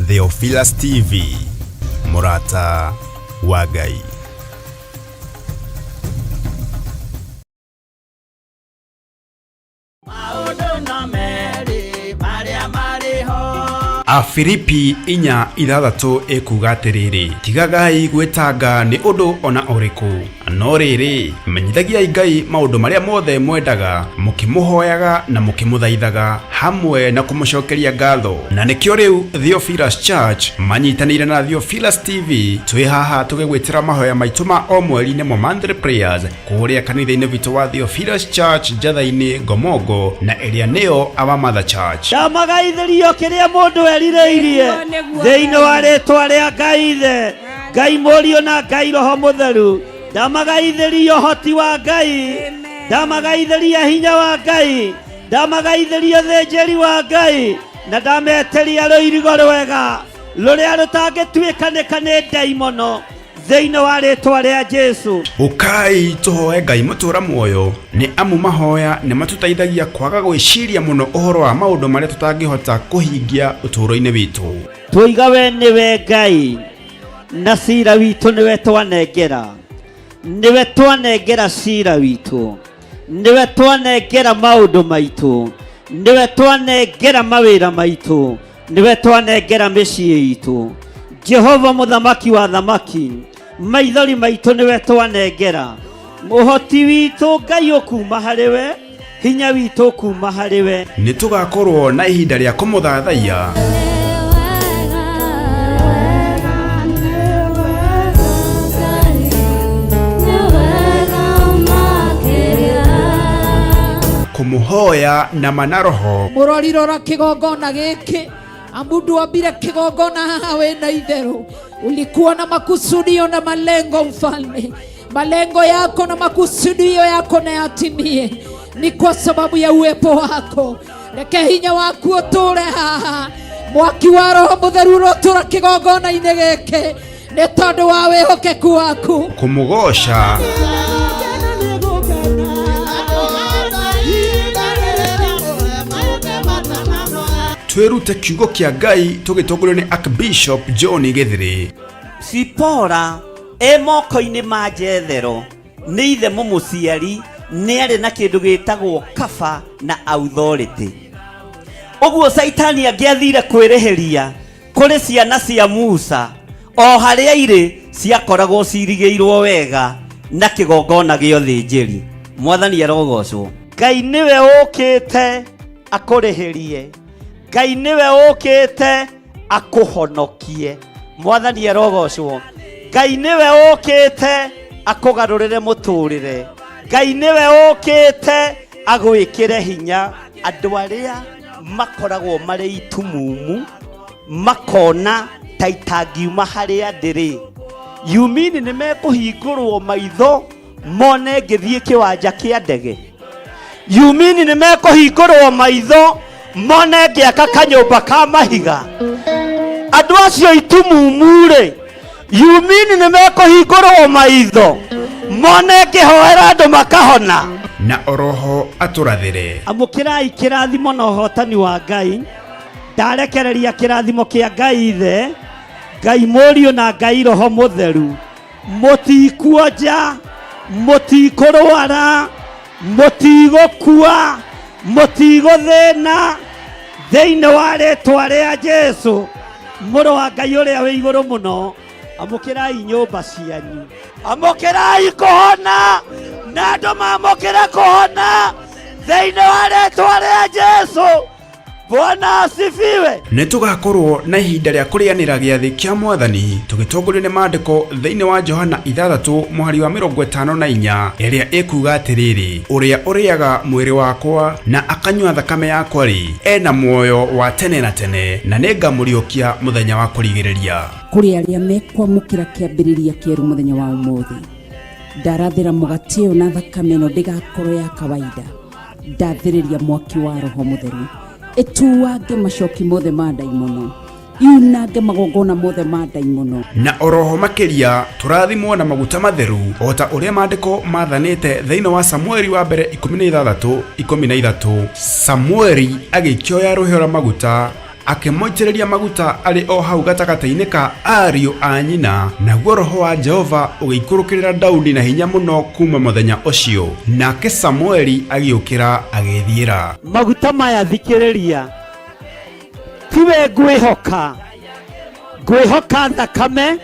Theophilus TV, Murata wa Ngai. Afilipi 4:6 ekuga atiriri, tigagai gwetanga ni undu ona uriku, no riri menyithagiai Ngai maundu maria mothe mwendaga, mukimuhoyaga na mukimuthaithaga hamwe na kumucokeria ngatho. Na nikio riu Theophilus Church manyitanire na Theophilus TV twi haha tugigwitira mahoya maitu ma o mweri-ini mo monthly prayers kuria kanitha-ini witu wa Theophilus Church Njatha-ini Ngomongo na eria niyo Our Mother Church. Ndamagaithirio kiria mundu erireirie thiini wa ritwa ria Ngai Ithe, Ngai Mũriũ na Ngai Roho Mũtheru. Ndamagaithirio hoti wa Ngai, ndamagaithiria hinya wa Ngai, ndamagaithiria thĩnjĩri wa Ngai, na ndameteria rũirigo rwega rũrĩa rũtangĩtuĩkanĩka nĩ ndaimono thĩinĩ wa rĩtwa rĩa Jesu. Ukai tuhoe Ngai mutura muoyo, ni amu mahoya ni matutaithagia kwaga gwiciria muno uhoro wa maundu maria tutangihota kuhingia uturo-ini witu. Tuiga we niwe Ngai, na cira witu niwe twanengera, niwe twanengera cira witu, niwe twanengera maundu maitu, niwe twanengera mawira maitu, niwe twanengera mĩciĩ itu. Jehova muthamaki wa thamaki, maithori maitu niwe twanengera, muhoti witu Ngai ukuma hariwe, hinya witu ukuma hariwe. Ni tugakorwo na ihinda ria kumuthathaia. Kumuhoya na manaroho. Murorirora kigongona giki, amundu ambire kigongona haha wena itheru. Ulikuwa na makusudio na malengo mfalme, malengo yako na makusudio yako na yatimie, ni kwa sababu ya uwepo wako. Reke hinya waku uture haha, mwaki wa Roho Mũtheru urotura kigongona-ini giki ni tondu wa wihokeku waku. Kumugosha twirute kiugo kia Ngai tugitongorio ni Archbishop John Githiri. Sipora moko-ini ma Jethero ni ithe mumuciari ni ari na kindu gitagwo kaba na authority. Uguo Saitani angiathire kwirihiria kuri ciana cia Musa, o haria iri ciakoragwo cirigiirwo wega na kigongona gio thĩnjĩri. Mwathani arogocwo. Ngai niwe ukite akurihirie, Ngai niwe ukite akuhonokie. Mwathani arogocwo. Ngai niwe ukite akugarurire muturire, Ngai niwe ukite agwikire hinya andu aria makoragwo mari itumumu, makona ta itangiuma haria ndiri. Yumini ni mekuhingurwo maitho mone ngithie kiwanja kia ndege. Yumini ni mekuhingurwo maitho mone ngiaka kanyumba ka mahiga. Andu acio itumumu-ri, yumini ni mekuhingurwo maitho mone ngihoera andu makahona. Na oroho aturathire. Amukirai kirathimo na uhotani wa Ngai. Ndarekereria kirathimo kia Ngai Ithe, Ngai Mũriũ na Ngai Roho Mũtheru. Mutikuonja, mutikurwara, mutigukua, mutiguthina thiini wa ritwa ria Jesu Mũrũ wa Ngai uria wi iguru muno. Amukirai nyumba cianyu, amukirai kuhona, na andu mamukire kuhona thiini wa ritwa ria Jesu. Bwana asifiwe. Ni tugakorwo na ihinda ria kurianira giathi kia Mwathani tugitongorio ni maandiko thiini wa Johana 6:54 iria ikuga atiriri, uria uriaga mwiri wakwa na akanyua thakame yakwa ri ena muoyo wa tene na tene, na ningamuriukia muthenya wa kurigiriria. Kuri aria mekwamukira kiambiriria kieru muthenya wa umuthi, ndarathira mugati uyu na thakame ino ndigakorwo ya kawaida. Ndathiriria mwaki wa Roho Mũtheru etuwange macoki mothe ma ndaimono, yunange magongona mothe ma ndaimono. Na oroho makiria turathimwo na maguta matheru ota uria maandiko mathanite thiini wa Samueli wa mbere 16:13. Samueli agikioya ruhio rwa maguta akĩmoitĩrĩria maguta arĩ o hau gatagata-inĩ ka ariũ a nyina, naguo roho wa Jehova ũgĩikũrũkĩrĩra Daudi na hinya mũno kuma mũthenya ũcio, nake Samueli agĩũkĩra agĩthiĩra. Maguta maya thikĩrĩria, tiwe ngwĩhoka thakame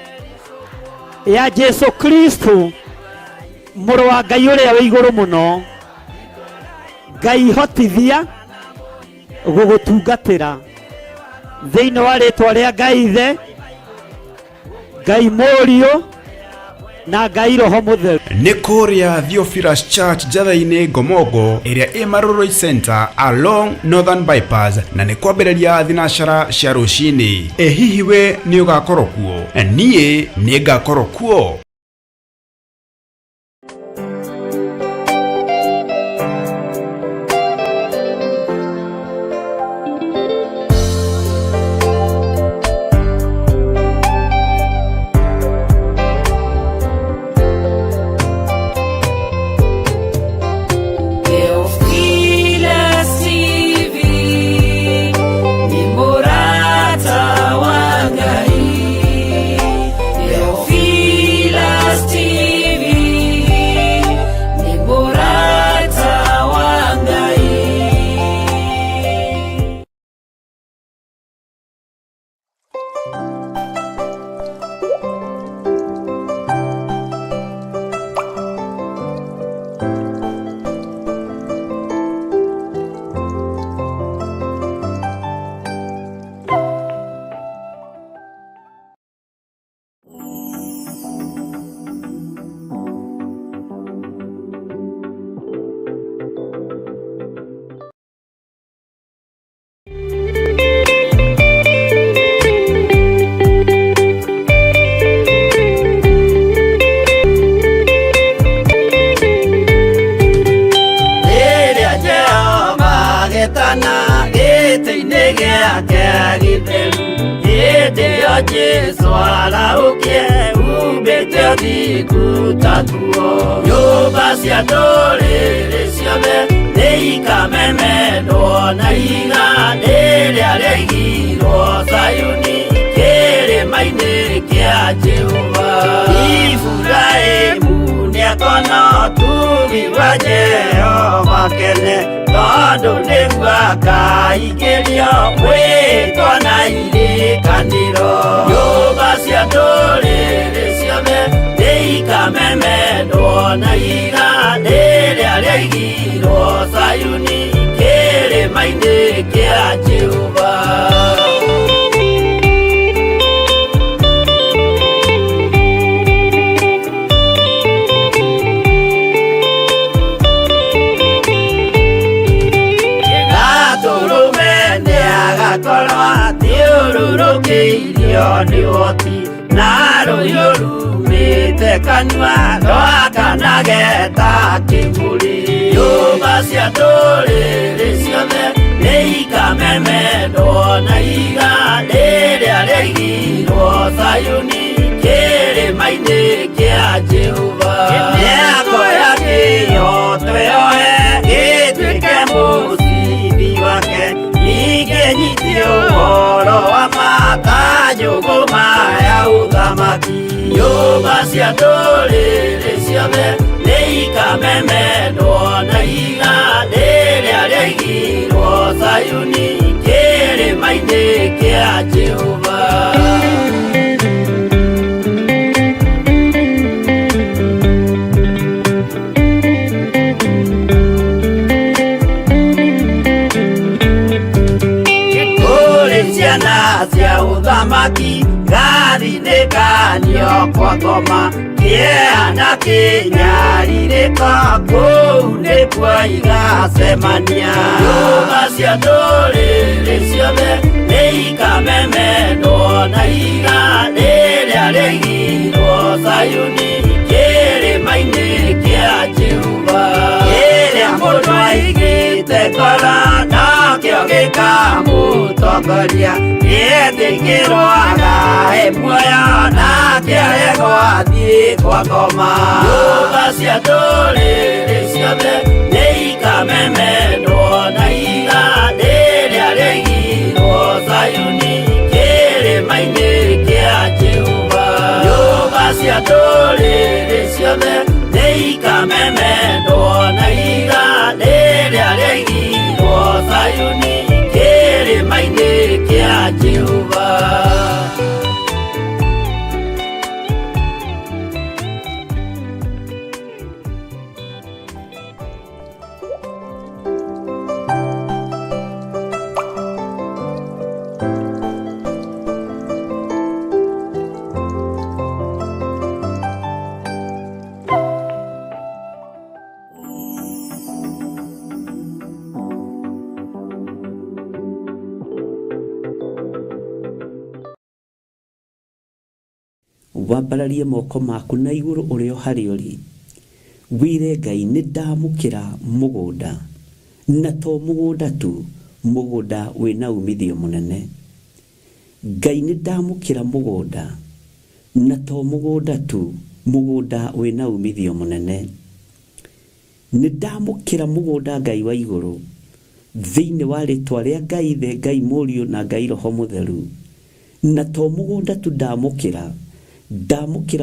ya Jesu Kristo mũrũ wa Ngai ũrĩa wĩ igũrũ mũno, Ngai hotithia gũgũtungatĩra thĩinĩ wa rĩtwa rĩa Ngai Ithe, Ngai Mũriũ na Ngai Roho Mũtheru. Nĩ kũrĩa Theophilus Church njatha-inĩ Ngomongo ĩrĩa ĩ Maroroi Center along Northern Bypass, na nĩ kwambĩrĩria thinacara cia rũcinĩ. Hihi we nĩ ũgakorwo kuo? Niĩ nĩ ngakorwo kuo. Jesu araukie ubete thikutatuo nyũmba cia ndũrĩrĩ ciothe nĩikamemendwo na iga rĩrĩa rĩaigirwo Zayuni kĩrĩma-inĩ kĩa Jehova. Iburahĩmu nĩakona ũtugi wa Jehova kene, tondũ nĩguo akaingĩrio mwĩtwo na irĩkanĩro. Nyũmba cia ndũrĩrĩ ciothe nĩikamemendwo na iga rĩrĩa rĩaigirwo Zayuni kĩrĩma-inĩ kĩa Jehova. Thiũrũrũkĩirio nĩ ũhoti na rũhiũ rumĩte kanua rwakanageta kĩmũrĩ. Nyũmba cia ndũrĩrĩ ciothe nĩikamemendwo na iga rĩrĩa rĩaigirwo Zayuni kĩrĩma-inĩ kĩa Jehova. Mĩako ya kĩhooto yoe gĩtuĩke mũcibi wake, ningĩnyitio ũhoro wa makanjũgũ maya ũthamaki. Nyũmba cia ndũrĩrĩ ciothe nĩikamemendwo na iga rĩrĩa rĩaigirwo Zayuni kĩrĩma-inĩ kĩa Jehova. Ciana cia ũthamaki gathinĩkanio kwa ngoma, kĩeana kĩnyarirĩka kũu nĩkuo igacemania. Nyũmba cia ndũrĩrĩ ciothe nĩikamemendwo na iga rĩrĩa rĩaigirwo Zayuni kĩrĩma-inĩ kĩa Jehova. Kĩrĩa mũndũ aigĩte ngoro nakĩo gĩkamũtongoria, gĩetĩkĩrwaga muoyo nake aregwo athiĩ kwa ngoma. Nyũmba cia ndũrĩrĩ ciothe nĩikamemendwo na iga rĩrĩa rĩaigirwo Zayuni cia ndũrĩrĩ ciothe nĩikamemendwo na iga rĩrĩa rĩaigirwo Zayuni kĩrĩma-inĩ kĩa Jehova. wambararie moko maku na iguru urio hari uri wire Ngai ni ndamukira mugunda na to mugunda tu mugunda wina umithio munene. Ngai ni ndamukira mugunda na to mugunda tu mugunda wina umithio munene. Ni ndamukira mugunda Ngai wa iguru thiini wa ritwa ria Ngai the Ngai Muriu na Ngai Roho Mutheru na to mugunda tu ndamukira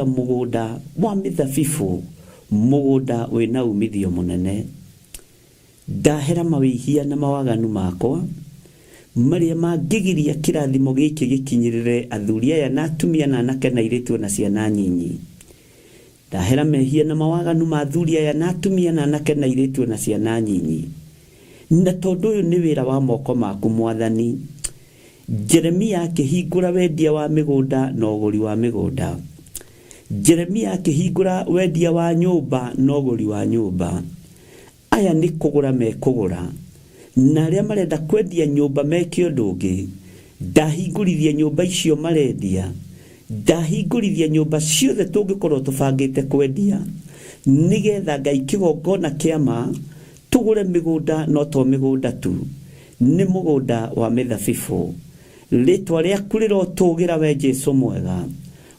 mugunda wa mithabibu mugunda wina umithio munene. Ndahera mawihia na mawaganu makwa maria mangigiria kirathimo giki gikinyirire athuri aya na atumia na anake na airitu na ciana nyinyi. Ndahera mehia na mawaganu ma athuri aya na atumia na anake na airitu na ciana nyinyi. Na tondu uyu ni wira wa moko maku Mwathani, Jeremia akihingura wendia wa migunda na uguri wa migunda. Jeremia akihingura wendia wa nyumba na uguri wa nyumba. Aya ni kugura mekugura na aria marenda kwendia nyumba meke undu ungi. Ndahingurithia nyumba icio marendia, ndahingurithia nyumba ciothe tungikorwo tubangite kwendia nigetha Ngai kigongona kiama tugure migunda no to migunda tu ni mugunda wa mithabibu. Ritwa riaku rirotugira we Jesu mwega,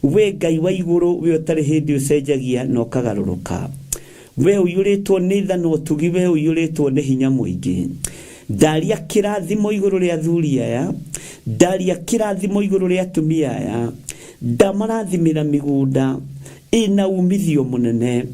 we Ngai wa iguru we utari hindi ucenjagia no kagaruruka. We uyuritwo ni tha no tugi, we uyuritwo ni hinya muingi. Ndaria kirathimo iguru ria athuri aya, ndaria kirathimo iguru ria atumia aya, ndamarathimira migunda ina umithio munene,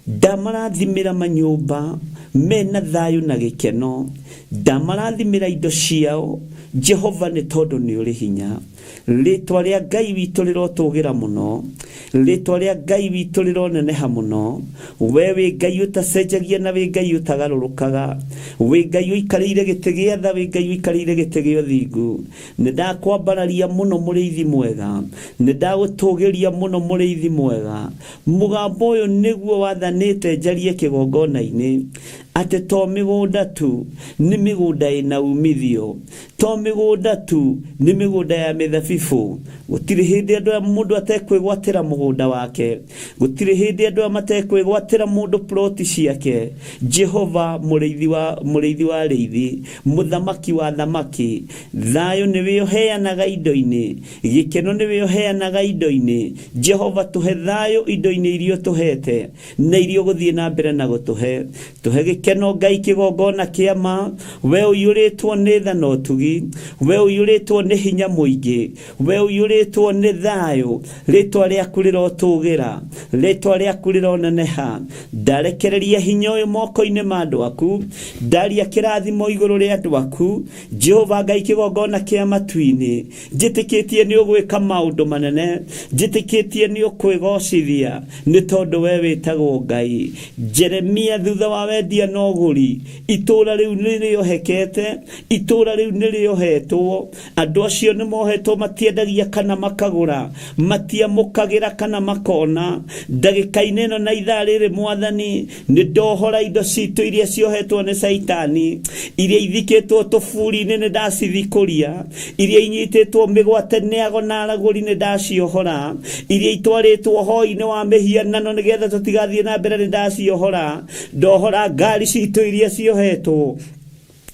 ndamarathimira manyumba mena thayu na gikeno, ndamarathimira indo ciao Jehova ni tondu ni uri hinya. Ritwa ria Ngai witu rirotugira muno, ritwa ria Ngai witu rironeneha muno. We wi Ngai utacenjagia na wi Ngai utagarurukaga, wi Ngai uikarire giti gia tha, wi Ngai uikarire giti gia uthingu. Ni ndakwambararia muno muriithi mwega, ni ndagutugiria muno muriithi mwega. Mugambo uyu niguo wathanite njarie kigongona-ini ati to migunda tu ni migunda ina umithio, to migunda tu ni migunda ya mithabibu. Gutiri hindi andu mundu atekwigwatira mugunda wake, gutiri hindi andu matekwigwatira mundu ploti ciake. Jehova muriithi wa riithi, muthamaki wa thamaki, thayo ni we uheanaga indo-ini, gikeno ni we uheanaga indo-ini. Jehova tuhe thayo indo-ini irio tuhete na irio guthie na mbere na gutuhe. Tuhe gikeno Ngai kigongona kiama, we uyuritwo ni tha no tugi, we uyuritwo ni hinya muingi, we uyuritwo ni thayo. Ritwa riaku rirotugira, ritwa riaku rironeneha. Ndarekereria hinya uyu moko-ini ma andu aku, ndaria kirathimo iguru ria andu aku. Jehova Ngai kigongona kia matu-ini, njitikitie ni ugwika maundu manene, njitikitie ni ukwigocithia ni tondu we witagwo Ngai. Jeremia thutha wa wendia no uguri, itura riu niriohekete, itura riu niriohetwo. Andu acio ni mohetwo matiendagia kana makagura, matiamukagira kana makona. Ndagika-ini ino na ithaa riri Mwathani, ni ndohora indo citu iria ciohetwo ni Saitani, iria ithikitwo tuburi-ini ni ndacithikuria, iria inyititwo migwate ni ago na araguri ni ndaciohora, iria itwaritwo hoi-ini wa mihianano nigetha tutigathie na mbere ni ndaciohora. Ndohora ngari citu iria ciohetwo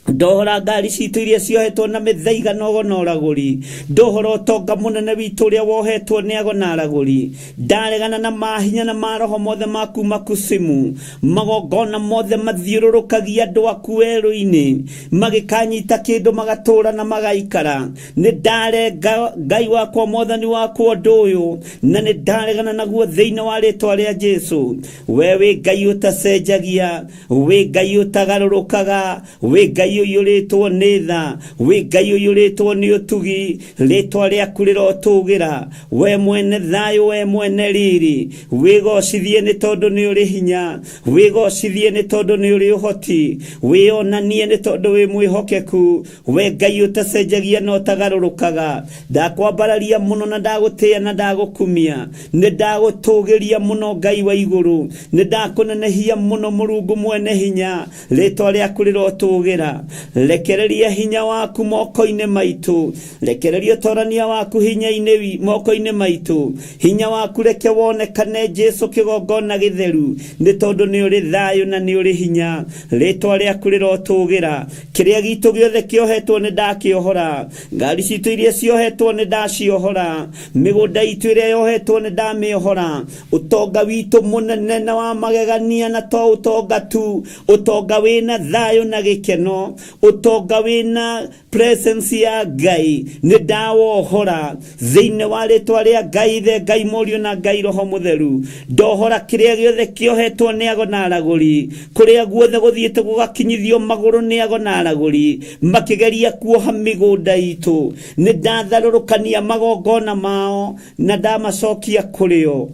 ndohora ngari citå iria ciohetwo na mĩthaiga nogo na ũragũri ndohora ũtonga mũnene witũ ũrĩa wohetwo nĩ ago na aragũri ndaregana na mahinya na maroho mothe maku makusimu magongona mothe mathiũrũrũkagia andũ aku werũ-inĩ magĩkanyita kĩndũ magatũra na magaikara nĩ ndarenga Ngai wakwa mwathani wakwa ũndũ ũyũ na nĩ ndaregana naguo thĩinĩ wa rĩtwa rĩa Jesũ we wĩ Ngai ũtacenjagia wĩ Ngai ũtagarũrũkaga wĩ Ngai ũiyũrĩtwo nĩ tha wĩ Ngai ũiyũrĩtwo nĩ ũtugi rĩtwa rĩaku rĩrotũgĩra we mwene thayũ we mwene riri wĩgocithie nĩ tondũ nĩ ũrĩ hinya wĩgocithie nĩ tondũ nĩ ũrĩ ũhoti wĩonanie nĩ tondũ wĩ mwĩhokeku we Ngai ũtacenjagia na ũtagarũrũkaga ndakwambararia mũno na ndagũtĩĩa na ndagũkumia nĩ ndagũtũgĩria mũno Ngai wa igũrũ nĩ ndakũnenehia mũno Mũrungu mwene hinya rĩtwa rĩaku rĩrotũgĩra rekereria hinya waku moko-inĩ maitũ rekereria ũtorania waku hinya-inĩ moko-inĩ maitũ hinya waku reke wonekane Jesũ kĩgongona gĩtheru nĩ tondũ nĩ ũrĩ thayũ na nĩ ũrĩ hinya rĩtwa rĩaku rĩrotũgĩra kĩrĩa gitũ gĩothe kĩohetwo nĩ ndakĩohora ngari citũ iria ciohetwo nĩ ndaciohora mĩgũnda itũ ĩrĩa yohetwo nĩ ndamĩohora ũtonga witũ mũnene na wa magegania na to ũtonga tu ũtonga wĩna thayũ na gĩkeno ũtonga wĩna presence ya Ngai nĩ ndawohora thĩinĩ wa rĩtwa rĩa Ngai ithe Ngai Mũriũ na Ngai Roho Mũtheru ndohora kĩrĩa gĩothe kĩohetwo nĩ ago na aragũri kũrĩa guothe gũthiĩte gũgakinyithio magũrũ nĩ ago na aragũri makĩgeria kuoha mĩgũnda itũ nĩ ndatharũrũkania magongona mao na ndamacokia kũrĩo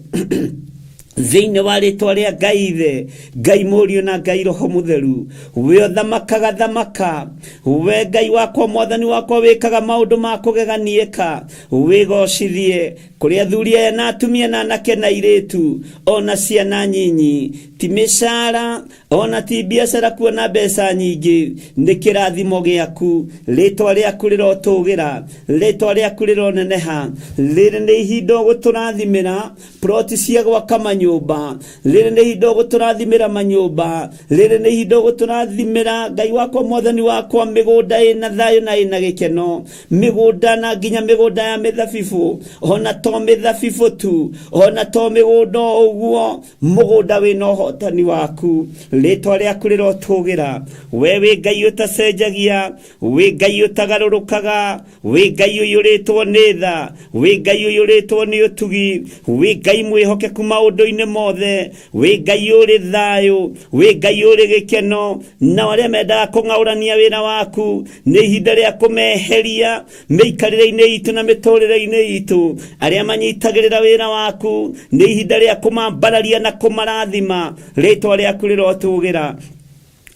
thĩinĩ wa rĩtwa rĩa Ngai ithe Ngai Mũriũ na Ngai Roho Mũtheru we ũthamakaga thamaka we Ngai wakwa mwathani wakwa wĩkaga maũndũ ma kũgeganiĩka wĩgocithie kũrĩ athuri aya na atumia na anake na airĩtu ona ciana nyinyi ti mĩcara ona ti biacara kuona mbeca nyingĩ nĩ kĩrathimo gĩaku rĩtwa rĩaku rĩrotũgĩra rĩtwa rĩaku rĩroneneha rĩrĩ nĩ ihinda ũgũtũrathimĩra ploti cia gwaka manyũmba rĩrĩ nĩ ihinda ũgũtũrathimĩra manyũmba rĩrĩ nĩ ihinda ũgũtũrathimĩra Ngai wakwa mwathani wakwa mĩgũnda ĩna thayũ na ĩna gĩkeno mĩgũnda na nginya mĩgũnda ya mĩthabibũ ona to mĩthabibũ tu ona to mĩgũnda ũguo mũgũnda wĩna ũhotani waku rĩtwa rĩaku rĩrotũgĩra we wĩ Ngai ũtacenjagia wĩ Ngai ũtagarũrũkaga wĩ Ngai ũiyũrĩtwo nĩ tha wĩ Ngai ũiyũrĩtwo nĩ ũtugi wĩ Ngai mwĩhokeku maũndũ-inĩ mothe wĩ Ngai ũrĩ thayũ wĩ Ngai ũrĩ gĩkeno na arĩa mendaga kũng'aũrania wĩra waku nĩ ihinda rĩa kũmeheria mĩikarĩre-inĩ itũ na mĩtũrĩre-inĩ itũ arĩa manyitagĩrĩra wĩra waku nĩ ihinda rĩa kũmambararia na kũmarathima rĩtwa rĩaku rĩrotũgĩra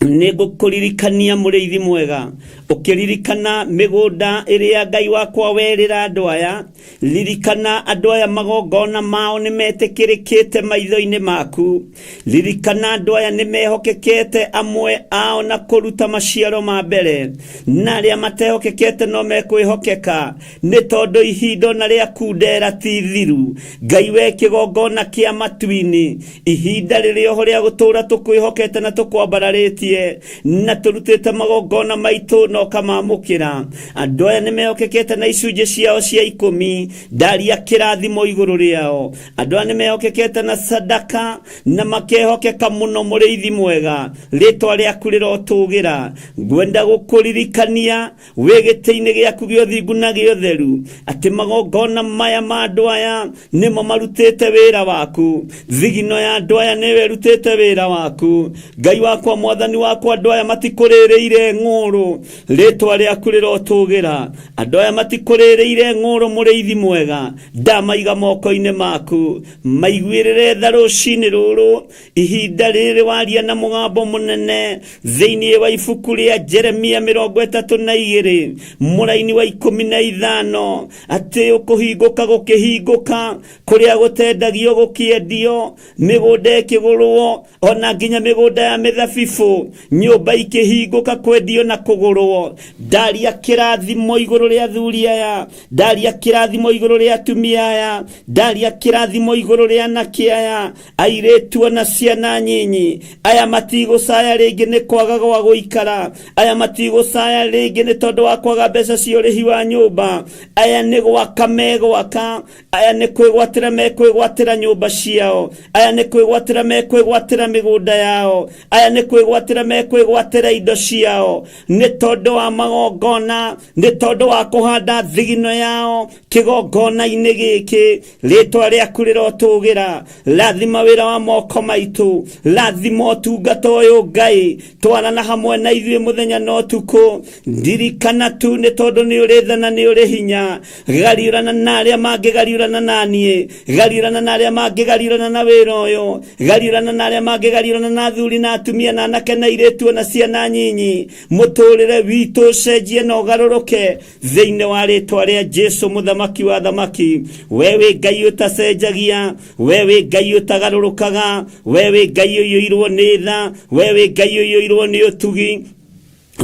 nĩ ngũkũririkania mũrĩithi mwega ũkĩririkana mĩgũnda ĩrĩa Ngai wakwa werĩra andũ aya ririkana andũ aya magongona mao nĩ metĩkĩrĩkĩte maitho-inĩ maku ririkana andũ aya nĩ mehokekete amwe ao na kũruta maciaro ma mbere na arĩa matehokekete no mekwĩhokeka nĩ tondũ ihinda na rĩa kundera ti thiru Ngai we kĩgongona kĩa matu-inĩ ihinda rĩrĩoho rĩa gũtũra tũkwĩhokete na tũkwambararĩtie na tũrutĩte magongona maitũ no kamamũkĩra andũ aya nĩ mehokekete na icunjĩ ciao cia 10 ndaria kĩrathimo igũrũ rĩao andũ aya nĩ mehokekete na sadaka na makehokeka mũno mũrĩithi mwega rĩtwa rĩaku rĩrotũgĩra ngwenda gũkũririkania wĩ gĩtĩ-inĩ gĩaku gĩa ũthingu na gĩa ũtheru atĩ magongona maya ma andũ aya nĩmo marutĩte wĩra waku thigino ya andũ aya nĩwe ĩrutĩte wĩra waku Ngai wakwa mwathani wakwa andũ aya matikũrĩrĩire ng'ũrũ rĩtwa rĩaku rĩrotũgĩra andũ aya matikũrĩrĩire ng'ũrũ mũrĩithi mwega ndamaiga moko-inĩ maku maiguĩrĩre tha rũcinĩ rũrũ ihinda rĩrĩ waria na mũgambo mũnene thĩinĩ wa ibuku rĩa Jeremia 32 mũraini wa 15 atĩ ũkũhingũka gũkĩhingũka kũrĩa gũtendagio gũkĩendio mĩgũnda ĩkĩgũrwo ona nginya mĩgũnda ya mĩthabibũ nyũmba ikĩhingũka kwendio na kũgũrwo. Ndaria kĩrathimo igũrũ rĩa athuri aya, ndaria kĩrathimo igũrũ rĩa atumia aya, ndaria kĩrathimo igũrũ rĩa anake aya, airĩtu na ciana nyinyi. Aya matigũcaya rĩngĩ nĩ kwaga gwa gũikara, aya matigũcaya rĩngĩ nĩ tondũ wa kwaga mbeca cia ũrĩhi wa nyũmba. Aya nĩ gwaka megwaka, aya nĩ kwĩgwatĩra mekwĩgwatĩra nyũmba ciao, aya nĩ kwĩgwatĩra mekwĩgwatĩra mĩgũnda yao, aya nĩ kwĩgwatĩra mekwĩgwatĩra indo ciao, nĩ tondũ wa magongona, nĩ tondũ wa kũhanda thigino yao kĩgongona-inĩ gĩkĩ. Rĩtwa rĩaku rĩrotũgĩra, rathima wĩra wa moko maitũ, rathima ũtungata ũyũ Ngai, twarana hamwe na ithuĩ mũthenya na ũtukũ. Ndirikana tu nĩ tondũ nĩ ũrĩ tha na nĩ ũrĩ hinya, gariũrana na arĩa mangĩgariũrana naniĩ, gariũrana na arĩa mangĩgariũrana na wĩra ũyũ, gariũrana na arĩa mangĩgariũrana na athuri na atumia na anake na airĩtu na ciana nyinyi. Mũtũrĩre witũ ũcenjie na ũgarũrũke thĩinĩ wa rĩtwa rĩa Jesũ mũthamaki wa thamaki. We wĩ Ngai ũtacenjagia, we wĩ Ngai ũtagarũrũkaga, we wĩ Ngai ũiyũirwo nĩ tha, we wĩ Ngai ũiyũirwo nĩ ũtugi,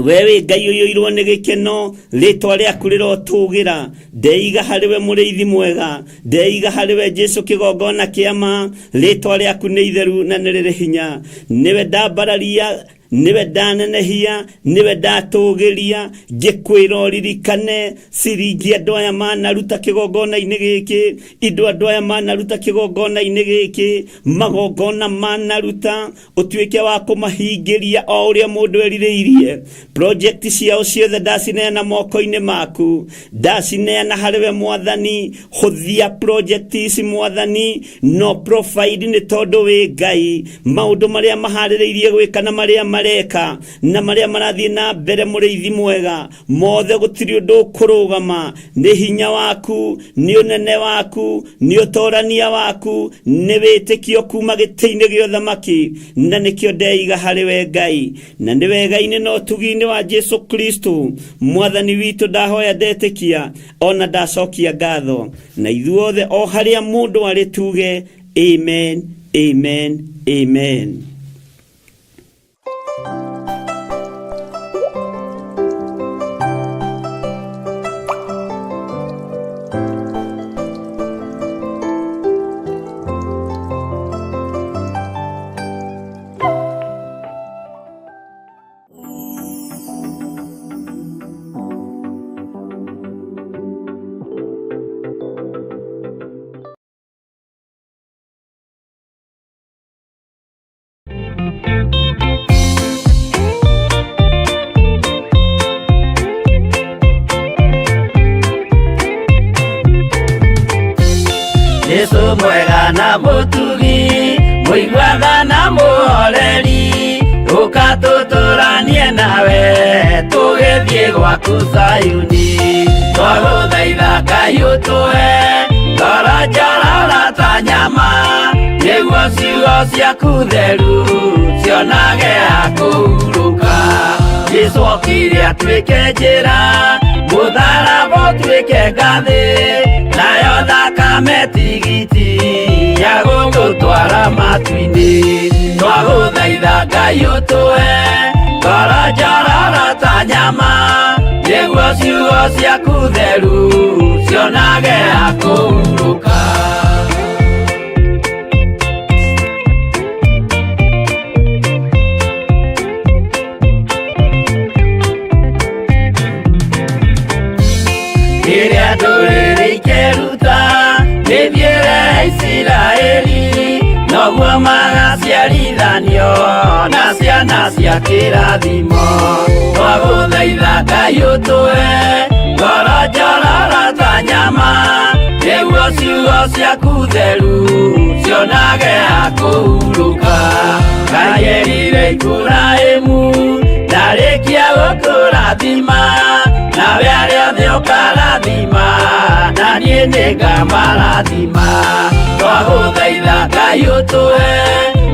we wĩ Ngai ũiyũirwo nĩ gĩkeno. Rĩtwa rĩaku rĩrotũgĩra, ndeiga harĩwe mũrĩithi mwega, ndeiga harĩwe Jesũ kĩgongona kĩa ma. Rĩtwa rĩaku nĩ itheru na nĩ rĩrĩ hinya. Nĩwe ndambararia, niwe ndanenehia, niwe ndatũgĩria, ngĩkwĩra ũririkane ciringi andũ aya manaruta kĩgongona-inĩ gĩkĩ, indo andũ aya manaruta kĩgongona-inĩ gĩkĩ, magongona manaruta, ũtuĩke wa kũmahingĩria o ũrĩa mũndũ erirĩirie. Project ciao ciothe ndacineana moko-inĩ maku, ndacineana harĩwe Mwathani. Hũthia project ici Mwathani, no provide nĩ tondũ wĩ Ngai. Maũndũ marĩa maharĩrĩirie gwĩka na marĩa mareka na marĩa marathiĩ na mbere mũrĩithi mwega, mothe gũtirĩ ũndũ ũkũrũgama. Nĩ hinya waku, nĩ ũnene waku, nĩ ũtorania waku, nĩ wĩtĩkio kuma gĩtĩ-inĩ gĩa ũthamaki, na nĩkĩo ndeiga harĩwe Ngai. Na nĩ wega-inĩ na ũtugi-inĩ wa Jesũ Kristo Mwathani witũ ndahoya ndetĩkia, ona ndacokia ngatho. Na ithuothe o harĩa mũndũ arĩ tuge amen, amen, amen. Jesũ mwega na mũtugi, mũigua na mũhoreri, ũka tũtũranie nawe, tũgĩthiĩ gwaku Zayuni. Twagũthaitha Ngai ũtũhe ngoro njororo ta nyama, nĩguo ciugo ciaku theru cionage ha kũhurũka. Jesũ okire atuĩke njĩra, mũtharaba ũtuĩke ngathĩ, nayo thakame tigiti ya gũgũtwara matu-inĩ. Twagũthaitha Ngai ũtũhe ngoro njororo ta nyama, nĩguo ciugo ciaku theru cionage ha kũhurũka. Rĩrĩa ndũrĩrĩ ikeruta rĩthiĩre Isiraeli, noguo magaciarithanio na ciana cia kĩrathimo. Twagũthaitha Ngai ũtũhe ngoro njororo ta nyama, nĩguo ciugo ciaku theru cionage ha kũhurũka. Ngai erire Iburahĩmu ndarĩkia gũkũrathima, nawe arĩa othe ũkarathima, na niĩ nĩngamarathima. Twagũthaitha Ngai ũtũhe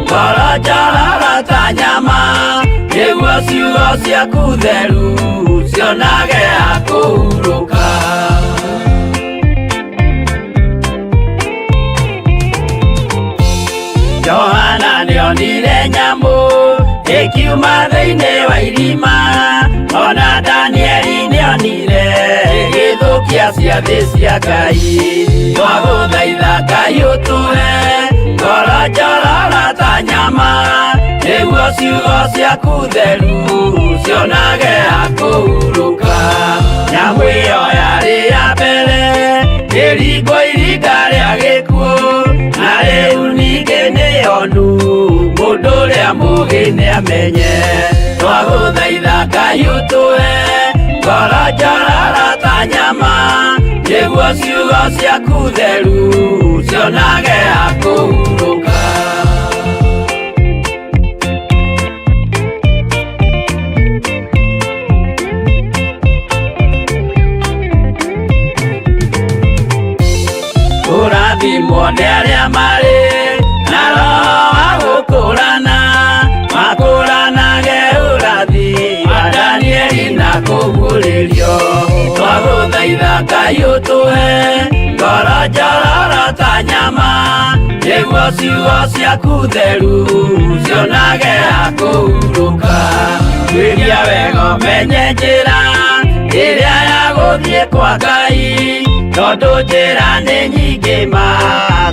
ngoro njororo ta nyama, nĩguo ciugo ciaku theru cionage ha kũhurũka. Johana nĩonire nyamũ ikiuma thĩinĩ wa irima, ona Danieli nĩonire gĩthũkia ciathĩ cia Ngai. Twagũthaitha Ngai ũtũhe ngoro njororo ta nyama, nĩguo ciugo ciaku theru cionage ha kũhurũka. Nyamũ ĩyo yarĩ ya mbere ĩringwo iringa rĩa gĩkuũ, na rĩu ningĩ nĩyonu mũndũ ũrĩa mũũgĩ nĩamenye. Twagũthaitha Ngai ũtũhe ngoro njororo ta nyama, nĩguo ciugo ciaku theru cionage ha kũhurũka. Ũrathimwo nĩ arĩa marĩ na roho wa gũkũũrana, makũũranage ũrathi wa Danieli na kũguũrĩrio. Twagũthaitha Ngai ũtũhe ngoro njororo ta nyama, nĩguo ciugo ciaku theru cionage ha kũhurũka. Twĩria wega ũmenye njĩra ĩrĩa ya gũthiĩ kwa Ngai, tondũ njĩra nĩ nyingĩ ma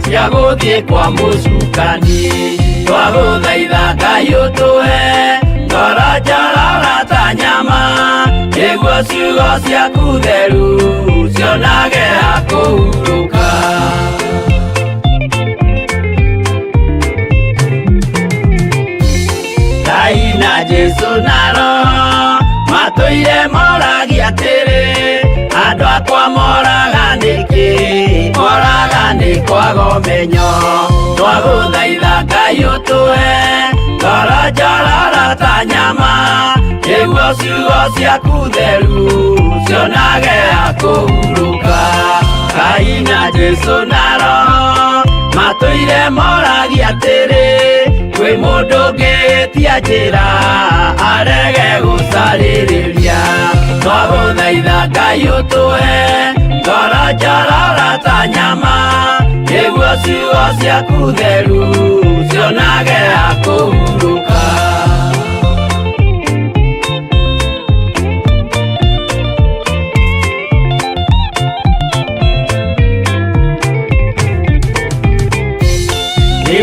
cia gũthiĩ kwa mũcukani. Twagũthaitha Ngai ũtũhe ngoro njororo ta nyama, nĩguo ciugo ciaku theru cionage ha kũhurũka. Ngai na Jesũ na Roho matũire moragia atĩrĩ, andũ akwa moraga nĩkĩ, moraga nĩ kwaga ũmenyo. Twagũthaitha Ngai ũtũhe ngoro njororo ta nyama, nĩguo ciugo ciaku theru cionage ha kũhurũka. Ngai na Jesũ na Roho matũire moragia atĩrĩ, kwĩ mũndũ ũngĩtia njĩra arege gũcarĩrĩria. Twagũthaitha Ngai ũtũhe ngoro njororo ta nyama, nĩguo ciugo ciaku theru cionage ha kũhurũka.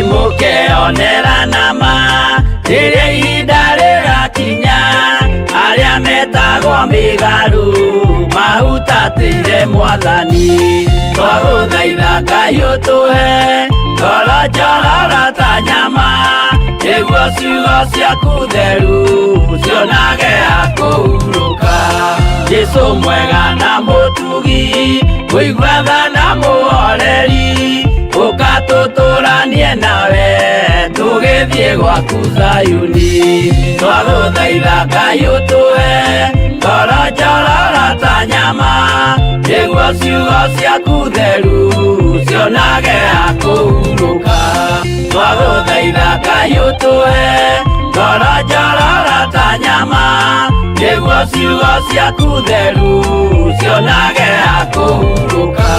Nĩmũkeonera nama rĩrĩa ihinda rĩgakinya, arĩa metagwo mĩgarũ mahutatĩire Mwathani. Twagũthaitha Ngai ũtũhe ngoro njororo ta nyama, nĩguo ciugo ciaku theru cionage ha kũhurũka. Jesũ mwega na mũtugi, mũigua tha na mũhoreri, ũkatũtũranie nawe tũgĩthiĩ gwaku Zayuni. Twagũthaitha Ngai ũtũhe ngoro njororo ta nyama, nĩguo ciugo ciaku theru cionage ha kũhurũka. Twagũthaitha Ngai ũtũhe ngoro njororo ta nyama, nĩguo ciugo ciaku theru cionage ha kũhurũka.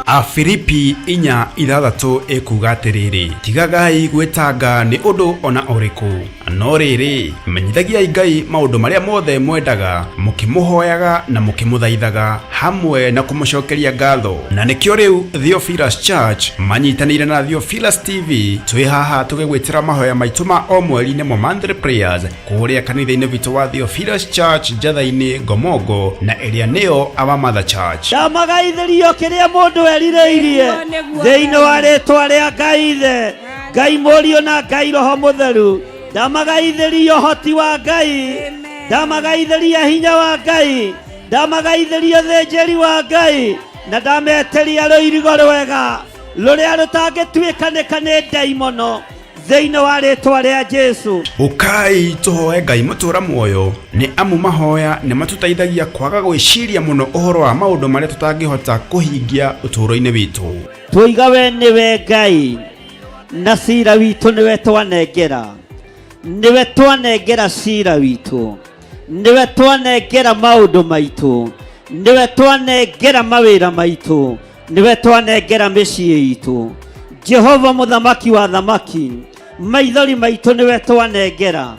Afilipi 4:6 ekuga atĩrĩrĩ, tigagai gwĩtanga nĩ ũndũ ona ũrĩkũ, no rĩrĩ menyithagiai Ngai maũndũ marĩa mothe mwendaga, mũkĩmũhoyaga na mũkĩmũthaithaga hamwe na kũmũcokeria ngatho. Na nĩkĩo rĩu Theophilus Church manyitanĩire na Theophilus TV twĩ haha tũgĩgwĩtĩra mahoya maitũ ma o mweri-inĩ mo monthly prayers kũrĩa kanitha-inĩ witũ wa Theophilus Church Njatha-inĩ Ngomongo, na ĩrĩa nĩyo Our Mother Church. Ndamagaithĩrio kĩrĩa mũndũ erirĩirie thĩinĩ wa rĩĩtwa rĩa Ngai Ithe, Ngai Mũriũ na Ngai Roho Mũtheru. ndamagaithĩria ũhoti wa Ngai, ndamagaithĩria hinya wa Ngai, ndamagaithĩria ũthĩnjĩri wa Ngai, na ndameteria rũirigo rwega rũrĩa rũtangĩtuĩkanĩka nĩ ndaimono thĩinĩ wa rĩtwa rĩa Jesu. Ukai tuhoe Ngai mũtũra muoyo nĩ amu mahoya nĩ matũteithagia kwaga gwĩciria mũno ũhoro wa maũndũ marĩa tũtangĩhota kũhingia ũtũũro-inĩ witũ. Tũiga we nĩwe Ngai na cira witũ nĩwe twanengera, nĩwe twanengera cira witũ, nĩwe twanengera maũndũ maitũ, nĩwe twanengera mawĩra maitũ, nĩwe twanengera mĩciĩ itũ. Jehova mũthamaki wa thamaki, maithori maitũ nĩwe twanengera,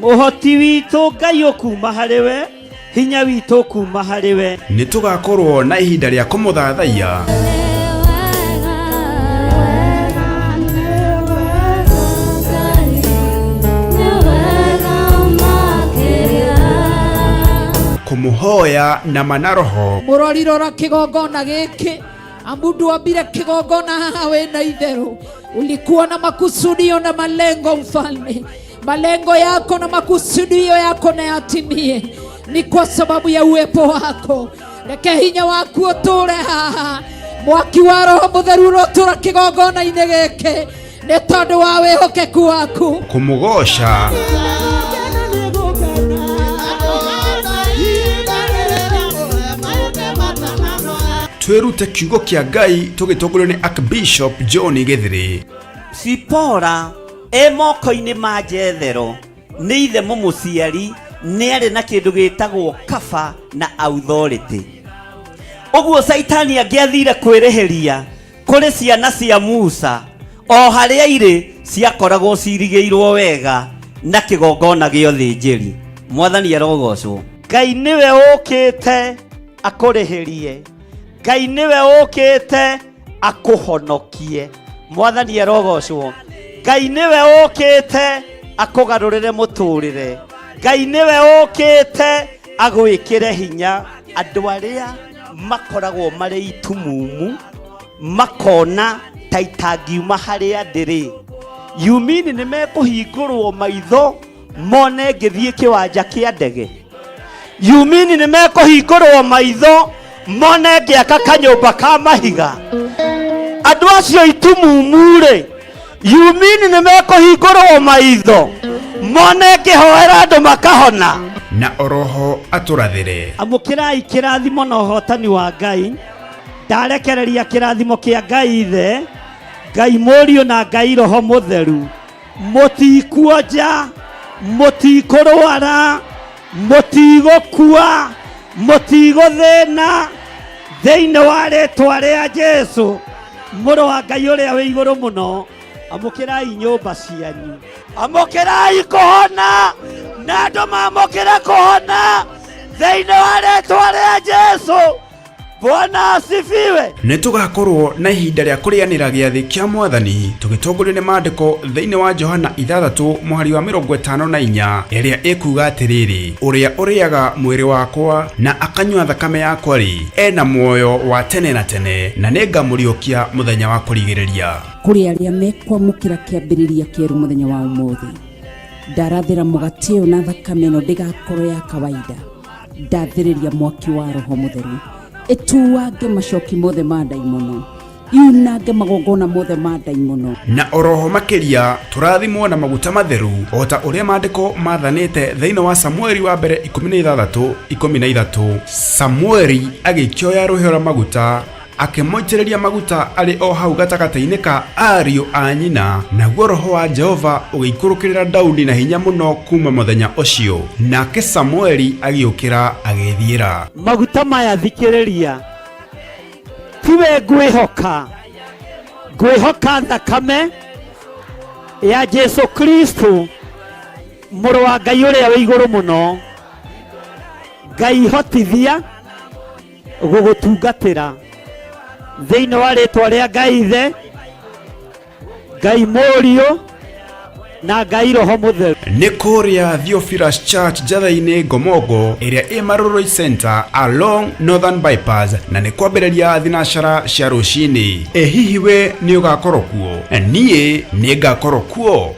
ũhoti witũ Ngai ũkuma harĩwe, hinya witũ ũkuma harĩwe. Nĩ tũgakorwo na ihinda rĩa kũmũthathaiya kumuhoya na manaroho. Murorirora kigongona giki, amundu wambire kigongona haha wena itherũ, ulikuwa na makusudio na malengo mfalme. Malengo yako na makusudio yako na yatimie, ni kwa sababu ya uwepo wako. Reke hinya waku ũtũre haha, mwaki wa Roho Mũtheru ũtũra kigongona-inĩ gĩkĩ, nĩ tondũ wa wĩhokeku waku. Kumugosha twirute kiugo kia Ngai tugitongolio ni Archbishop John Githiri. Sipora moko-inĩ ma Jethero nĩ ithe mũmũciari, nĩ arĩ na kĩndũ gĩtagwo kaba na authority. Ũguo Saitani angĩathire kwĩrĩhĩria kũrĩ ciana cia Musa, o harĩa irĩ ciakoragwo cirigĩirwo wega na kĩgongona gĩa ũthĩnjĩri. Mwathani arogocwo. Ngai nĩwe ũkĩte akũrĩhĩrie, Ngai nĩwe ũkĩte akũhonokie. Mwathani arogocwo. Ngai nĩwe ũkĩte akũgarũrĩre mũtũrĩre, Ngai nĩwe ũkĩte agwĩkĩre hinya. Andũ arĩa makoragwo marĩ itumumu makona ta itangiuma harĩa ndĩrĩ, yumini nĩ mekũhingũrwo maitho mone ngĩthiĩ kĩwanja kĩa ndege, yumini nĩ mekũhingũrwo maitho mone ngĩaka kanyũmba ka mahiga. Andũ acio itumumu-rĩ, yumini nĩ mekũhingũrwo maitho mone ngĩhoera andũ makahona. Na oroho atũrathĩre. Amũkĩrai kĩrathimo na ũhotani wa Ngai. Ndarekereria kĩrathimo kĩa Ngai Ithe, Ngai Mũriũ na Ngai Roho Mũtheru. Mũtikuonja, mũtikũrwara, mũtigũkua, mũtigũthĩna, thĩinĩ wa rĩtwa rĩa Jesu mũrũ wa Ngai ũrĩa wĩ igũrũ mũno. Amũkĩrai nyũmba cianyu, amũkĩrai kũhona, na andũ mamũkĩre kũhona thĩinĩ wa rĩtwa rĩa Jesu. Bwana asifiwe. Nĩ tũgakorwo na ihinda rĩa kũrĩanĩra gĩathĩ kĩa Mwathani tũgĩtongorio nĩ maandĩko thĩinĩ wa Johana 6:54, ĩrĩa ĩkuga atĩrĩrĩ, ũrĩa ũrĩaga mwĩrĩ wakwa na akanyua thakame yakwa-rĩ, ena muoyo wa tene na tene, na nĩngamũriũkia mũthenya wa kũrigĩrĩria. Kũrĩ arĩa mekwamũkĩra kĩambĩrĩria kĩerũ mũthenya wa ũmũthĩ, ndarathĩra mũgate ũyũ na thakame ĩno ndĩgakorwo ya kawaida, ndathĩrĩria mwaki wa Roho Mũtheru ĩtuange macoki mothe ma ndaimono, yunange magongona mothe ma ndaimono. Na oroho makĩria tũrathimwo na maguta matheru, o ta ũrĩa maandĩko mathanĩte thĩinĩ wa Samueli wa mbere 16:13. Samueli agĩkĩoya rũhĩo rwa maguta akĩmoitĩrĩria maguta arĩ o hau gatagatĩ-inĩ ka ariũ a nyina, naguo Roho wa Jehova ũgĩikũrũkĩrĩra Daudi na hinya mũno kuma mũthenya ũcio, nake Samueli agĩũkĩra agĩthiĩra. Maguta maya thikĩrĩria, tiwe ngwĩhoka thakame ya Jesu Kristo mũrũ wa Ngai ũrĩa wĩ igũrũ mũno. Ngai hotithia gũgũtungatĩra thĩinĩ wa rĩtwa rĩa Ngai Ithe, Ngai Mũriũ na Ngai Roho Mũtheru. Nĩ kũrĩa Theophilus Church Njatha-inĩ Ngomongo, ĩrĩa ĩ Maroroi Center along Northern Bypass, na nĩ kwambĩrĩria thinacara cia rũcinĩ. Hihi we nĩ ũgakorwo kuo? Niĩ nĩ ngakorwo kuo.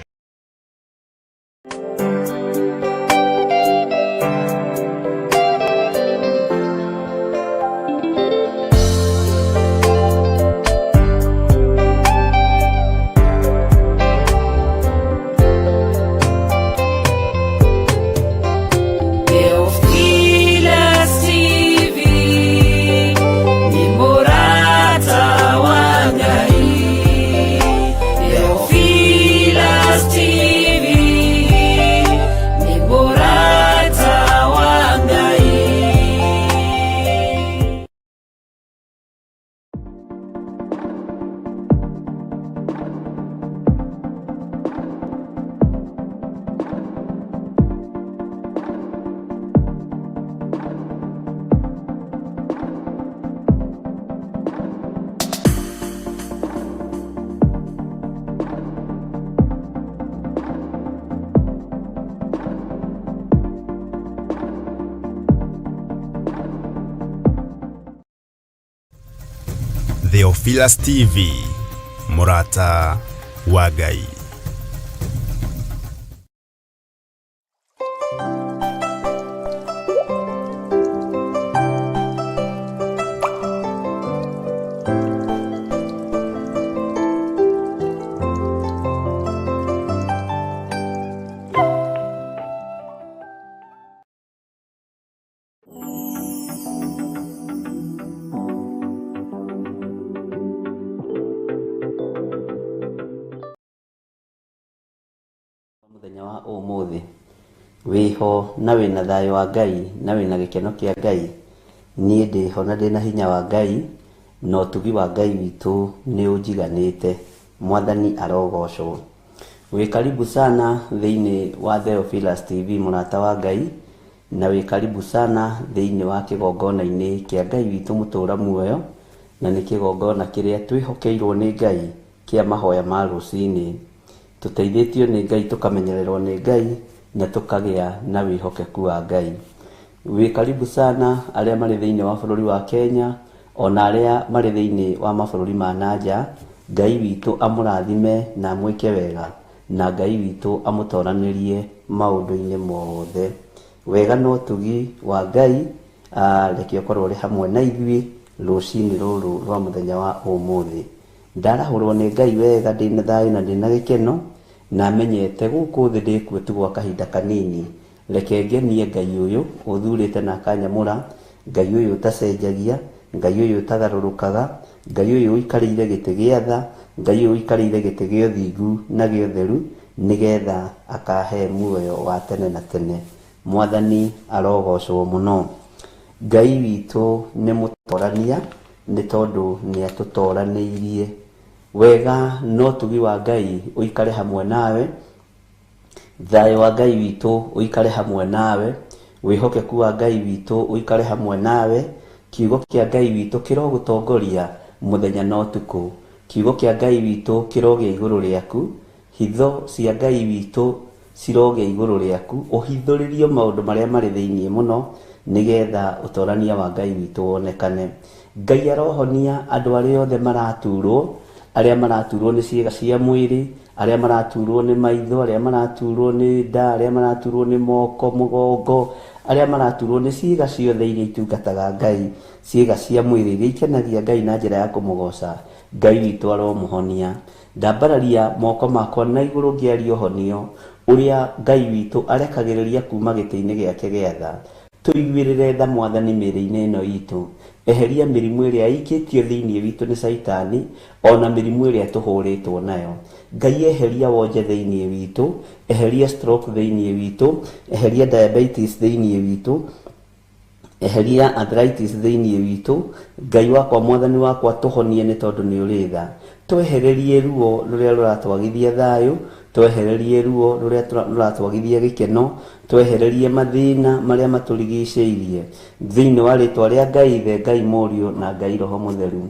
Theophilus TV, Murata wa Ngai. Muthenya wa umuthi wiho na wina thayo wa Ngai na wina gikeno kia Ngai, nie ndiho na ndina hinya wa Ngai, no tugi wa Ngai witu ni unjiganite. Mwathani arogocwo. Wi karibu sana thiini wa Theophilus TV, Murata wa Ngai, na wi karibu sana thiini wa kigongona-ini kia Ngai witu mutura muoyo, na ni kigongona kiria twihokeirwo ni Ngai kia mahoya ma rucini. Tuteithĩtio nĩ Ngai, tukamenyererwo nĩ Ngai, na tukagia na wihokeku wa Ngai. Wi karibu sana aria mari thiini wa bururi wa Kenya, ona aria mari thiini wa mabururi ma nanja. Ngai witu amurathime na mwike wega, na Ngai witu amutoranirie maundu-ini mothe. Wega no tugi wa Ngai reke okorwo ri hamwe na ithui rucini ruru rwa muthenya wa umuthi. Ndarahurwo ni Ngai wega, ndina thayo na ndina gikeno, na menyete guku thi ndikuo tu gwa kahinda kanini. Reke ngenie Ngai uyu uthurite na akanyamura, Ngai uyu utacenjagia, Ngai uyu utagarurukaga, Ngai uyu uikarĩire gĩtĩ gĩa tha, Ngai uyu uikarĩire gĩtĩ gĩa ũthingu na gĩa ũtheru, nigetha akahe muoyo wa tene na tene. Mwathani arogocwo muno. Ngai witu ni mutorania, ni tondu ni atutoraniirie. Wega no tugi wa Ngai uikare hamwe nawe, thayo wa Ngai witu uikare hamwe nawe, wihokeku wa Ngai witu uikare hamwe nawe, kiugo kia Ngai witu kirogutongoria muthenya na utuku, kiugo kia Ngai witu kiroge iguru riaku, hitho cia Ngai witu ciroge iguru riaku, uhithuririo maundu maria mari thiini muno, nigetha utorania wa Ngai witu wonekane. Ngai arohonia andu aria othe maraturwo, aria maraturwo ni ciega cia mwiri, aria maraturwo ni maitho, aria maraturwo ni nda, aria maraturwo ni moko, mugongo, aria maraturwo ni ciega ciothe iria itungataga Ngai, ciega cia mwiri iria ikenagia Ngai na njira ya kumugoca. Ngai witu aromuhonia. Ndambararia moko makwa na iguru ngiaria uhonio uria Ngai witu arekagiriria kuma gĩtĩ-inĩ gĩake gĩa tha. Tuiguĩrĩre tha Mwathani mĩĩrĩ-inĩ ĩno itũ. Eheria mĩrimũ ĩrĩa ikĩtio thĩinĩ witũ nĩ Saitani, ona mĩrimũ ĩrĩa tũhũrĩtwo nayo. Ngai eheria wonje thĩinĩ witũ, eheria stroke thĩinĩ witũ, eheria diabetes thĩinĩ witũ, eheria arthritis thĩinĩ witũ. Ngai wakwa, Mwathani wakwa, tũhonie nĩ tondũ nĩ ũrĩ tha. Twehererie ruo rũrĩa rũratwagithia thayũ, twehererie ruo rũrĩa rũratwagithia gĩkeno, twehererie mathĩna marĩa matũrigicĩirie thĩinĩ wa rĩtwa rĩa Ngai Ithe, Ngai Mũriũ na Ngai Roho Mũtheru.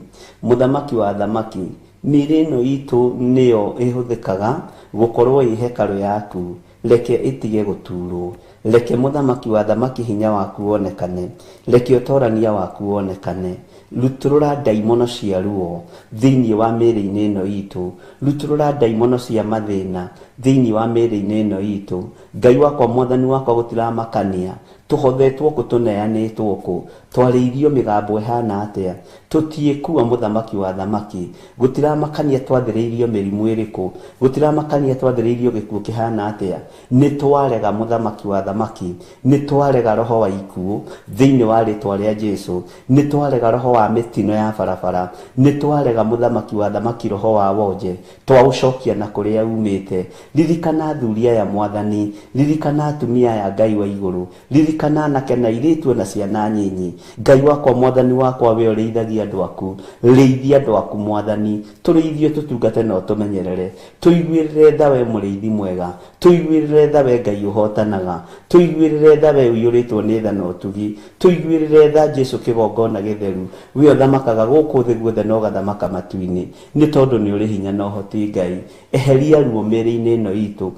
Mũthamaki wa thamaki, mĩĩrĩ ĩno itũ nĩyo ĩhũthĩkaga gũkorwo ĩ hekarũ yaku, reke ĩtige gũturwo. Reke Mũthamaki wa thamaki hinya waku wonekane, reke ũtorania waku wonekane. Rutũrũra ndaimono cia ruo thĩinĩ wa mĩĩrĩ-inĩ ĩno itũ, rutũrũra ndaimono cia mathĩna thĩinĩ wa mĩĩrĩ-inĩ ĩno itũ. Ngai wakwa, Mwathani wakwa, gũtiramakania tuhothetwo kũ, tuneanĩtwo kũ, twarĩirio mĩgambo ĩhana atĩa, tũtiĩkua Mũthamaki wa thamaki. Gũtiramakania twathĩrĩirio mĩrimũ ĩrĩkũ, gũtiramakania twathĩrĩirio gĩkuũ kĩhana atĩa. Nĩ twarega Mũthamaki wa thamaki, nĩ twarega roho wa ikuũ thĩinĩ wa rĩtwa rĩa Jesũ, nĩ twarega roho wa mĩtino ya barabara, nĩ twarega Mũthamaki wa thamaki roho wa wonje, twaũcokia na kũrĩa umĩte. Ririkana athuri aya Mwathani, ririkana atumia aya Ngai wa igũrũ, ririkana anake na airĩtu na ciana nyinyi. Ngai wakwa, Mwathani wakwa, we ũrĩithagia andũ aku, rĩithia andũ aku Mwathani, tũrĩithie tũtungate na ũtũmenyerere. Tũiguĩrĩre tha we mũrĩithi mwega, tũiguĩrĩre tha we Ngai ũhotanaga, tũiguĩrĩre tha we ũiyũrĩtwo nĩ tha na ũtugi, tũiguĩrĩre tha Jesũ kĩgongona gĩtheru, we ũthamakaga gũkũ thĩ guothe na ũgathamaka matu-inĩ, nĩ tondũ nĩ ũrĩ hinya na ũhoti Ngai. Eheria ruo mĩĩrĩ-inĩ ĩno itũ,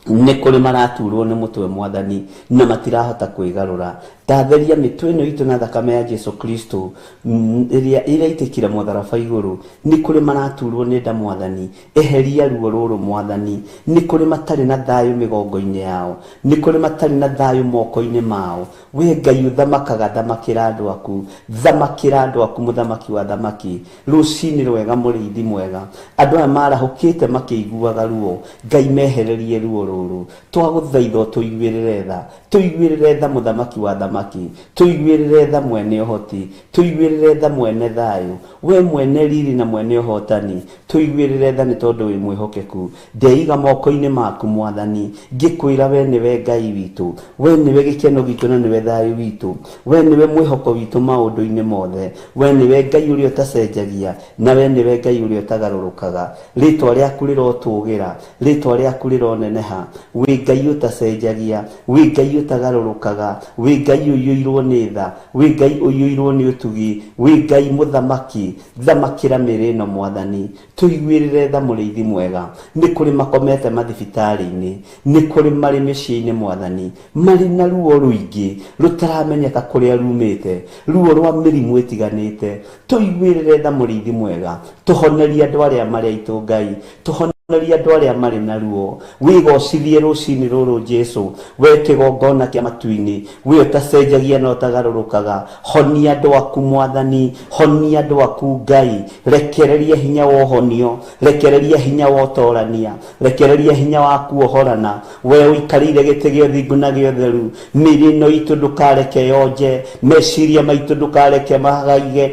nä kå rä maraturwo nä må twe mwathani na matirahota kwĩgarũra. Ndatheria mĩtwe ĩno itũ na thakame ya Jesu Kristo ĩrĩa ĩraitĩkire mũtharaba igũrũ. Nĩ kũrĩ maraturwo nĩ nda mwathani, eheria ruo rũrũ mwathani. Nĩ kũrĩ matarĩ na thayũ mĩgongo-inĩ yao, nĩ kũrĩ matarĩ na thayũ moko-inĩ mao. We Ngai ũthamakaga, thamakĩra andũ aku, thamakĩra andũ aku mũthamaki wa thamaki. Rũcinĩ rwega mũrĩithi mwega, andũ aya marahũkĩte makĩiguaga ruo, Ngai mehererie ruo rũrũ. Twagũthaitha tũiguĩrĩre tha, tũiguĩrĩre tha mũthamaki wa thamaki, tũiguĩrĩre tha mwene ũhoti, tũiguĩrĩre tha mwene thayũ, we mwene riri na mwene ũhotani, tũiguĩrĩre tha nĩ tondũ wĩ mwĩhokeku. Ndeiga moko-inĩ maku mwathani, ngĩkwĩra we nĩwe Ngai witũ, we nĩwe gĩkeno gitũ na nĩwe thayũ witũ, we nĩwe mwĩhoko witũ maũndũ-inĩ mothe, we nĩwe Ngai ũrĩa ũtacenjagia, na we nĩwe Ngai ũrĩa ũtagarũrũkaga. Rĩtwa rĩaku rĩrotũgĩra, rĩtwa rĩaku rĩroneneha, wĩ Ngai ũtacenjagia, wĩ Ngai ũtagarũrũkaga, wĩ Ngai ũiyũirwo nĩ tha, wĩ Ngai ũiyũirwo nĩ ũtugi, wĩ Ngai mũthamaki. Thamakĩra mĩrĩ ĩno mwathani, tũiguĩrĩre tha mũrĩithi mwega. Nĩ kũrĩ makomete mathibitarĩ-inĩ, nĩ kũrĩ marĩ mĩciĩ-inĩ mwathani, marĩ na ruo rũingĩ rũtaramenyeka kũrĩa rumĩte, ruo rwa mĩrimũ ĩtiganĩte. Tũiguĩrĩre tha mũrĩithi mwega, tũhonerie andũ arĩa marĩ aitũ Ngai, tũhonerie andũ arĩa marĩ na ruo. Wĩgocithie rũcinĩ rũrũ Jesu, we kĩgongona kĩa matu-inĩ, we ũtacenjagia na ũtagarũrũkaga. Honia andũ aku mwathani, honia andũ aku Ngai, rekereria hinya wa ũhonio, rekereria hinya wa ũtorania, rekereria hinya wa kuohorana. We ũikarĩire gĩtĩ gĩa ũthingu na gĩa ũtheru, mĩĩrĩ ĩno itũ ndũkareke yonje, meciria maitũ ndũkareke mahagaige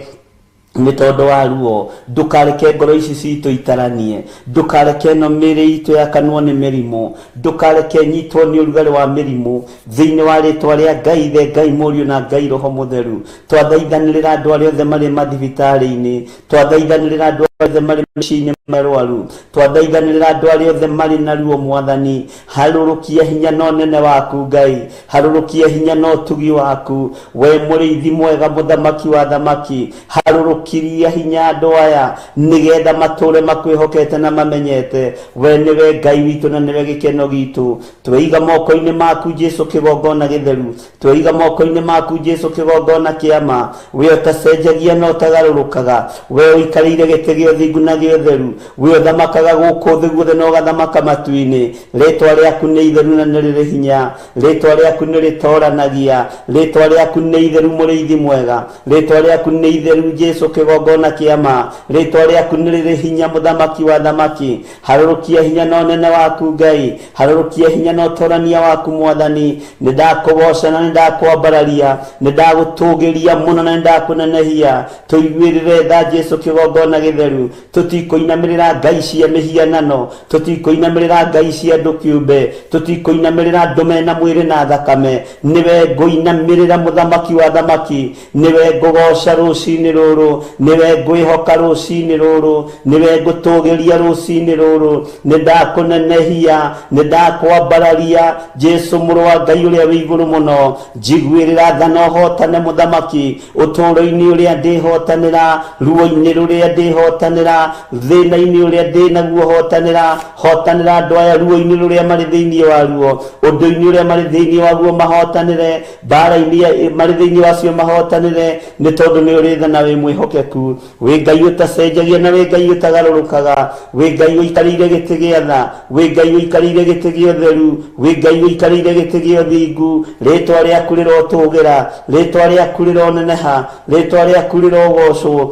nĩ tondũ wa ruo. Ndũkareke ngoro ici citũ itaranie, ndũkareke ĩno mĩĩrĩ itũ yakanwo nĩ mĩrimũ, ndũkareke nyitwo nĩ ũrugarĩ wa mĩrimũ. Thĩinĩ wa rĩtwa rĩa Ngai Ithe, Ngai Mũriũ na Ngai Roho Mũtheru, twathaithanĩrĩra andũ arĩa othe marĩ mathibitarĩ-inĩ, twathaithanĩrĩra andũ othe marĩ mĩciĩ-inĩ marwaru, twathaithanĩrĩra andũ arĩa othe marĩ na ruo mwathani. Harũrũkia hinya na ũnene waku Ngai, harũrũkia hinya na ũtugi waku, we mũrĩithi mwega mũthamaki wa thamaki. Harũrũkiria hinya andũ aya nĩgetha matũre makwĩhokete na mamenyete we nĩwe Ngai witũ na nĩwe gĩkeno gitũ. Tweiga moko-inĩ maku Jesu kĩgongona gĩtheru, tweiga moko-inĩ maku Jesu kĩgongona kĩama, we ũtacenjagia na ũtagarũrũkaga, we ũikarĩire gĩtĩ gĩa ũthingu na gĩa ũtheru, we ũthamakaga gũkũ thĩ guothe na ũgathamaka matu-inĩ. Rĩtwa rĩaku nĩ itheru na nĩ rĩrĩ hinya, rĩtwa rĩaku nĩ rĩtoranagia, rĩtwa rĩaku nĩ itheru mũrĩithi mwega, rĩtwa rĩaku nĩ itheru Jesu kĩgongona kĩama, rĩtwa rĩaku nĩ rĩrĩ hinya mũthamaki wa thamaki. Harũrũkia hinya na ũnene waku Ngai, harũrũkia hinya na ũtorania waku mwathani. Nĩ ndakũgoca na nĩ ndakwambararia, nĩ ndagũtũgĩria mũno na nĩ ndakũnenehia. Tũiguĩrĩre tha Jesu kĩgongona gĩtheru, tũtikũinamĩrĩra ngai cia mĩhianano, tũtikũinamĩrĩra ngai cia andũ kĩũmbe, tũtikũinamĩrĩra andũ mena mwĩrĩ na thakame. Nĩwe ngũinamĩrĩra mũthamaki wa thamaki, nĩwe ngũgoca rũcinĩ rũrũ, nĩwe ngwĩhoka rũcinĩ rũrũ, nĩwe ngũtũgĩria rũcinĩ rũrũ. Nĩ ndakũnenehia, nĩ ndakwambararia Jesu mũrũ wa Ngai ũrĩa wĩ igũrũ mũno. Njiguĩrĩra tha na ũhotane mũthamaki, ũtũũro-inĩ ũrĩa ndĩhotanĩra, ruo-inĩ rũrĩa ndĩhotanĩra, thĩna-inĩ ũrĩa ndĩ naguo hotanĩra. Hotanĩra andũ aya ruo-inĩ rũrĩa marĩ thĩinĩ waruo, ũndũ-inĩ ũrĩa marĩ thĩinĩ waguo mahotanĩre, mbara-inĩ marĩ thĩinĩ wacio mahotanĩre, nĩ tondũ nĩ ũrĩ tha na wĩ mwĩhokeku. Wĩ Ngai ũtacenjagia na wĩ Ngai ũtagarũrũkaga, wĩ Ngai ũikarĩire gĩtĩ gĩa tha, wĩ Ngai ũikarĩire gĩtĩ gĩa ũtheru, wĩ Ngai ũikarĩire gĩtĩ gĩa ũthingu. Rĩtwa rĩaku rĩrotũgĩra, rĩtwa rĩaku rĩroneneha, rĩtwa rĩaku rĩrogocwo,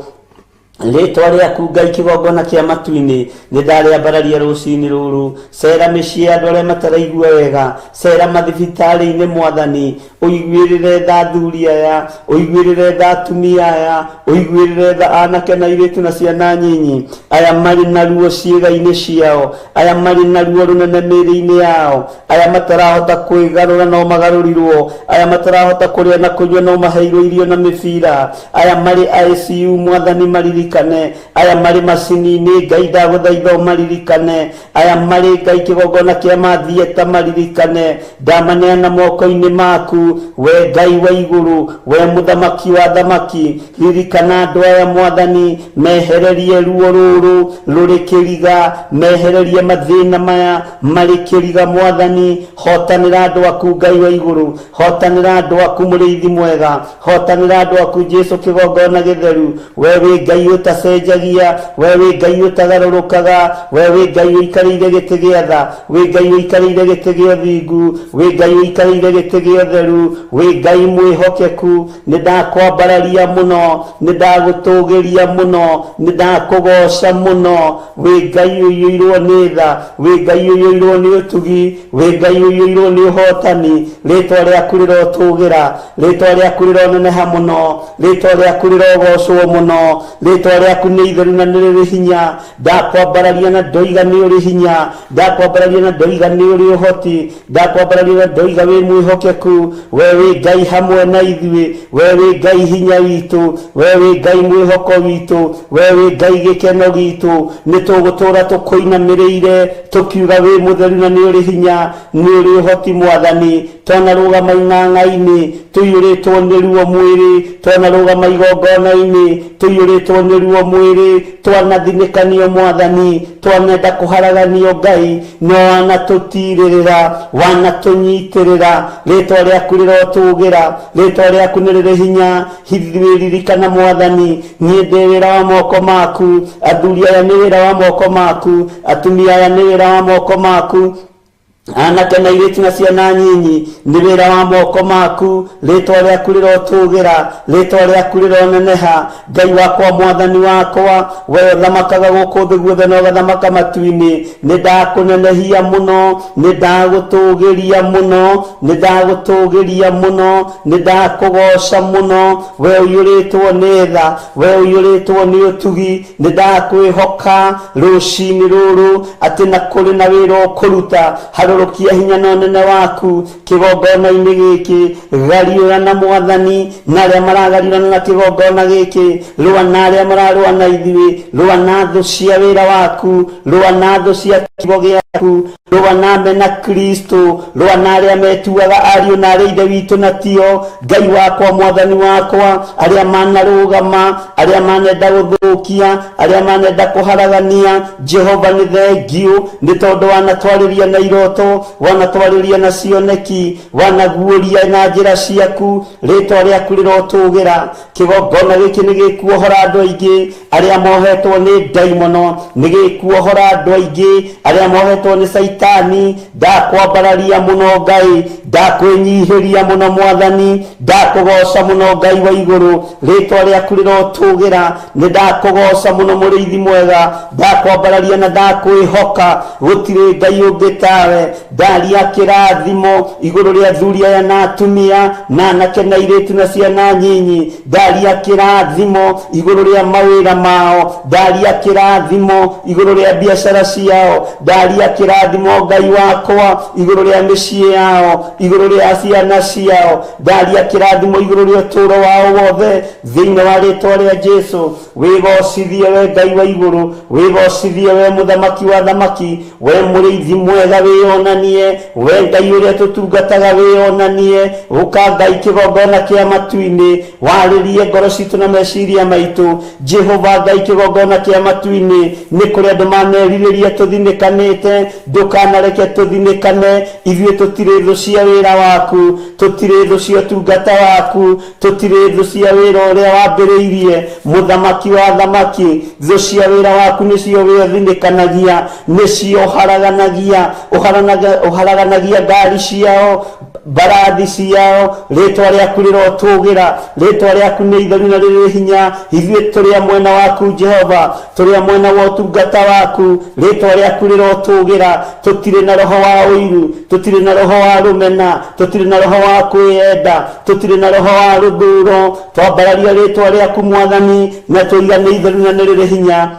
rĩtwa rĩaku Ngai kĩgongona kĩa matu-inĩ. Nĩ ndarĩambararia rũcinĩ rũrũ. Cera mĩciĩ andũ arĩa mataraigua wega, cera mathibitarĩ-inĩ mwathani, ũiguĩrĩre tha athuri aya, ũiguĩrĩre tha atumia aya, ũiguĩrĩre tha anake na airĩtu na ciana nyinyi, aya marĩ na ruo ciĩga-inĩ ciao, aya marĩ na ruo rũnene mĩĩrĩ-inĩ yao, aya matarahota kwĩgarũra no magarũrirwo, aya matarahota kũrĩa na kũnyua no maheirwo irio na mĩbira, aya marĩ ICU mwathani mariri maririkane, aya mari macini-inĩ Ngai ndagũthaitha maririkane, aya mari Ngai kĩgongona kĩa mathieta maririkane, ndamaneana moko-inĩ maku, we Ngai wa igũrũ, we mũthamaki wa thamaki, ririkana andũ aya Mwathani, mehererie ruo rũrũ rũrĩ kĩriga, mehererie mathĩna maya marĩ kĩriga Mwathani, hotanĩra andũ aku Ngai wa igũrũ, hotanĩra andũ aku mũrĩithi mwega, hotanĩra andũ aku Jesu kĩgongona gĩtheru, we wĩ Ngai ũtacenjagia, we wĩ Ngai ũtagarũrũkaga, we wĩ Ngai ũikarĩire gĩtĩ gĩa tha, wĩ Ngai ũikarĩire gĩtĩ gĩa ũthingu, wĩ Ngai ũikarĩire gĩtĩ gĩa ũtheru, wĩ Ngai mwĩhokeku, nĩ ndakwambararia mũno, nĩ ndagũtũgĩria mũno, nĩ ndakũgoca mũno, wĩ Ngai ũiyũirwo nĩ tha, wĩ Ngai ũiyũirwo nĩ ũtugi, wĩ Ngai ũiyũirwo nĩ ũhotani, rĩtwa rĩaku rĩrotũgĩra, rĩtwa rĩaku rĩroneneha mũno, rĩtwa rĩaku rĩrogocwo mũno, rĩtwa rĩaku nĩ itheru na nĩ rĩrĩ hinya, ndakwambararia na ndoiga nĩ ũrĩ hinya, ndakwambararia na ndoiga nĩ ũrĩ ũhoti, ndakwambararia na ndoiga wĩ mwĩhokeku, we wĩ Ngai hamwe na ithuĩ, we wĩ Ngai hinya witũ, we wĩ Ngai mwĩhoko witũ, we wĩ Ngai gĩkeno gitũ, nĩ tũgũtũũra tũkũinamĩrĩire tũkiuga wĩ mũtheru na nĩ ũrĩ hinya, nĩ ũrĩ ũhoti Mwathani, twanarũgama ing'ang'a-inĩ tũiyũrĩtwo nĩ ruo mwĩrĩ, twanarũgama igongona-inĩ tũiyũrĩtwo nĩ ruo mwĩrĩ, twanathinĩkanio Mwathani, twanenda kũharaganio Ngai, no wanatũtirĩrĩra, wanatũnyitĩrĩra, rĩtwa rĩaku rĩrotũgĩra, rĩtwa rĩaku nĩ rĩrĩ hinya, ririkana Mwathani, niĩ ndĩ wĩra wa moko maku, athuri aya nĩ wĩra wa moko maku, atumia aya nĩ wĩra wa moko maku, anake na airĩtu na ciana nyinyi nĩ wĩra wa moko maku, rĩtwa rĩaku rĩrotũgĩra, rĩtwa rĩaku rĩroneneha, Ngai wakwa Mwathani wakwa, we ũthamakaga gũkũ thĩ guothe na ũgathamaka matu-inĩ, nĩ ndakũnenehia mũno, nĩ ndagũtũgĩria mũno, nĩ ndagũtũgĩria mũno, nĩ ndakũgoca mũno, we ũiyũrĩtwo nĩ tha, we ũiyũrĩtwo nĩ ũtugi, nĩ ndakwĩhoka rũciinĩ rũrũ atĩ na kũrĩ na wĩra ũkũruta, harũrũkia hinya na ũnene waku kĩgongona-inĩ gĩkĩ, gariũra na Mwathani na arĩa maragarirana na kĩgongona gĩkĩ, rũa na arĩa mararũa na ithuĩ, rũa na thũ cia wĩra waku, rũa na thũ cia kiugo gĩaku, rũa na mena Kristo, rũa na arĩa metuaga ariũ na arĩa ithe witũ na tio, Ngai wakwa Mwathani wakwa, arĩa manarũgama, arĩa manenda gũthũkia, arĩa manenda kũharagania, Jehova nĩ thengiũ nĩ tondũ wanatwarĩria na iroto, wanatwarĩria na cioneki, wanaguũria na njĩra ciaku, rĩtwa rĩaku rĩrotũgĩra, kĩgongona gĩkĩ nĩ gĩkuohora andũ aingĩ arĩa mohetwo nĩ ndaimono, nĩ gĩkuohora andũ aingĩ arĩa mohetwo nĩ Saitani, ndakwambararia mũno Ngai, ndakwĩnyihĩria mũno Mwathani, ndakũgoca mũno Ngai wa igũrũ, rĩtwa rĩaku rĩrotũgĩra, nĩ ndakũgoca mũno mũrĩithi mwega, ndakwambararia na ndakwĩhoka, gũtirĩ Ngai ũngĩ tawe, ndaria kĩrathimo igũrũ rĩa athuri aya na atumia na anake na airĩtu na ciana nyinyi, ndaria kĩrathimo igũrũ rĩa mawĩra mao, ndaria kĩrathimo igũrũ rĩa biacara ciao, ndaria kĩrathimo Ngai wakwa igũrũ rĩa mĩciĩ yao, igũrũ rĩa ciana ciao, ndaria kĩrathimo igũrũ rĩa ũtũũro wao wothe, thĩinĩ wa rĩtwa rĩa Jesũ. Wĩgocithie we Ngai wa igũrũ, wĩgocithie we mũthamaki wa thamaki, we mũrĩithi mwega wĩonanie, we Ngai ũrĩa tũtungataga wĩonanie, ũka Ngai kĩgongona kĩa matu-inĩ, warĩrie ngoro citũ na meciria maitũ, Jehova Ngai kĩgongona kĩa matu-inĩ, nĩ kũrĩ andũ manerirĩria tũthinĩkanĩte, ndũkanareke tũthinĩkane, ithuĩ tũtirĩ thũ cia wĩra waku, tũtirĩ thũ cia ũtungata waku, tũtirĩ thũ cia wĩra ũrĩa wambĩrĩirie, mũthamaki wa thamaki, thũ cia wĩra waku nĩcio wĩthinĩkanagia, nĩcio ũharaganagia ngari ciao, mbarathi ciao, rĩtwa rĩaku rĩrotũgĩra, rĩtwa rĩaku nĩ itheru na rĩrĩ hinya, ithuĩ tũrĩ mwena waku Jehova, tũrĩ mwena wa ũtungata waku, rĩtwa rĩaku rĩrotũgĩra, tũtirĩ na roho wa ũiru, tũtirĩ na roho wa rũmena, tũtirĩ na roho wa kwĩenda, tũtirĩ na roho wa rũthũũro, twambararia rĩtwa rĩaku Mwathani, na tũiga nĩ itheru na nĩ rĩrĩ hinya.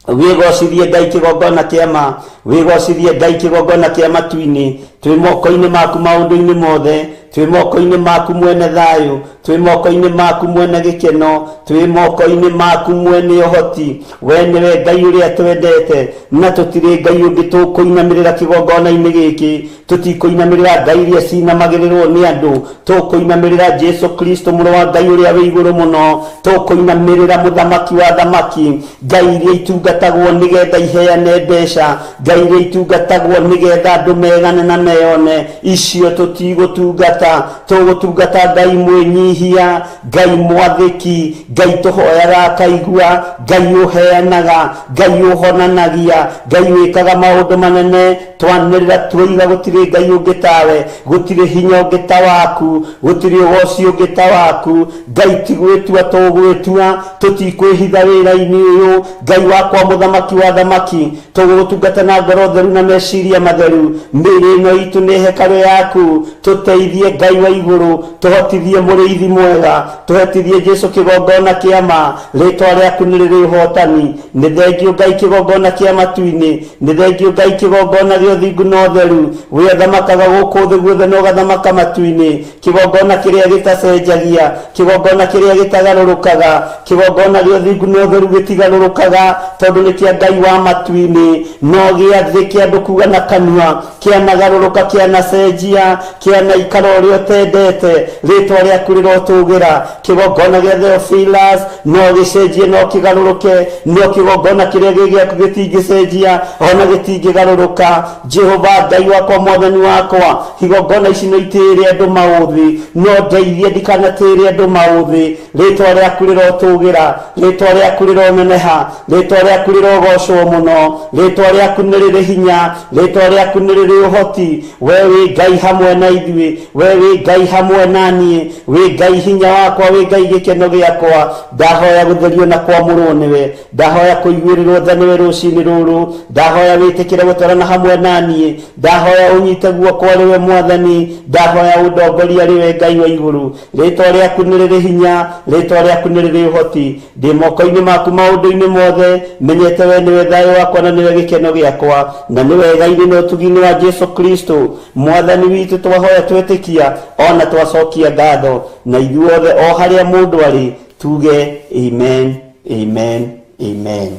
Wĩgocithie Ngai kĩgongona kĩama, wĩgocithie Ngai kĩgongona kĩa matu-inĩ, twĩ moko-inĩ maku maũndũ-inĩ mothe, twĩ moko-inĩ maku mwene thayũ, twĩ moko-inĩ maku mwene gĩkeno, twĩ moko-inĩ maku mwene ũhoti. We nĩwe Ngai ũrĩa twendete, na tũtirĩ Ngai ũngĩ tũkũinamĩrĩra kĩgongona-inĩ gĩkĩ. Tũtikũinamĩrĩra ngai iria cinamagĩrĩrwo nĩ andũ, tũkũinamĩrĩra Jesu Kristo mũrũ wa Ngai ũrĩa wĩ igũrũ mũno, tũkũinamĩrĩra mũthamaki wa thamaki, ngai iria itungatagwo nĩgetha iheane mbeca, ngai iria itungatagwo nĩgetha andũ megane na meyone. Icio tũtigũtungata, tũgũtungata Ngai mwĩnyihia, Ngai mwathĩki, Ngai tũhoyaga akaigua, Ngai ũheanaga, Ngai ũhonanagia, Ngai wĩkaga maũndũ manene. Twanĩrĩra tuoiga gũtirĩ Ngai ũngĩ tawe, gũtirĩ hinya ũngĩ ta waku, gũtirĩ ũgoci ũngĩ ta waku. Ngai ti gwĩtua tũgwĩtua, tũtikwĩhitha wĩra-inĩ ũyũ. Ngai wakwa mũthamaki wa thamaki, tũgũgũtungata na ngoro theru na meciria matheru. Mĩĩrĩ ĩno itũ nĩ hekarũ yaku, tũteithie Ngai wa igũrũ, tũhotithie mũrĩithi mwega, tũhotithie Jesu kĩgongona kĩa ma. Rĩĩtwa rĩaku nĩ rĩrĩ ũhotani. Nĩ thengio Ngai kĩgongona kĩa matu-inĩ, nĩ thengio Ngai kĩgongona gĩa ũthingu na ũtheru. We thamakaga gũkũ thĩ guothe na ũgathamaka matu-inĩ, kĩgongona kĩrĩa gĩtacenjagia, kĩgongona kĩrĩa gĩtagarũrũkaga, kĩgongona gĩa ũthingu na ũtheru gĩtigarũrũkaga, tondũ nĩ kĩa Ngai wa matu-inĩ. No gĩa thĩ kĩa andũ kuuga na kanua, kĩanagarũrũka, kĩanacenjia, kĩanaikara ũrĩa ũtendete. Rĩĩtwa rĩaku rĩrotũgĩra. Kĩgongona gĩa Theophilus no gĩcenjie, no kĩgarũrũke, no kĩgongona kĩrĩa gĩgĩaku gĩtingĩcenjia, ona gĩtingĩgarũrũka. Jehova Ngai wakwa mwathani wakwa, igongona ici no itĩĩre andũ maũthĩ, no ndeithie ndikanatĩĩre andũ maũthĩ. Rĩĩtwa rĩaku rĩrotũgĩra, rĩĩtwa rĩaku rĩroneneha, rĩĩtwa rĩaku rĩrogocwo mũno, rĩĩtwa rĩaku nĩ rĩrĩ hinya, rĩĩtwa rĩaku nĩ rĩrĩ ũhoti. We wĩ Ngai hamwe na ithuĩ, we wĩ Ngai hamwe na niĩ, wĩ Ngai hinya wakwa, wĩ Ngai gĩkeno gĩakwa. Ndahoya gũtherio na kwamũrwo nĩwe, ndahoya kũiguĩrĩrwo tha nĩwe rũciinĩ rũrũ, ndahoya wĩtĩkĩre gũtwarana hamwe na niĩ, ndahoya ũnyite guoko rĩwe mwathani, ndahoya ũndongoria rĩwe Ngai wa igũrũ. Rĩĩtwa rĩaku nĩ rĩrĩ hinya, rĩĩtwa rĩaku nĩ rĩrĩ ũhoti. Ndĩ moko-inĩ maku maũndũ-inĩ mothe, menyete we nĩwe thayũ wakwa na nĩwe gĩkeno gĩakwa, na nĩwe Ngai na ũtugi-inĩ wa Jesu Kristo mwathani witũ. Twahoya twĩtĩkia ona twacokia ngatho, na ithuothe o harĩa mũndũ arĩ tuge amen, amen, amen.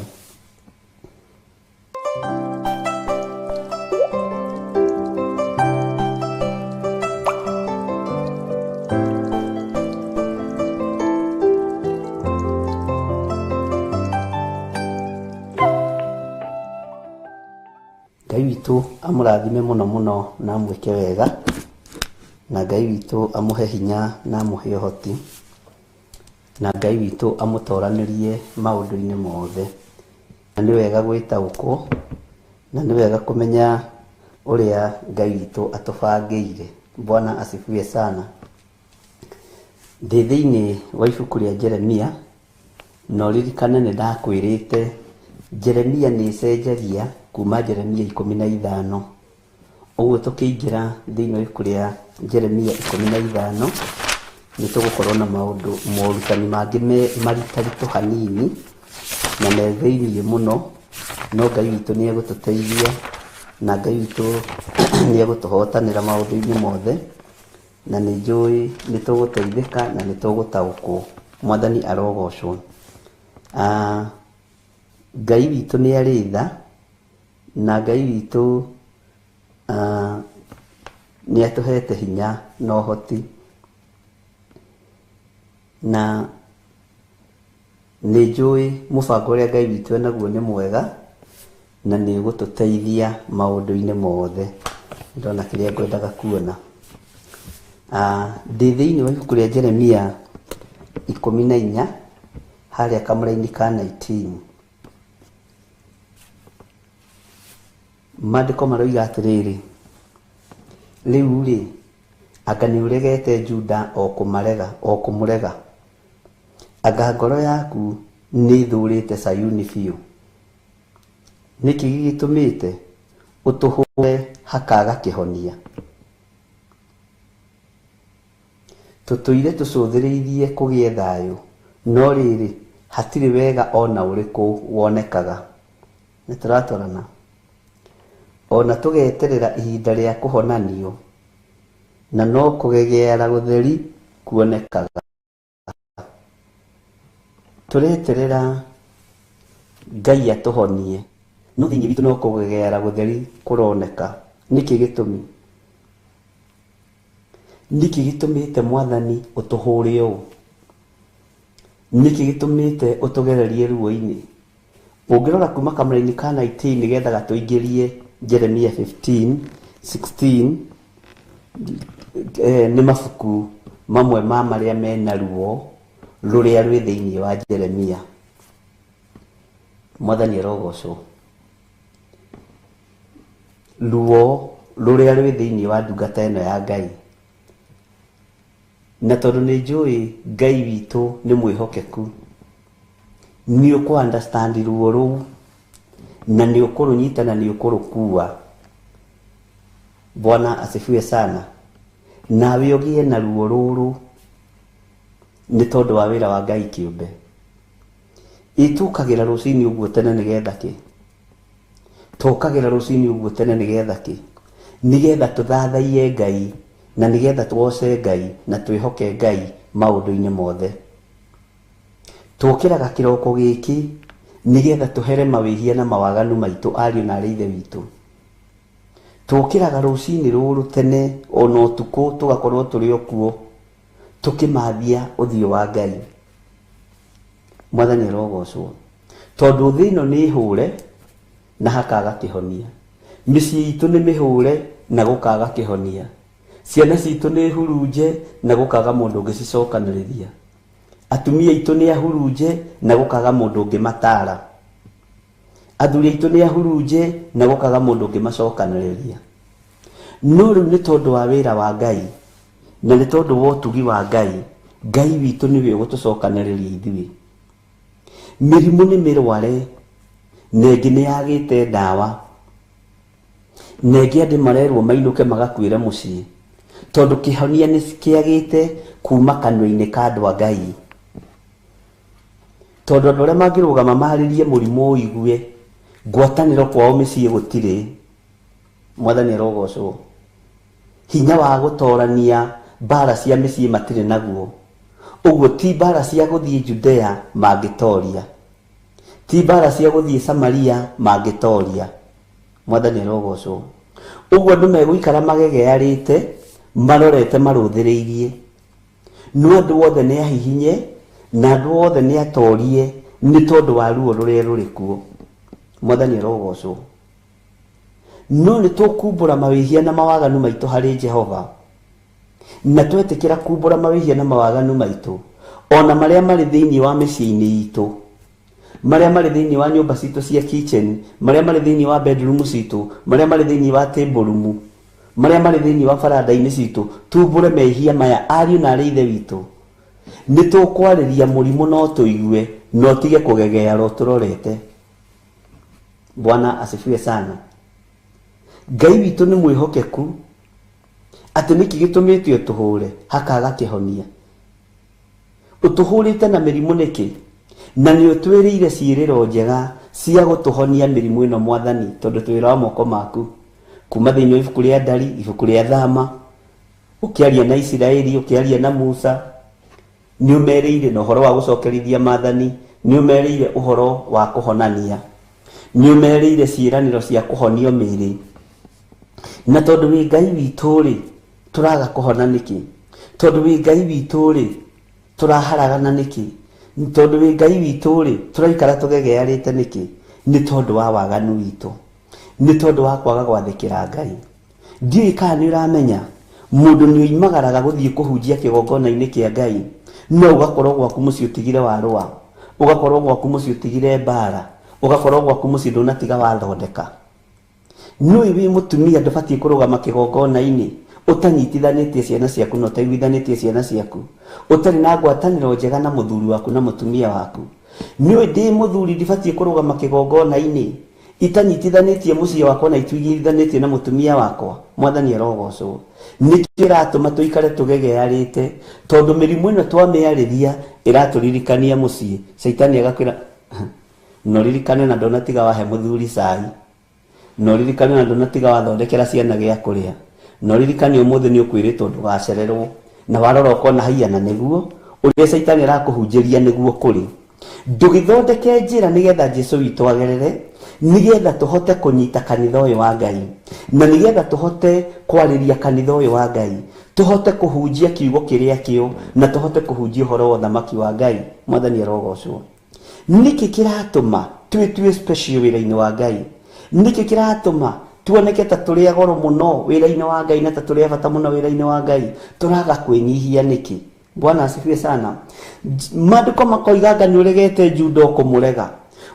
Ngai witũ amũrathime mũno mũno na amwĩke wega, na Ngai witũ amũhe hinya na amũhe ũhoti, na Ngai witũ amũtoranĩrie maũndũ-inĩ mothe. Na nĩ wega gwĩtaũkwo, na nĩ wega kũmenya ũrĩa Ngai witũ atũbangĩire. Bwana asifiwe sana. Ndĩ thĩinĩ wa ibuku rĩa Jeremia, no ririkane nĩ ndakwĩrĩte Jeremia nĩ cenjagia kuma Jeremia 15. Ũguo tũkĩingĩra thĩinĩ wa ibuku rĩa Jeremia 15 nĩ tũgũkorwo na maũndũ morutani mangĩ maritaritũ hanini na me thĩinĩ mũno, no Ngai witũ nĩ egũtũteithia, na Ngai witũ nĩ egũtũhotanĩra maũndũ-inĩ mothe, na nĩ njũĩ nĩ tũgũteithĩka na nĩ tũgũtaũkwo. Mwathani arogocwo. Ngai witũ nĩ arĩ tha, na Ngai witũ nĩ atũhete hinya na ũhoti, na nĩ njũĩ mũbango ũrĩa Ngai witũ enaguo nĩ mwega, na nĩ ũgũtũteithia maũndũ-inĩ mothe. Ndona kĩrĩa ngwendaga kuona. Ndĩ thĩinĩ wa ibuku rĩa Jeremia 14 harĩa kamũra-inĩ ka 19. Maandĩko maroiga atĩrĩrĩ, rĩu rĩ, anga nĩ ũregete Juda o kũmũrega, anga ngoro yaku nĩ ĩthũrĩte Sayuni biũ. Nĩkĩ gĩgĩtũmĩte ũtũhũre hakaga kĩhonia? Tũtũire tũcũthĩrĩirie kũgĩe thayũ, no rĩrĩ hatirĩ wega ona ũrĩkũ wonekaga. Nĩ tũratwarana. Ona tũgeterera ihinda rĩa kũhonanio, na no kũgegeara gũtheri kuonekaga. Tũreterera Ngai atũhonie, no thĩinĩ witũ no kũgegeara gũtheri kũroneka. Nĩkĩ gĩtũmi? Nĩkĩ gĩtũmĩte Mwathani ũtũhũre ũũ? Nĩkĩ gĩtũmĩte ũtũgererie ruo-inĩ? Ũngĩrora kuma kamũra-inĩ ka 19 nĩgetha gatũingĩrie Jeremia 15:16, nĩ mabuku mamwe ma marĩa mena ruo rũrĩa rwĩ thĩinĩ wa Jeremia. Mwathani arogocwo. Ruo rũrĩa rwĩ thĩinĩ wa ndungata ĩno ya Ngai. Na tondũ nĩ njũĩ Ngai witũ nĩ mwĩhokeku, nĩ ũkũ understand ruo rũu na nĩ ũkũrũnyita na nĩ ũkũrũkua. Bwana asifiwe sana. Nawe ũgĩe na ruo rũrũ nĩ tondũ wa wĩra wa Ngai kĩũmbe. Itũkagĩra rũcinĩ ũguo tene nĩgetha kĩ? Tũkagĩra rũcinĩ ũguo tene nĩgetha kĩ? Nĩgetha tũthathaie Ngai na nĩgetha tuoce Ngai na twĩhoke Ngai maũndũ-inĩ mothe. Tũkĩraga kĩroko gĩkĩ nĩgetha tũhere mawĩhia na mawaganu maitũ ariũ na arĩ ithe witũ. Tũkĩraga rũcinĩ rũrũ tene ona ũtukũ tũgakorwo tũrĩ okuo tũkĩmathia ũthiũ wa Ngai. Mwathani arogocwo. Tondũ thĩ ĩno nĩ hũre na hakaga kĩhonia. Mĩciĩ itũ nĩ mĩhũre na gũkaga kĩhonia. Ciana citũ nĩ hurunje na gũkaga mũndũ ũngĩcicokanĩrĩria. Atumia aitũ nĩ ahurunje na gũkaga mũndũ ũngĩmatara. Athuri aitũ nĩ ahurunje na gũkaga mũndũ ũngĩmacokanĩrĩria. No rĩu nĩ tondũ wa wĩra wa Ngai na nĩ tondũ wa ũtugi wa Ngai, Ngai witũ nĩwe ũgũtũcokanĩrĩria ithuĩ. Mĩrimũ nĩ mĩrware na ĩngĩ nĩ yagĩte ndawa, na ĩngĩ andũ marerwo mainũke magakuĩre mũciĩ tondũ kĩhonia nĩ kĩagĩte kuma kanua-inĩ ka andũ a Ngai. Tondũ andũ arĩa mangĩrũgama maharĩrie mũrimũ ũigue, ngwatanĩro kwao mĩciĩ gũtirĩ. Mwathani arogocwo. Hinya wa gũtorania mbara cia mĩciĩ matirĩ naguo. Ũguo ti mbara cia gũthiĩ Judea mangĩtoria, ti mbara cia gũthiĩ Samaria mangĩtoria. Mwathani arogocwo. Ũguo andũ megũikara magegearĩte marorete marũthĩrĩirie. No andũ othe nĩ ahihinye na andũ othe nĩ atorie nĩ tondũ wa ruo rũrĩa rũrĩ kuo. Mwathani arogocwo. No nĩ tũkumbũra mawĩhia na mawaganu maitũ harĩ Jehova, na twetĩkĩra kumbũra mawĩhia na mawaganu maitũ ona marĩa marĩ thĩinĩ wa mĩciĩ-inĩ itũ, marĩa marĩ thĩinĩ wa nyũmba citũ cia kitchen, marĩa marĩ thĩinĩ wa bedroom citũ, marĩa marĩ thĩinĩ wa table room, marĩa marĩ thĩinĩ wa baranda-inĩ citũ. Tumbũre mehia maya ariũ na arĩ ithe witũ. Nĩ tũkwarĩria mũrimũ no tũigue no tige kũgegeara tũrorete. Bwana asifiwe sana. Ngai witũ nĩ mwĩhokeku atĩ nĩkĩ gĩtũmĩte ũtũhũre hakaga kĩhonia. Ũtũhũrĩte na mĩrimũ nĩkĩ? Na nĩ ũtwĩrĩire ciĩrĩro njega cia gũtũhonia mĩrimũ ĩno Mwathani, tondũ twĩra wa moko maku. Kuma thĩinĩ wa ibuku rĩa Ndari, ibuku rĩa Thama, ũkĩaria na Isiraeli, ũkĩaria na Musa, nĩ ũmerĩire na ũhoro wa gũcokerithia maathani, nĩ ũmerĩire ũhoro wa kũhonania, nĩ ũmerĩire ciĩranĩro cia kũhonio mĩĩrĩ. Na tondũ wĩ Ngai witũ rĩ, tũraga kũhona nĩkĩ? Tondũ wĩ Ngai witũ rĩ, tũraharagana nĩkĩ? Tondũ wĩ Ngai witũ rĩ, tũraikara tũgegearĩte nĩkĩ? Nĩ tondũ wa waganu witũ, nĩ tondũ wa kwaga gwathĩkĩra Ngai. Ndiũĩ kana nĩ ũramenya mũndũ nĩ oimagaraga gũthiĩ kũhunjia kĩgongona-inĩ kĩa Ngai, no ũgakorwo gwaku mũciĩ ũtigire warũa, ũgakorwo gwaku mũciĩ ũtigire mbara, ũgakorwo gwaku mũciĩ ndũnatiga wathondeka. Nũĩ wĩ mũtumia ndũbatiĩ kũrũgama kĩgongona-inĩ ũtanyitithanĩtie ciana ciaku na ũtaiguithanĩtie ciana ciaku, ũtarĩ na ngwatanĩro njega na mũthuri waku na mũtumia waku. Nĩũĩ ndĩ mũthuri ndibatiĩ kũrũgama kĩgongona-inĩ itanyitithanĩtie mũciĩ wakwa na ituigithanĩtie na mũtumia wakwa. Mwathani arogocwo. Nĩkĩo ĩratũma tũikare tũgegearĩte, tondũ mĩrimũ ĩno twamĩarĩria ĩratũririkania mũciĩ. Caitani agakwĩra no ririkane na ndonatiga wahe mũthuri cai, no ririkane na ndonatiga wathondekera ciana gĩa kũrĩa, no ririkani umuthi ni ukwiritwo ndugacererwo na warora ukona haiyana niguo uria Saitani arakuhunjiria niguo kuri ndugithondeke njira nigetha Jesu witũ agerere nigetha tuhote kunyita kanitha uyu wa Ngai na nigetha tuhote kwariria kanitha uyu wa Ngai tuhote kuhunjia kiugo kiria kio na tuhote kuhunjia horo wa thamaki wa Ngai. Mwathani arogocwo. Niki kiratuma twitue special wira-ini wa Ngai? Niki kiratuma tuoneke ta turi agoro muno wira-ini wa Ngai na ta turi bata muno wira-ini wa Ngai? Turaga kwinyihia niki? Bwana asifiwe sana. Maandiko makoigaga ni uregete Juda kumurega.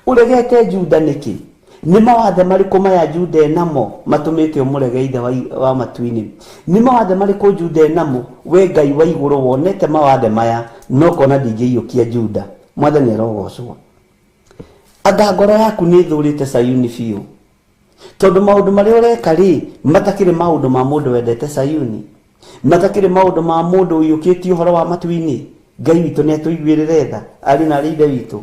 Uregete Juda niki? Ni mawathe mariko maya Juda namo matumite umurege ithe wa matuini? Ni mawathe mariko Juda namo we Ngai wa iguru wonete mawathe maya no kona ndingiyukia Juda? Mwathani arogocwo. Anga ngoro yaku ni thurite Sayuni biu, tondu maundu maria ureka ri matakire maundu ma mundu wendete Sayuni, matakire maundu ma mundu uyukitie uhoro wa matuini. Ngai witu ni atuiguirire tha ari na rinde witu.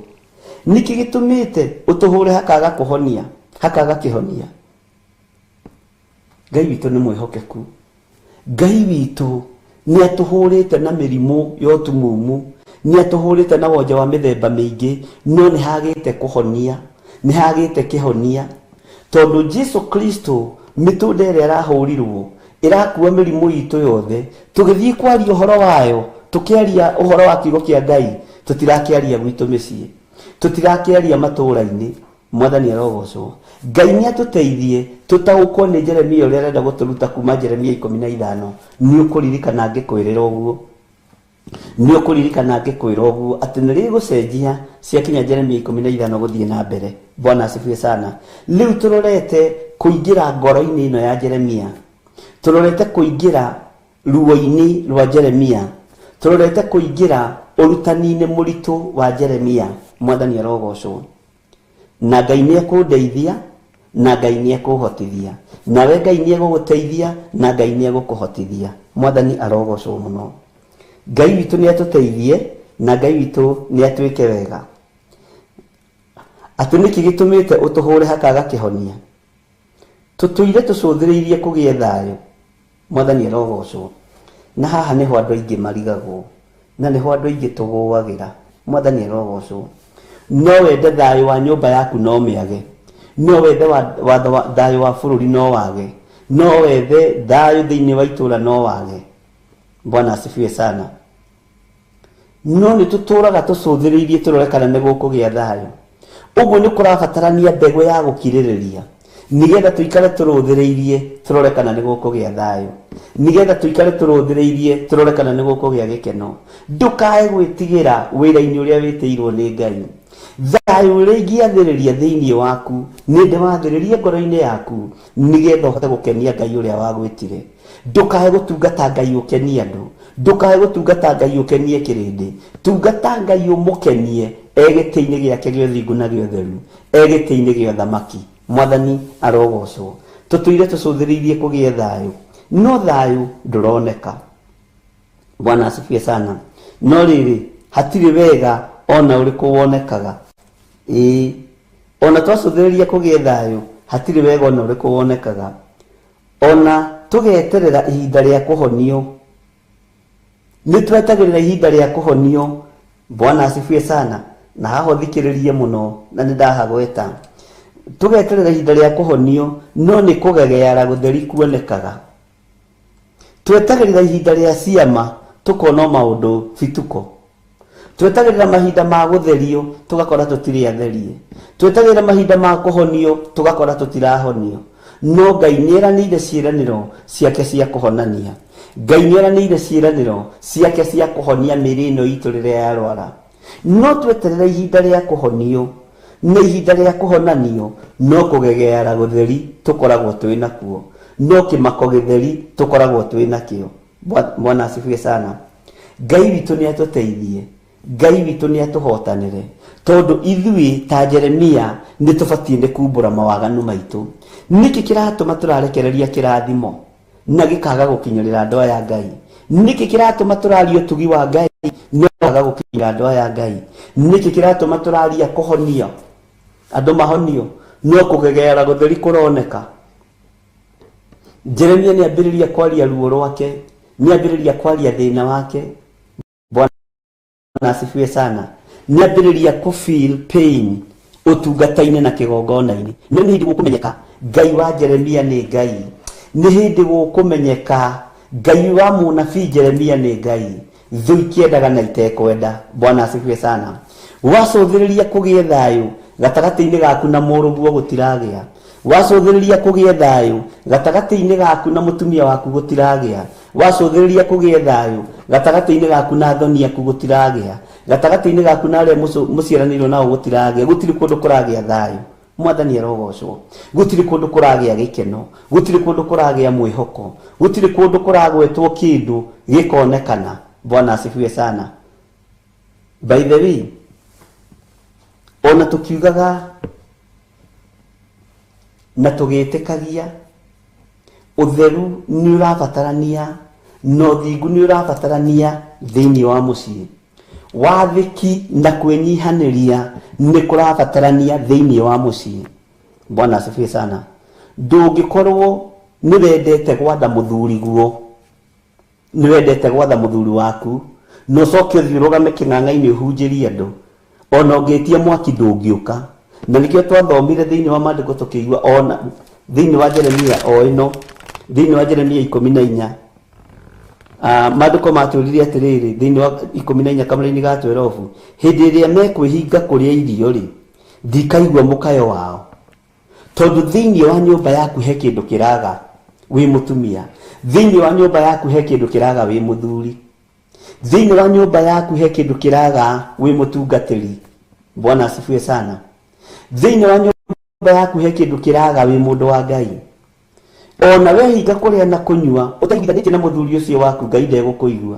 Niki gitumite utuhure hakaga kuhonia, hakaga kihonia? Ngai witu ni mwihokeku. Ngai witu ni atuhurite na mirimu yotumumu, ni atuhurite na wonja wa mithemba mingi, no ni hagite kuhonia, ni hagite kihonia tondu Jesu Kristo mitunde ira arahurirwo irakuwa mirimu itu yothe. Tugithii kwaria uhoro wayo, tukiaria uhoro wa kiugo kia Ngai, tutirakiaria gwitu micii, tutirakiaria matura-ini. Mwathani arogocwo. Ngai ni atuteithie tutaukwo ni Jeremia uria arenda guturuta kuma Jeremia 15. Ni ukuririkana ngikwirira uguo, ni ukuririkana ngikwira uguo ati ni rigucenjia ciakinya Jeremia 15 guthie na mbere. Bwana asifiwe sana. Riu turorete kuingira ngoro-ini ino ya Jeremia, turorete kuingira ruo-ini rwa Jeremia, turorete kuingira urutani-ini muritu wa Jeremia. Mwathani arogocwo. Na Ngai ni ekundeithia, na Ngai ni ekuhotithia, nawe Ngai ni eguguteithia, na Ngai ni egukuhotithia. Mwathani arogocwo muno. Ngai witu ni atuteithie, na Ngai witu ni atwike wega. Atu niki gitumite utuhure hakaga kihonia? Tutuire tucuthiriirie kugie thayo. Mwathani arogocwo. Na haha niho andu aingi marigagwo, na niho andu aingi tuguagira. Mwathani arogocwo. No wende thayo wa nyumba yaku no miage, no wende wa thayo wa bururi no wage, no wende thayo thiini wa itura no wage. Bwana asifiwe sana. No ni tuturaga tucuthiriirie turore kana ni gukugia thayo. Uguo ni kurabatarania mbegu ya gukiririria nigetha tuikare turuthiriirie turore kana ni gukugia thayo, nigetha tuikare turuthiriirie turore kana ni gukugia gikeno. Ndukae gwitigira wira-ini uria witiirwo ni Ngai. Thayo uria ingiathiriria thiini waku ni ndiwathiririe ngoro-ini yaku nigetha uhote gukenia Ngai uria wagwitire. Ndukae gutungata Ngai ukenie andu, ndukae gutungata Ngai ukenie kirindi. Tungata Ngai umukenie egiti-ini giake gio thingu na gio theru, egiti-ini gio thamaki. Mwathani arogocwo. Tutuire tucuthiriirie kugie thayo, no thayo nduroneka. Bwana asifiwe sana. No riri hatiri wega ona uriku wonekaga. Ona twacuthiriirie kugie thayo hatiri wega ona uriku wonekaga. Ona tugeterera ihinda ria kuhonio, ni twetagirira ihinda ria kuhonio. Bwana asifiwe sana. Na haho thikiririe muno na nindahagweta. Tugeterera ihinda ria kuhonio, no ni kugegeara gutheri kuonekaga. Twetagirira ihinda ria ciama, tukona maundu bituko. Twetagirira mahinda ma gutherio, tugakora tutiri atherie. Twetagirira mahinda ma kuhonio, tugakora tutirahonio. No Ngai ni eranire ciiraniro ciake cia kuhonania. Ngai ni eranire ciiraniro ciake cia kuhonia mĩĩrĩ ĩno itũ rĩrĩa yarwara. No tweterera ihinda ria kuhonio, na ihinda ria kuhonanio no kugegeara gutheri tukoragwo twi nakuo, no kimako githeri tukoragwo twi nakio. Bwana asifiwe sana. Ngai witu ni atuteithie, Ngai witu ni atuhotanire, tondu ithui ta Jeremia ni tubatie ni kumbura mawaganu maitu. Niki kiratuma turarekereria kirathimo na gikaga gukinyirira andu aya Ngai? Niki kiratuma turaria utugi wa Ngai na gikaga gukinyirira andu aya Ngai? Niki kiratuma turaria kuhonia andu mahonio no kugegeara gutheri kuroneka? Jeremia ni ambiriria kwaria ruo rwake, ni ambiriria kwaria thina wake. Bwana asifiwe sana. Ni ambiriria ku feel pain utungata-ini na kigongona-ini. Ni hindi gukumenyeka Ngai wa Jeremia ni Ngai. Ni hindi gukumenyeka Ngai wa munabii Jeremia ni Ngai. Thu ikiendaga na itekwenda. Bwana asifiwe sana. Wacothiriria kugie thayu gatagati-ini gaku na muruguo gutiragia. Wacothiriria kugie thayu gatagati-ini gaku na mutumia waku gutiragia. Wacothiriria kugie thayu gatagati-ini gaku na thoni yaku gutiragia. Gatagati-ini gaku na aria muciaranirwo nao gutiragia. Gutiri kundu kuragia thayu. Mwathani arogocwo. Gutiri kundu kuragia gikeno, gutiri kundu kuragia mwihoko, gutiri kundu kuragwetwo kindu gikonekana. Bwana asifiwe sana. By the way, ona tukiugaga na tugitikagia utheru ni urabatarania no thingu ni urabatarania thiini wa mucii. Wathiki na kwenyihaniria ni kurabatarania thiini wa mucii. Bwana asifiwe sana. Ndungikorwo ni wendete gwatha muthuri guo, ni wendete gwatha muthuri waku no coke thirugame king'ang'a-ini uhunjirie andu, ona ungitia mwaki ndungiuka. Na nikio twathomire thiini wa maandiko tukiigua ona thiini wa Jeremia o ino, thiini wa Jeremia 14 maandiko maturirie atiriri thiini wa 14 kamara-ini ga 12, hindi iria mekwihinga kuria irio ri ndikaigua mukayo wao, tondu thiini wa nyumba yaku he kindu kiraga wi mutumia, thiini wa nyumba yaku he kindu kiraga wi muthuri, thiini wa nyumba yaku he kindu kiraga wi mutungatiri. Bwana asifiwe sana. Thiini wa nyumba yaku he kindu kiraga wi mundu wa Ngai. Ona we hinga kuria na kunyua utaigithanĩtie na muthuri ucio waku, Ngai ndegũkũigua.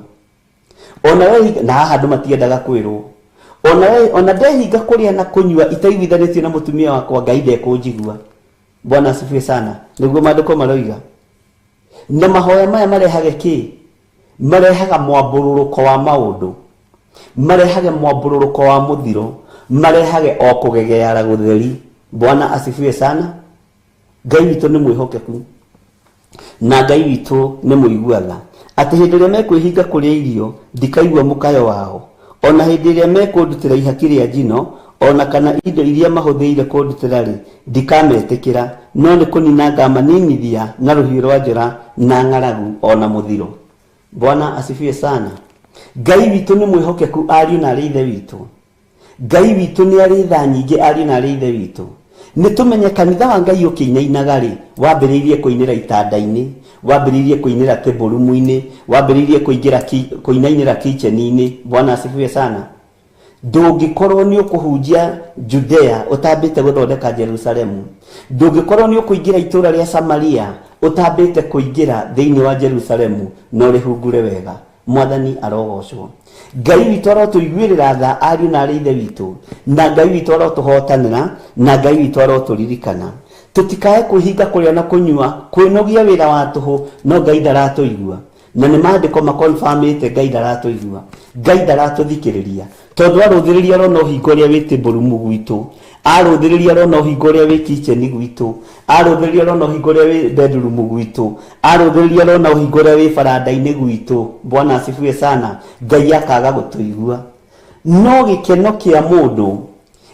Ona we na haha andu matiendaga kwirwo, ona ndehinga kuria na kunyua itaigithanĩtie na mutumia wakwa, Ngai ndekũnjigua. Bwana asifiwe sana. Niguo maandiko maroiga. Na mahoya maya marehage ki? Marehaga mwambururuko wa maundu, marehage mwambururuko wa muthiro, marehage o kugegeara gutheri. Bwana asifiwe sana. Ngai witu ni mwihokeku na Ngai witu ni muiguaga. Ati hindi iria mekwihinga kuria irio ndikaigua mukayo wao, ona hindi iria mekundutira ihaki ria njino, ona kana indo iria mahuthiire kundutira ri ndikametikira, no ni kunina ngamaninithia na ruhiũ rwa njora na ng'aragu ona muthiro. Bwana asifiwe sana. Ngai witu ni mwihokeku ariũ na arĩ ithe witu. Ngai witu ni arĩ tha nyingĩ ariũ na arĩ ithe witu. Ni tumenye kanitha wa Ngai ukiinainaga ri wambiriirie kuinira itanda-ini, wambiriirie kuinira teborumu-ini, wambiriirie kuinainira kitchen-ini. Bwana asifiwe sana. Ndungikorwo ni ukuhunjia Judea utambite guthondeka Jerusalemu, ndungikorwo ni ukuingira itura ria Samaria utambite kuingira thiini wa Jerusalemu, no rihungure wega. Mwathani arogocwo. Ngai witu arotuiguirira tha ariũ na arĩ ithe witu, na Ngai witu arotuhotanĩra, na Ngai witu aroturirikana. Tutikae kwihinga kuria na kunyua kwinogia wira wa tuhu, no Ngai ndaratuigua. Na ni maandiko makonfirmite Ngai ndaratuigua, Ngai ndaratuthikiriria, tondu aruthiriria ro no hingo ria witi borumu gwitu, aruthiriria ro no hingo ria wi kitchen gwitu, aruthiriria ro no hingo ria wi bedroom gwitu, aruthiriria ro no hingo ria wi faranda-ini gwitu. Bwana asifiwe sana. Ngai akaga gutuigua. No gikeno kia mundu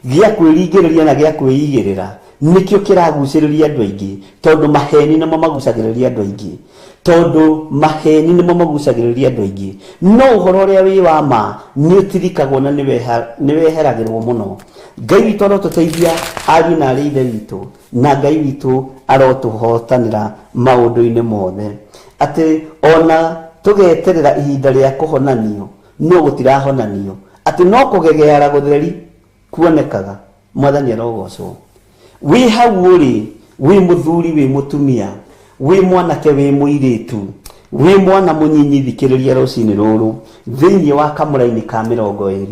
gia kwiringiriria na gia kwiigirira nikio kiraguciriria andu aingi, tondu maheni nimo magucagiriria andu aingi, tondu maheni nimo magucagiriria andu aingi. No uhoro uria wi wa ma ni utirikagwo na ni weheragirwo muno. Ngai witu arotuteithia ariũ na arĩ ithe witu, na Ngai witu arotuhotanĩra maundu-ini mothe. Ati ona tugeterera ihinda ria kuhonanio no gutirahonanio, ati no kugegeara gutheri kuonekaga. Mwathani arogocwo. Wi hau uri, wi muthuri wi mutumia, wi mwanake wi muiritu, wi mwana munyinyi, thikiriria rucini ruru thiini wa kamũra-inĩ ka 20.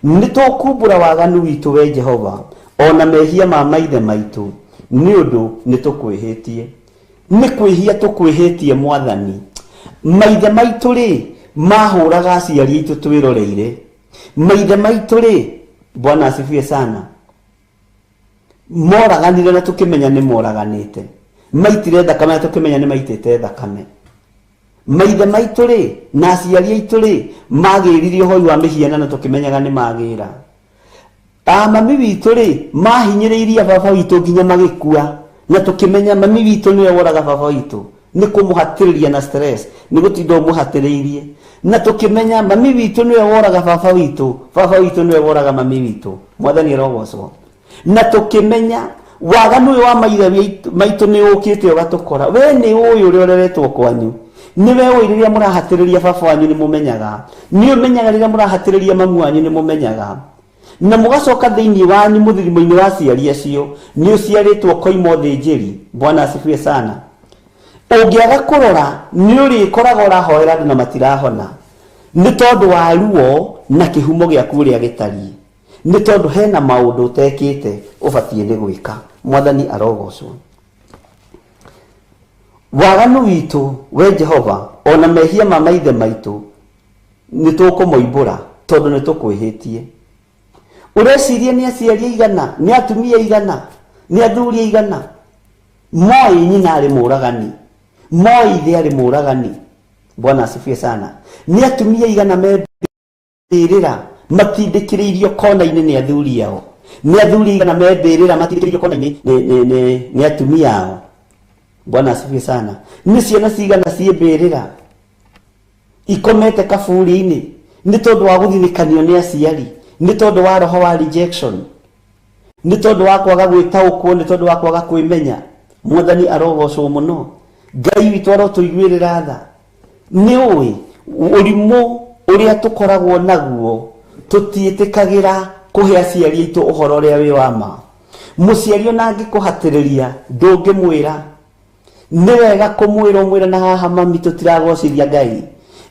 Ni tukumbura waganu witu we Jehova, ona mehia ma maithe maitu, ni undu ni tukwihitie. Ni kwihia tukwihitie Mwathani. Maithe maitu ri mahuraga aciari aitu twiroreire. Maithe maitu ri, Bwana asifiwe sana, moraganire na tukimenya ni moraganite. maitire thakame tukimenya ni maitite thakame maithe maitũ rĩ na aciari aitũ rĩ magĩrire ũhoi wa mĩhianano tũkĩmenyaga nĩ magĩra mami witũ rĩ mahinyĩrĩirie baba witũ nginya magĩkua na tũkĩmenya mami witũ nĩwe woraga baba witũ nĩ kũmũhatĩrĩria na stress nĩ gũtinda ũmũhatĩrĩirie na tũkĩmenya mami witũ nĩwe woraga baba witũ nĩwe woraga mami witũ mwathani arogocwo na tũkĩmenya waganu ũyũ wa maithe maitũ nĩ ũkĩte ũgatũkora we nĩ ũyũ ũrĩa ũreretwo kwanyu niwe ũyũ rĩrĩa mũrahatĩrĩria baba wanyu nĩ mũmenyaga nĩ ũmenyaga rĩrĩa mũrahatĩrĩria mamu wanyu nĩ mũmenyaga na mũgacoka thĩinĩ wanyu mũthirimo-inĩ wa ciari acio nĩ ũciarĩtwo koimo thĩnjĩri bwana asifiwe sana ũngĩaga kũrora nĩ ũrĩkoraga ũrahoera andũ na matirahona nĩ tondũ wa ruo na kĩhumo gĩaku ũrĩa gĩtariĩ nĩ tondũ hena maũndũ ũtekĩte ũbatiĩ nĩ gwĩka mwathani arogocwo waganu witũ we Jehova ona mehia ma maithe maitũ nĩ tũkũmoimbũra tondũ nĩ tũkwĩhĩtie ũreciria nĩ aciari aigana nĩ atumia aigana nĩ athuri aigana moi nyina arĩ mũragani moi ithe arĩ mũragani bwana asifiwe sana nĩ atumia aigana mebĩrĩra matindĩkĩrĩirio kona-inĩ nĩ athuri ao nĩ athuri aigana mebĩrĩra matindĩkĩrĩirio kona-inĩ nĩ atumia ao bwana asifiwe sana nĩ ciana cigana ciĩmbĩrĩra ikomete kaburi-inĩ nĩ tondũ wa gũthinikanio nĩ aciari nĩ tondũ wa roho wa rejection nĩ tondũ wa kwaga gwĩtaũkwo nĩ tondũ wa kwaga kwĩmenya mwathani arogocwo mũno ngai witũ arotũiguĩrĩra tha nĩ ũĩ ũrimũ ũrĩa tũkoragwo naguo tũtiĩtĩkagĩra kũhe aciari aitũ ũhoro ũrĩa wĩ wa ma mũciari ona angĩkũhatĩrĩria ndũngĩmwĩra nĩ wega kũmwĩra ũmwĩra na haha mami tũtiragocithia ngai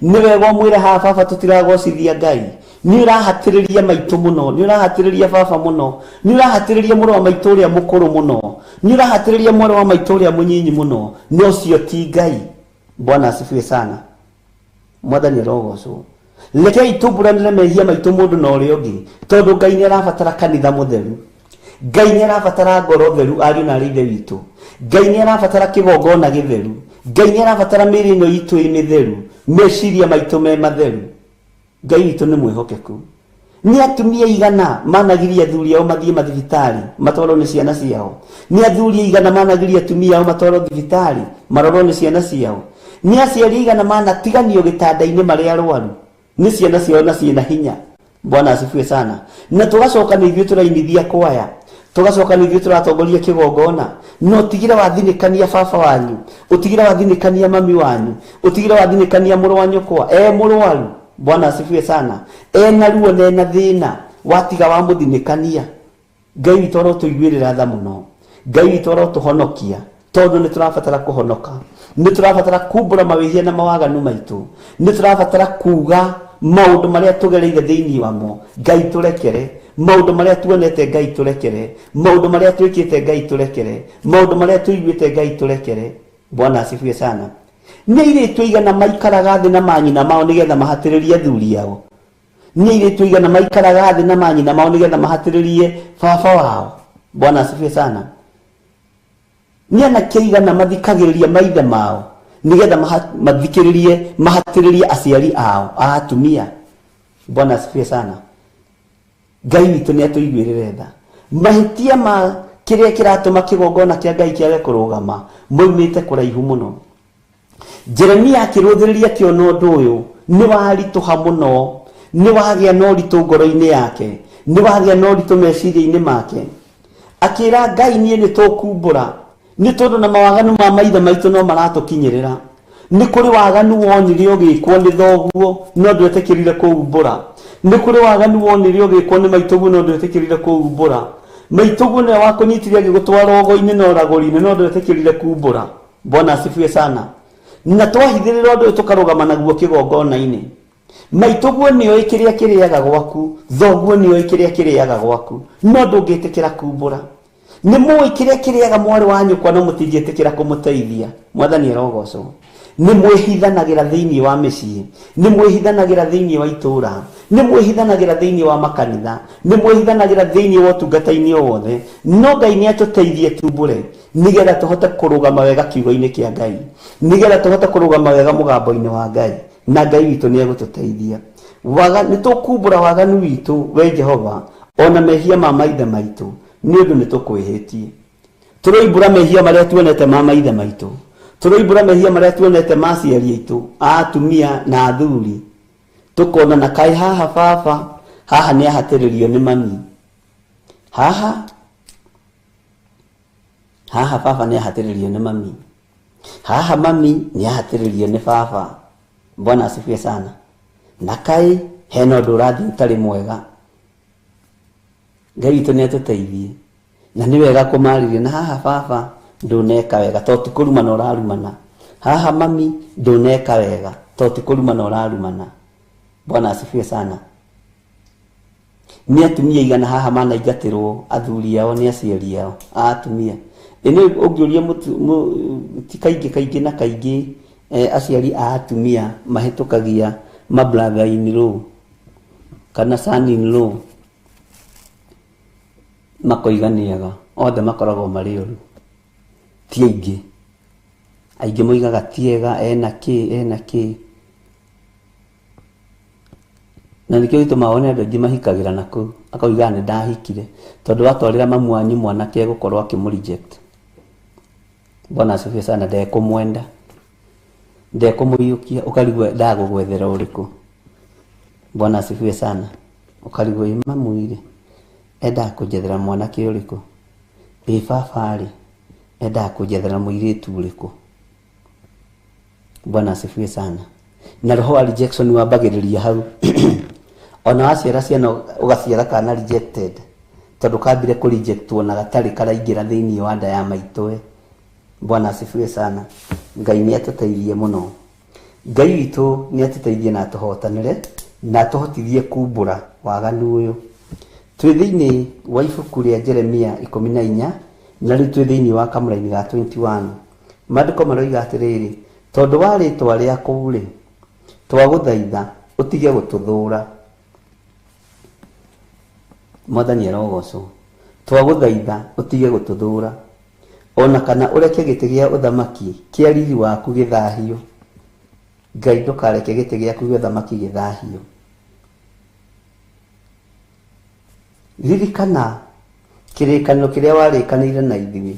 nĩ wega ũmwĩra haha baba tũtiragocithia ngai nĩ ũrahatĩrĩria maitũ mũno nĩ ũrahatĩrĩria baba mũno nĩ ũrahatĩrĩria mũrũ wa maitũ ũrĩa mũkũrũ mũno nĩ ũrahatĩrĩria mwarĩ wa maitũ ũrĩa mũnyinyi mũno no cio ti ngai bwana asifiwe sana mwathani arogocwo rekei tũmbũranĩre mehia maitũ mũndũ na ũrĩa ũngĩ tondũ ngai nĩ arabatara kanitha mũtheru ngai nĩ arabatara ngoro theru ariũ na arĩ ithe witũ ngai nĩ arabatara kĩgongona gĩtheru ngai nĩ arabatara mĩĩrĩ ĩno itũ ĩ mĩtheru meciria maitũ me matheru ngai witũ nĩ mwĩhokeku nĩ atumia igana managiria athuri ao mathiĩ mathibitarĩ matwarwo nĩ ciana ciao nĩ athuri igana managiria atumia ao matwarwo thibitarĩ marorwo nĩ ciana ciao nĩ aciari igana manatiganio gĩtanda-inĩ marĩ arwaru nĩ ciana ciao na ciĩna hinya bwana asifiwe sana na tũgacoka nĩ ithuĩ tũrainithia kwaya tũgacoka nĩ ithuĩ tũratongoria kĩgongona no tigire wathinĩkania baba wanyu ũtigire wathinĩkania mami wanyu ũtigire wathinĩkania mũrũ wa nyũkwa mũrwaru bwana asifiwe sana na ruo na ena thĩna watiga wa mũthinĩkania ngai witũ arotũiguĩrĩra tha mũno ngai witũ arotũhonokia tondũ nĩ tũrabatara kũhonoka nĩ tũrabatara kumbũra mawĩhia na mawaganu maitũ nĩ tũrabatara kuga maũndũ marĩa tũgereire thĩinĩ wamo ngai tũrekere maũndũ marĩa tuonete ngai tũrekere maũndũ marĩa twĩkĩte ngai tũrekere maũndũ marĩa tũiguĩte ngai tũrekere bwana asifiwe sana nĩ airĩtu aigana maikaraga thĩ na manyina mao nĩgetha mahatĩrĩrie athuri ao nĩ airĩtu aigana maikaraga thĩ na manyina mao nĩgetha mahatĩrĩrie baba wao bwana asifiwe sana nĩ anake aigana mathikagĩrĩria maithe mao nĩgetha mahatĩrĩrie aciari ao a atumia bwana asifiwe sana ngai witũ nĩ atũiguĩrĩre tha mahĩtia ma kĩrĩa kĩratũma kĩgongona kĩa ngai kĩage kũrũgama moimĩte kũraihu mũno Jeremia akĩrũthĩrĩria kĩona ũndũ ũyũ nĩ waritũha mũno nĩ wagĩa na ũritũ ngoro-inĩ yake nĩ wagĩa na ũritũ meciria-inĩ make akĩra ngai niĩ nĩ tũkumbũra nĩ tondũ na mawaganu ma maithe maitũ no maratũkinyĩrĩra nĩ kũrĩ waganu wonire ũgĩkwo nĩ thoguo no ndwetĩkĩrire kũumbũra nĩ kũrĩ waganu wonire ũgĩkwo nĩ maitũguo no ndwetĩkĩrire kũumbũra maitũguo nĩwe wakũnyitire agĩgũtwara ũgo-inĩ na ũragũri-inĩ no ndwetĩkĩrire kuumbũra bwana asifiwe sana na twahithĩrĩra ũndũ ũyũ tũkarũgama naguo kĩgongona-inĩ maitũguo nĩoĩ kĩrĩa kĩrĩaga gwaku thoguo nĩoĩ kĩrĩa kĩrĩaga gwaku no ndũngĩtĩkĩra kuumbũra nĩ mũĩ kĩrĩa kĩrĩaga mwarĩ wa nyũkwa no mũtingĩtĩkĩra kũmũteithia mwathani arogocwo nĩ mwĩhithanagĩra thĩinĩ wa mĩciĩ nĩ mwĩhithanagĩra thĩinĩ wa itũũra nĩ mwĩhithanagĩra thĩinĩ wa makanitha, nĩ mwĩhithanagĩra thĩinĩ wa ũtungata-inĩ wothe, no Ngai nĩ atũteithie tumbũre nĩgetha tũhote kũrũgama wega kiugo-inĩ kĩa Ngai, nĩgetha tũhote kũrũgama wega mũgambo-inĩ wa Ngai, na Ngai witũ nĩ egũtũteithia. Nĩ tũkumbũra waganu witũ we Jehova, ona mehia ma maithe maitũ nĩ ũndũ nĩ tũkwĩhĩtie. Tũroimbũra mehia marĩa tuonete ma maithe maitũ, tũroimbũra mehia marĩa tuonete ma aciari aitũ, atumia na athuri, tukona na kai haha baba, haha nĩ ahatĩrĩrio nĩ mami, haha baba nĩ ahatĩrĩrio nĩ mami, haha mami nĩ ahatĩrĩrio nĩ baba. Bwana asifiwe sana. Na kai hena ũndũ ũrathiĩ ũtarĩ mwega, Ngai witũ nĩ atũteithie, na nĩ wega kũmarĩria, na haha baba ndũneka wega tondũ ti kũrumana ũrarumana, haha mami ndũneka wega tondũ ti kũrumana ũrarumana. Bwana asifiwe sana. Nĩ atumia igana haha manaingatĩrwo athuri ao nĩ aciari ao atumia. Ĩno ũngĩũria ti kaingĩ na kaingĩ aciari a atumia mahĩtũkagia brother in law kana son in law makoiganiaga, othe makoragwo marĩ ũru, ti aingĩ moigaga tiega ena kĩ na nĩkĩo gĩtũmaga wone andũ aingĩ mahikagĩra nakũu, akoiga nĩ ndahikire tondũ watwarĩra mamu wanyu mwanake egũkorwo akĩmũreject. Bwana asifiwe sana. Ndekũmwenda, ndekũmũiyũkia, ũkarigwo ndagũgwethera ũrĩkũ. Bwana asifiwe sana. Ũkarigwo mamu ire endaga kũnjethera mwanake ũrĩkũ, baba rĩ endaga kũnjethera mũirĩtu ũrĩkũ. Bwana asifiwe sana. Na roho wa rejection wambagĩrĩria hau. Ona waciara ciana ũgaciara kana rejected, tondũ kambire kũrejectwo na gatarĩ karaingĩra thĩinĩ wa nda ya maitũwe. Bwana asifiwe sana. Ngai nĩ atũteithie mũno. Ngai witũ nĩ atũteithie na atũhotanĩre na atũhotithie kumbũra waganu ũyũ. Twĩ thĩinĩ wa ibuku rĩa Jeremia 14 na rĩu twĩ thĩinĩ wa kamũra-inĩ ga 21. Maandĩko maroiga atĩrĩrĩ, tondũ wa rĩĩtwa rĩaku rĩ, twagũthaitha ũtige gũtũthũũra. Mwathani arogocwo. Twagũthaitha ũtige gũtũthũũra, ona kana ũreke gĩtĩ gĩa ũthamaki kĩa riri waku gĩthahio. Ngai ndũkareke gĩtĩ gĩaku gĩa ũthamaki gĩthahio. Ririkana kĩrĩkanĩro kĩrĩa warĩkanĩire na ithuĩ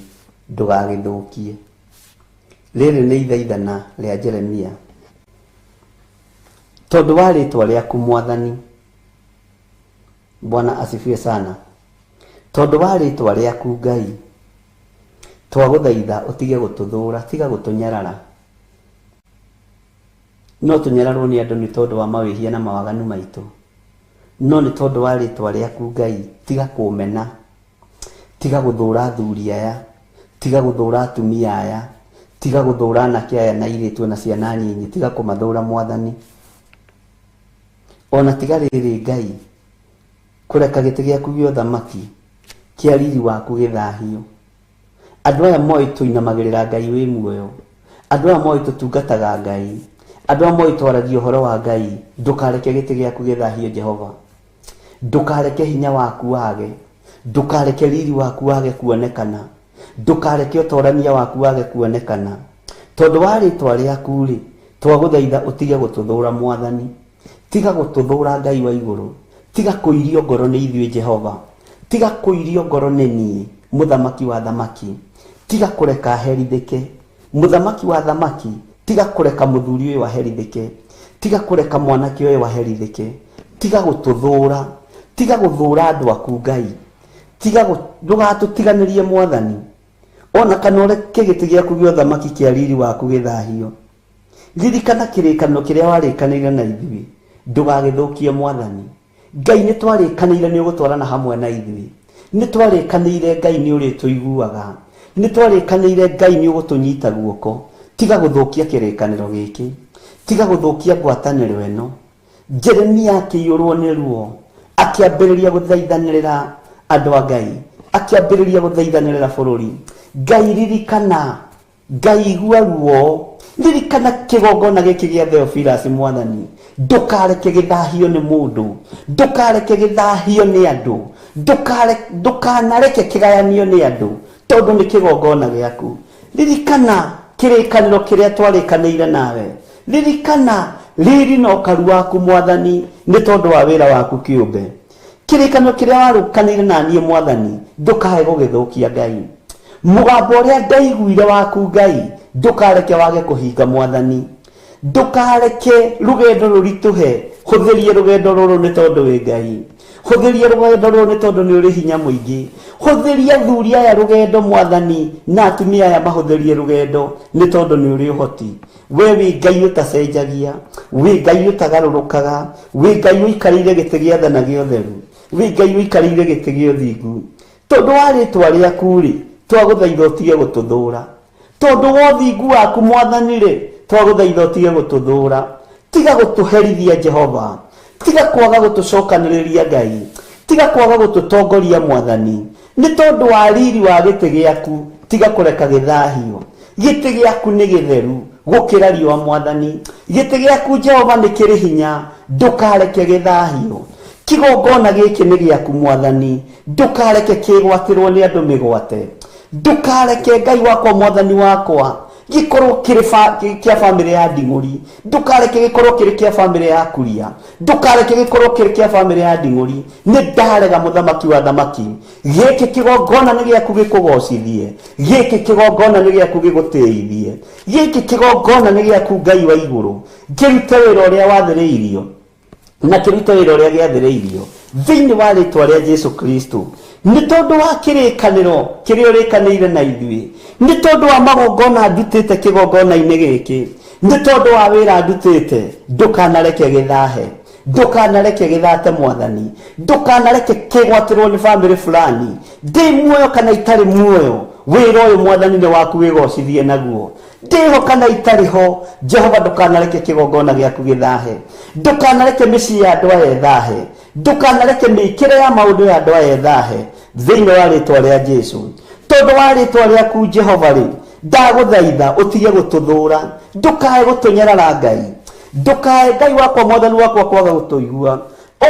ndũgagĩthũkie. Rĩrĩ nĩ ithaithana rĩa Jeremia. Tondũ wa rĩĩtwa rĩaku Mwathani. Bwana asifiwe sana. Tondũ wa rĩĩtwa rĩaku Ngai, twagũthaitha ũtige gũtũthũũra, tiga gũtũnyarara. No tũnyararwo nĩ andũ nĩ tondũ wa mawĩhia na mawaganu maitũ, no nĩ tondũ wa rĩĩtwa rĩaku Ngai, tiga kũmena, tiga gũthũũra athuri aya, tiga gũthũũra atumia aya, tiga gũthũũra anake aya na airĩtu na ciana nyinyi, tiga kũmathũũra Mwathani. Ona tiga rĩrĩ Ngai, kũreka gĩtĩ gĩaku gĩa ũthamaki kĩa riri waku gĩthahio. Andũ aya moĩ tũinamagĩrĩra Ngai wĩ muoyo, andũ aya moĩ tũtungataga Ngai, andũ aya moĩ twaragia ũhoro wa Ngai. Ndũkareke gĩtĩ gĩaku gĩthahio Jehova, ndũkareke hinya waku wage, ndũkareke riri waku wage kuonekana, ndũkareke ũtorania waku wage kuonekana. Tondũ wa rĩĩtwa rĩaku rĩ, twagũthaitha ũtige gũtũthũũra Mwathani, tiga gũtũthũũra Ngai wa igũrũ, tiga kũirio ngoro nĩ ithuĩ Jehova, tiga kũirio ngoro nĩ niĩ mũthamaki wa thamaki, tiga kũreka herithĩke mũthamaki wa thamaki, tiga kũreka mũthuri ũyũ aherithĩke, tiga kũreka mwanake ũyũ aherithĩke, tiga gũtũthũũra, tiga gũthũũra andũ aku Ngai, tiga ndũgatũtiganĩrie Mwathani, ona kana ũreke gĩtĩ gĩaku gĩa ũthamaki kĩa riri waku gĩthahio. Ririkana kĩrĩkanĩro kĩrĩa warĩkanĩire na ithuĩ ndũgagĩthũkie Mwathani. Ngai nĩ twarĩkanĩire nĩ ũgũtwarana hamwe na ithuĩ, nĩ twarĩkanĩire Ngai nĩ ũrĩtũiguaga, nĩ twarĩkanĩire Ngai nĩ ũgũtũnyita guoko. Tiga gũthũkia kĩrĩkanĩro gĩkĩ, tiga gũthũkia ngwatanĩro ĩno. Jeremia akĩiyũrwo nĩ ruo, akĩambĩrĩria gũthaithanĩrĩra andũ a Ngai, akĩambĩrĩria gũthaithanĩrĩra bũrũri. Ngai ririkana, Ngai igua ruo, ririkana kĩgongona gĩkĩ gĩa Theophilus Mwathani, ndukareke githahio ni mundu, ndukareke githahio ni andu, ndukanareke kigayanio ni andu tondu ni kigongona giaku. Ririkana kirikaniro kiria twarikanire nawe, ririkana riri no karu waku Mwathani ni tondu wa wira waku kiumbe. Kirikaniro kiria warukanire nanie Mwathani ndukae gugithukia Ngai. Mugambo uria ndaiguire waku Ngai ndukareke wage kuhinga Mwathani, ndukareke rugendo rurituhe, huthirie rugendo ruru ni tondu wi Ngai, huthirie rugendo ruru ni tondu ni uri hinya muingi, huthirie athuri aya rugendo Mwathani na atumia aya mahuthirie rugendo ni tondu ni uri uhoti. We wi Ngai utacenjagia, wi Ngai utagarurukaga, wi Ngai uikarire giti gia thana gia utheru, wi Ngai uikarire giti gia uthingu. Tondu wa ritwa riaku ri twaguthaitha utige gututhura, tondu wa uthingu waku Mwathani ri twaguthaitha utige gututhura. Tiga gutuherithia Jehova, tiga kwaga gutucokaniriria Ngai, tiga kwaga gututongoria Mwathani. Ni tondu wa riri wa giti giaku tiga kureka githahio. Giti giaku ni githeru gukira riwa Mwathani, giti giaku Jehova ni kiri hinya, ndukareke githahio. Kigongona giki ni giaku Mwathani, ndukareke kigwatirwo ni andu migwate, ndukareke Ngai wakwa Mwathani wakwa gikorwo kiri kia family ya Nding'uri, ndukareke gikorwo kiri kia family ya Kuria, ndukareke gikorwo kiri kia family ya Nding'uri. Ni ndarega muthamaki wa thamaki, giki kigongona ni giaku gikugocithie, giki kigongona ni giaku gigutiithie, giki kigongona ni giaku Ngai wa iguru. Kirute wira uria wathiriirio na kirute wira uria giathiriirio thiini wa ritwa ria Jesu Kristo. Ni tondu wa kirikaniro kiria urikanire na ithui, ni tondu wa magongona ndutite kigongona-ini giki, ni tondu wa wira ndutite, ndukanareke githahe, ndukanareke githate Mwathani, ndukanareke kigwatirwo ni family fulani, ndi muoyo kana itari muoyo. Wira uyu Mwathani ni waku wigocithie naguo, ndiho kana itari ho. Jehova ndukanareke kigongona giaku githahe, ndukanareke micii ya andu aya ithahe, ndukanareke mikire ya maundu ya andu aya ithahe thiini wa ritwa ria Jesu. Tondu wa ritwa riaku Jehova ri ndaguthaitha utige gututhura, ndukae gutunyarara Ngai, ndukae Ngai wakwa Mwathani wakwa kwaga gutuigua,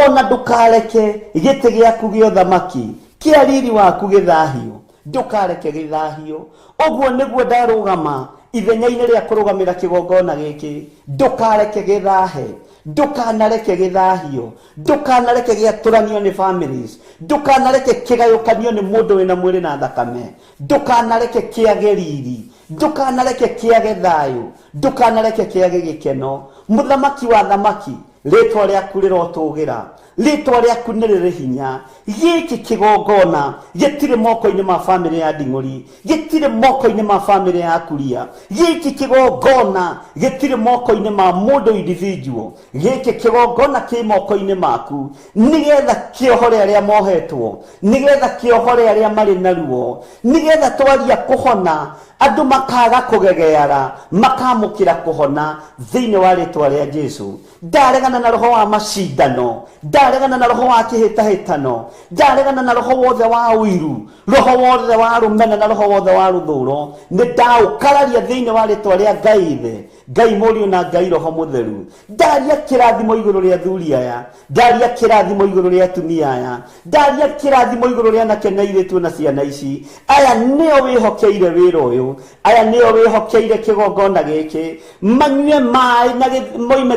ona ndukareke giti giaku gia uthamaki kia riri waku githahio, ndukareke githahio. Uguo niguo ndarugama ithenya-ini ria kurugamira kigongona giki, ndukareke githahe, ndukanareke githahio, ndukanareke giaturanio ni families, ndukanareke kigayukanio ni mundu wina mwiri na thakame, ndukanareke kiage riri, ndukanareke kiage thayu, ndukanareke kiage gikeno. Muthamaki wa thamaki, ritwa riaku rirotugira, ritwa riaku ni riri hinya. Giki kigongona gitire moko-ini ma family ya Nding'uri, gitire moko-ini ma family ya Kuria, giki kigongona gitire moko-ini ma mundu individual, giki kigongona ki moko-ini maku, nigetha kiohore aria mohetwo, nigetha kiohore aria mari na ruo, nigetha twaria kuhona andu makaga kugegeara, makamukira kuhona thiini wa ritwa ria Jesu. Ndaregana na roho wa macindano, ndaregana na roho wa kihitahitano, ndaregana na roho wothe wa wiru, roho wothe wa rumena na roho wothe wa ruthuro. Ni ndaukararia thiini wa ritwa ria Ngai Ithe, Ngai Muriu na Ngai Roho Mutheru. Ndaria kirathimo iguru ria athuri aya, ndaria kirathimo iguru ria atumia aya, ndaria kirathimo iguru ria anake na airitu na ciana ici. Aya nio wihokeire wira uyu, aya nio wihokeire kigongona giki, manyue mai na moime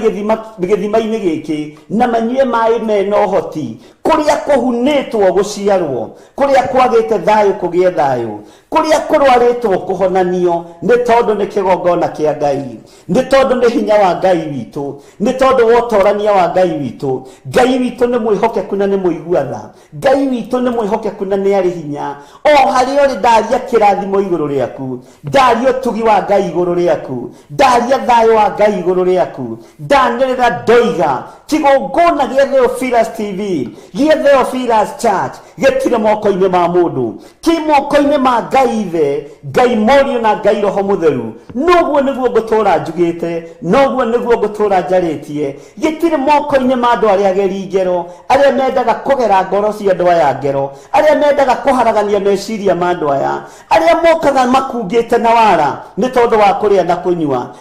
githima-ini giki, na manyue mai mena uhoti, kuria kuhunitwo guciarwo, kuria kwagite thayu kugie thayu, kuria kurwaritwo kuhonanio, ni tondu ni kigongona kia Ngai, ni tondu ni hinya wa Ngai witu, ni tondu wa utorania wa Ngai witu. Ngai witu ni mwihokeku na ni muiguatha, Ngai witu ni mwihokeku na ni ari hinya. O hari uri ndaria kirathimo iguru riaku, ndaria utugi wa Ngai iguru riaku, ndaria thayu wa Ngai iguru riaku, ndanirira ndoiga kigongona gia Theophilus TV, gia Theophilus Church gitire moko-ini ma mundu, ki moko-ini ma Ngai Ithe, Ngai Muriu na Ngai Roho Mutheru. Noguo niguo ngutura njugite, noguo niguo ngutura njaritie. Gitire moko-ini ma andu aria ageri ngero, aria mendaga kugera ngoro cia andu aya ngero, aria mendaga kuharagania meciria ma andu aya, aria mokaga makungite na wara ni tondu wa kuria na kunyua.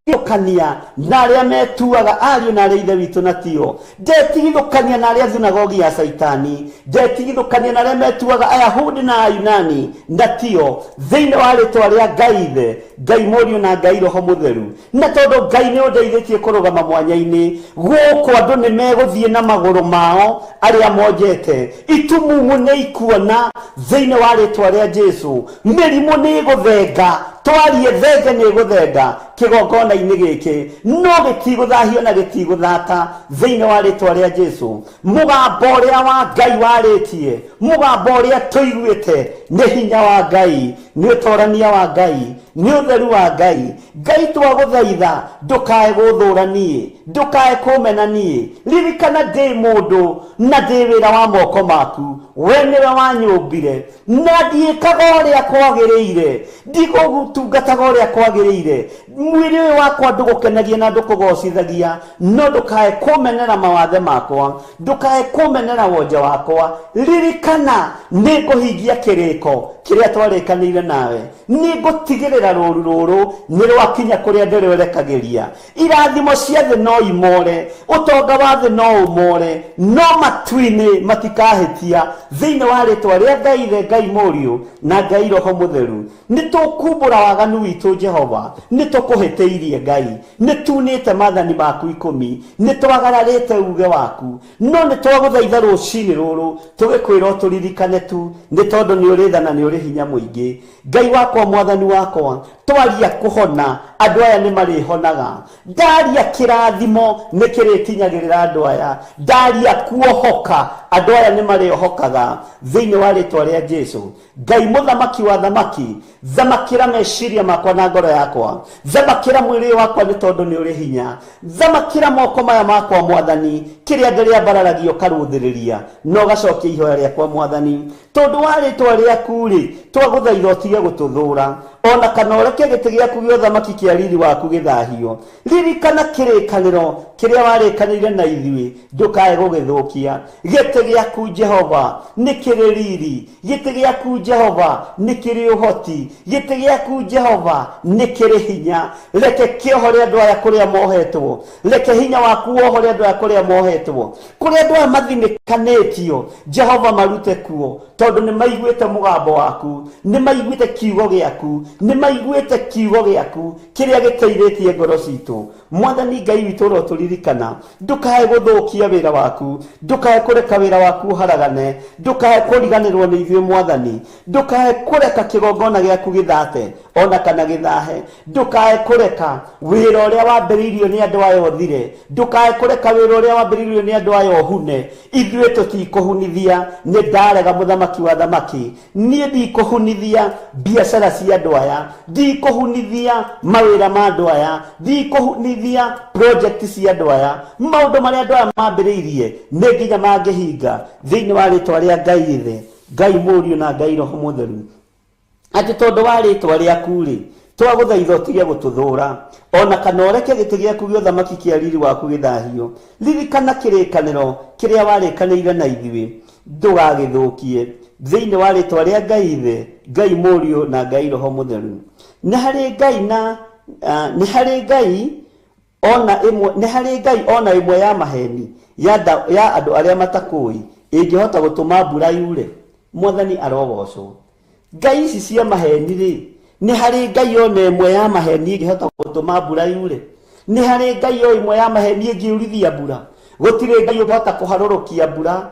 ndetigithukania na aria metuaga ariu na aria ithe witũ na tio, ndetigithukania na aria thunagogi ya Saitani, ndetigithukania na aria metuaga Ayahudi na Ayunani na tio, thĩinĩ wa rĩtwa rĩa Ngai ithe, Ngai Mũriũ na Ngai Roho Mũtheru. Na tondũ Ngai nĩ ũndeithĩtie kũrũgama mwanya-inĩ gũkũ, andũ nĩ megũthiĩ na magũrũ mao arĩa monjete, itumumu nĩ ikuona thĩinĩ wa rĩtwa rĩa Jesũ, mĩrimũ nĩ ĩgũthenga, twarie thenge nĩ ĩgũthenga kĩgongona-inĩ gĩkĩ, no gĩtigũthahio na gĩtigũthata thĩinĩ wa rĩtwa rĩa Jesũ. Mũgambo ũrĩa wa Ngai warĩtie, mũgambo ũrĩa tũiguĩte nĩ hinya wa Ngai, nĩ ũtorania wa Ngai, nĩ ũtheru wa Ngai. Ngai twagũthaitha ndũkae gũthũranie, ndũkae kũmenanie. Ririkana ndĩ mũndũ na ndĩ wĩra wa moko maku, we nĩwe wanyũmbire na ndiĩkaga ũrĩa kwagĩrĩire, ndigũgũtungataga ũrĩa kwagĩrĩire. Mwĩrĩ ũyũ wakwa ndũgũkenagia na ndũkũgocithagia, no ndũkae kũmenera mawathe makwa, ndũkae kũmenera wonja wakwa. Ririkana nĩ ngũhingia kĩrĩko kĩrĩa twarĩkanĩire nawe, nĩ ngũtigĩrĩra rũũru rũrũ nĩ rwakinya kũrĩa ndĩrwerekagĩria. Irathimo cia thĩ no imore, ũtonga wa thĩ no ũmore, no matu-inĩ matikahĩtia thĩinĩ wa rĩtwa rĩa Ngai ithe, Ngai Mũriũ na Ngai Roho Mũtheru. Nĩ tũkumbũra waganu witũ Jehova, nĩ tũkũhĩtĩirie Ngai, nĩ tunĩte maathani maku 10, nĩ twagararĩte uge waku, no nĩ twagũthaitha rũcinĩ rũrũ tũgĩkwĩra tũririkane tu, nĩ tondũ nĩ ũrĩ tha na nĩ ũrĩ hinya mũingĩ. Ngai wakwa, mwathani wakwa, twaria kũhona, andũ aya nĩ marĩhonaga. Ndaria kĩrathimo nĩ kĩrĩkinyagĩrĩra andũ aya, ndaria kuohoka, andũ aya nĩ marĩohokaga thĩinĩ wa rĩtwa rĩa Jesũ. Ngai mũthamaki wa thamaki, thamakĩra meciria makwa na ngoro yakwa, thamakĩra mwĩrĩ wakwa nĩ tondũ nĩ ũrĩ hinya, thamakĩra moko maya makwa mwathani, kĩrĩa ndĩrĩa mbararagio karũthĩrĩria, no gacokia ihoya rĩakwa mwathani, tondũ wa rĩtwa rĩaku-rĩ twagũthaitha ũtige gũtũthũra, ona kana ũreke gĩtĩ gĩaku gĩa ũthamaki kĩa riri waku gĩthahio. Ririkana kĩrĩkanĩro kĩrĩa warĩkanĩire na ithuĩ, ndũkae gũgĩthũkia. Gĩtĩ gĩaku Jehova nĩ kĩrĩ riri, gĩtĩ gĩaku Jehova nĩ kĩrĩ ũhoti, gĩtĩ gĩaku Jehova nĩ kĩrĩ hinya. Reke kĩohore andũ aya kũrĩa mohetwo, reke hinya waku wohore andũ aya kũrĩa mohetwo, kũrĩa andũ aya mathinĩkanĩtio Jehova marute kuo, tondũ nĩ maiguĩte mũgambo waku, nĩ maiguĩte kiugo gĩaku, nĩ maiguĩte kiugo gĩaku kĩrĩa gĩteithĩtie ngoro citũ. Mwathani Ngai witũ ũrĩa ũtũririkana, ndũkae gũthũkia wĩra waku, ndũkae kũreka wĩra waku haragane, ndũkae kũriganĩrwo nĩ ithuĩ Mwathani, ndũkae kũreka kĩgongona gĩaku gĩthate ona kana gĩthahe, ndũkae kũreka wĩra ũrĩa wambĩrĩirio nĩ andũ aya ũthire, ndũkae kũreka wĩra ũrĩa wambĩrĩirio nĩ andũ aya ũhune. Ithuĩ tũtikũhunithia, nĩ ndarega mũthamaki wa thamaki, niĩ ndikũhunithia biacara cia andũ aya, ndikũhunithia mawĩra ma andũ aya, ndikũhunithia project cia andũ aya. Maũndũ marĩa andũ aya mambĩrĩirie nĩ nginya mangĩhinga thĩinĩ wa rĩtwa rĩa Ngai ithe, Ngai Mũriũ na Ngai Roho Mũtheru. Atĩ tondũ wa rĩtwa rĩaku-rĩ twagũthaitha ũtige gũtũthũra, ona kana ũreke gĩtĩ gĩaku gĩa ũthamaki kĩa riri waku gĩthahio. Ririkana kĩrĩkanĩro kĩrĩa warĩkanĩire na ithuĩ, ndũgagĩthũkie, thĩinĩ wa rĩtwa rĩa Ngai ithe, Ngai Mũriũ na Ngai Roho Mũtheru. Nĩ harĩ Ngai ona ĩmwe ya maheni ya andũ arĩa matakũĩ ĩngĩhota gũtũma mbura yure. Mwathani arogocwo. Ngai ici cia maheni-rĩ, nĩ harĩ Ngai ona ĩmwe ya maheni ĩngĩhota gũtũma mbura yure? Nĩ harĩ Ngai o ĩmwe ya maheni ĩngĩurithia mbura? Gũtirĩ Ngai ũngĩhota kũharũrũkia mbura,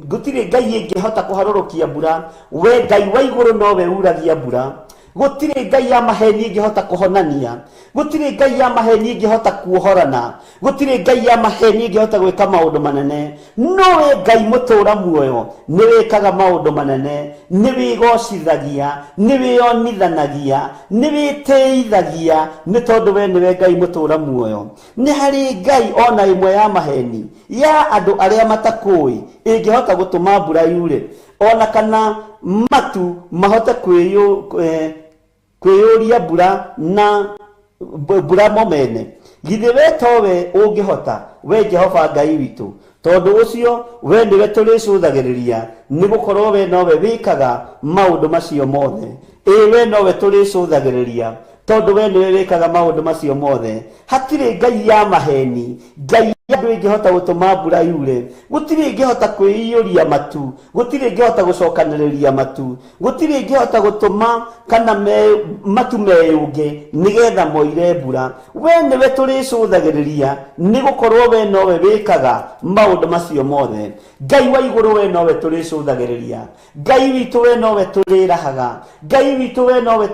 gũtirĩ Ngai ĩngĩhota kũharũrũkia mbura. We Ngai wa igũrũ nowe uragia mbura. Gũtirĩ Ngai ya maheni ĩngĩhota kũhonania, gũtirĩ Ngai ya maheni ĩngĩhota kuohorana, gũtirĩ Ngai ya maheni ĩngĩhota gwĩka maũndũ manene. Nowe Ngai mũtũra muoyo nĩ wĩkaga maũndũ manene, nĩ wĩgocithagia, nĩ wĩonithanagia, nĩ wĩtĩithagia, nĩ tondũ we nĩwe Ngai mũtũra muoyo. Nĩ harĩ Ngai ona ĩmwe ya maheni ya andũ arĩa matakũĩ ĩngĩhota gũtũma mbura yure, ona kana matu mahote kwĩyũria mbura na mbura momene. Githĩ we towe ũngĩhota, we Jehova Ngai witũ, tondu ucio we niwe turicũthagĩrĩria nĩ gũkorwo we nowe wĩkaga maũndũ macio mothe. We nowe turicũthagĩrĩria tondu we niwe wĩkaga maũndũ macio mothe. Hatirĩ ngai ya maheni, ngai andũ ingĩhota gũtũma mbura yure, gũtirĩ ingĩhota kwĩiyũria matu, gũtirĩ ingĩhota gũcokanĩrĩria matu, gũtirĩ ingĩhota gũtũma kana matu meyũnge nĩgetha moire mbura. We nĩwe tũrĩcũthagĩrĩria nĩ gũkorwo we nowe wĩkaga maũndũ macio mothe. Ngai wa igũrũ we nowe tũrĩcũthagĩrĩria, Ngai witũ we nowe tũrĩrahaga, Ngai witũ we nowe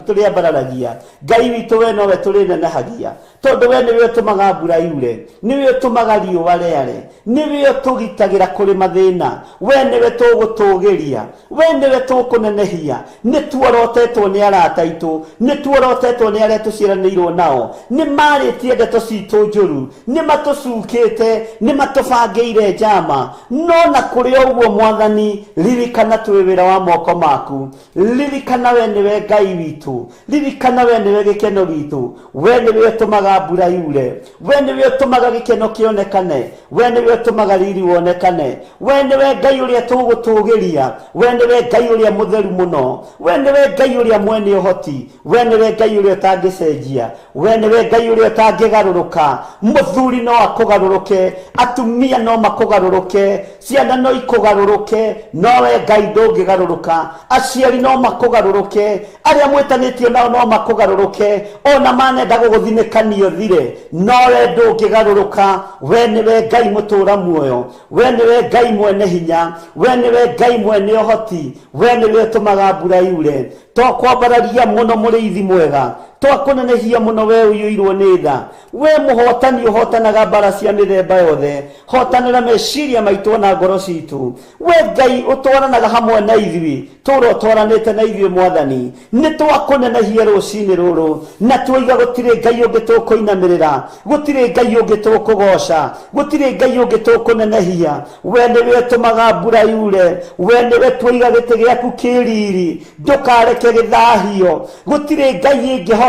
tũrĩambararagia, Ngai witũ we nowe tũrĩnenehagia, tondu we nĩwe ũtũmaga mbura yure, nĩwe ũtũmaga riũa rĩare, nĩwe ũtũgitagĩra kũrĩ mathĩna, we nĩwe tũgũtũgĩria, we nĩwe tũkũnenehia. Nĩ tuorotetwo nĩ arata aitũ, nĩ tuorotetwo nĩ arĩa tũciaranĩirwo nao, nĩ marĩtie ndeto citũ njũru, nĩ matũcukĩte, nĩ matũbangĩire njama. No na kũrĩ ũguo Mwathani, ririkana twĩ wĩra wa moko maku, ririkana we nĩwe Ngai witũ, ririkana we nĩwe gĩkeno gitũ, we nĩwe ũtũmaga mbura yure, we nĩwe ũtũmaga gĩkeno kĩonekane, we nĩwe ũtũmaga riri wonekane, we nĩwe Ngai ũrĩa tũgũtũgĩria, we nĩwe Ngai ũrĩa mũtheru mũno, we nĩwe Ngai ũrĩa mwene ũhoti, we nĩwe Ngai ũrĩa ũtangĩcenjia, we nĩwe Ngai ũrĩa ũtangĩgarũrũka. Mũthuri no akũgarũrũke, atumia no makũgarũrũke, ciana no ikũgarũrũke, no we Ngai ndũngĩgarũrũka. Aciari no makũgarũrũke, arĩa mwĩtanĩtio nao no makũgarũrũke, ona manenda gũgũthinĩkania ũthire, no we ndũngĩgarũrũka. We nĩwe Ngai mũtũra muoyo, we nĩwe Ngai mwene hinya, we nĩwe Ngai mwene ũhoti, we nĩwe ũtũmaga mbura yure. Twakwambararia mũno mũrĩithi mwega, twakũnenehia mũno we ũiyũirwo nĩ tha, we mũhotani ũhotanaga mbara cia mĩthemba yothe, hotanĩra meciria maitũ na ngoro citũ. We Ngai ũtwaranaga hamwe na ithuĩ, tũra ũtwaranĩte na ithuĩ Mwathani. Nĩ twakũnenehia rũcinĩ rũrũ, na tuoiga gũtirĩ Ngai ũngĩ tũkũinamĩrĩra, gũtirĩ Ngai ũngĩ tũkũgoca, gũtirĩ Ngai ũngĩ tũkũnenehia. We nĩwe ũtũmaga mbura yure, we nĩwe tuoiga gĩtĩ gĩaku kĩriri, ndũkareke gĩthahio. Gũtirĩ Ngai ĩngĩhota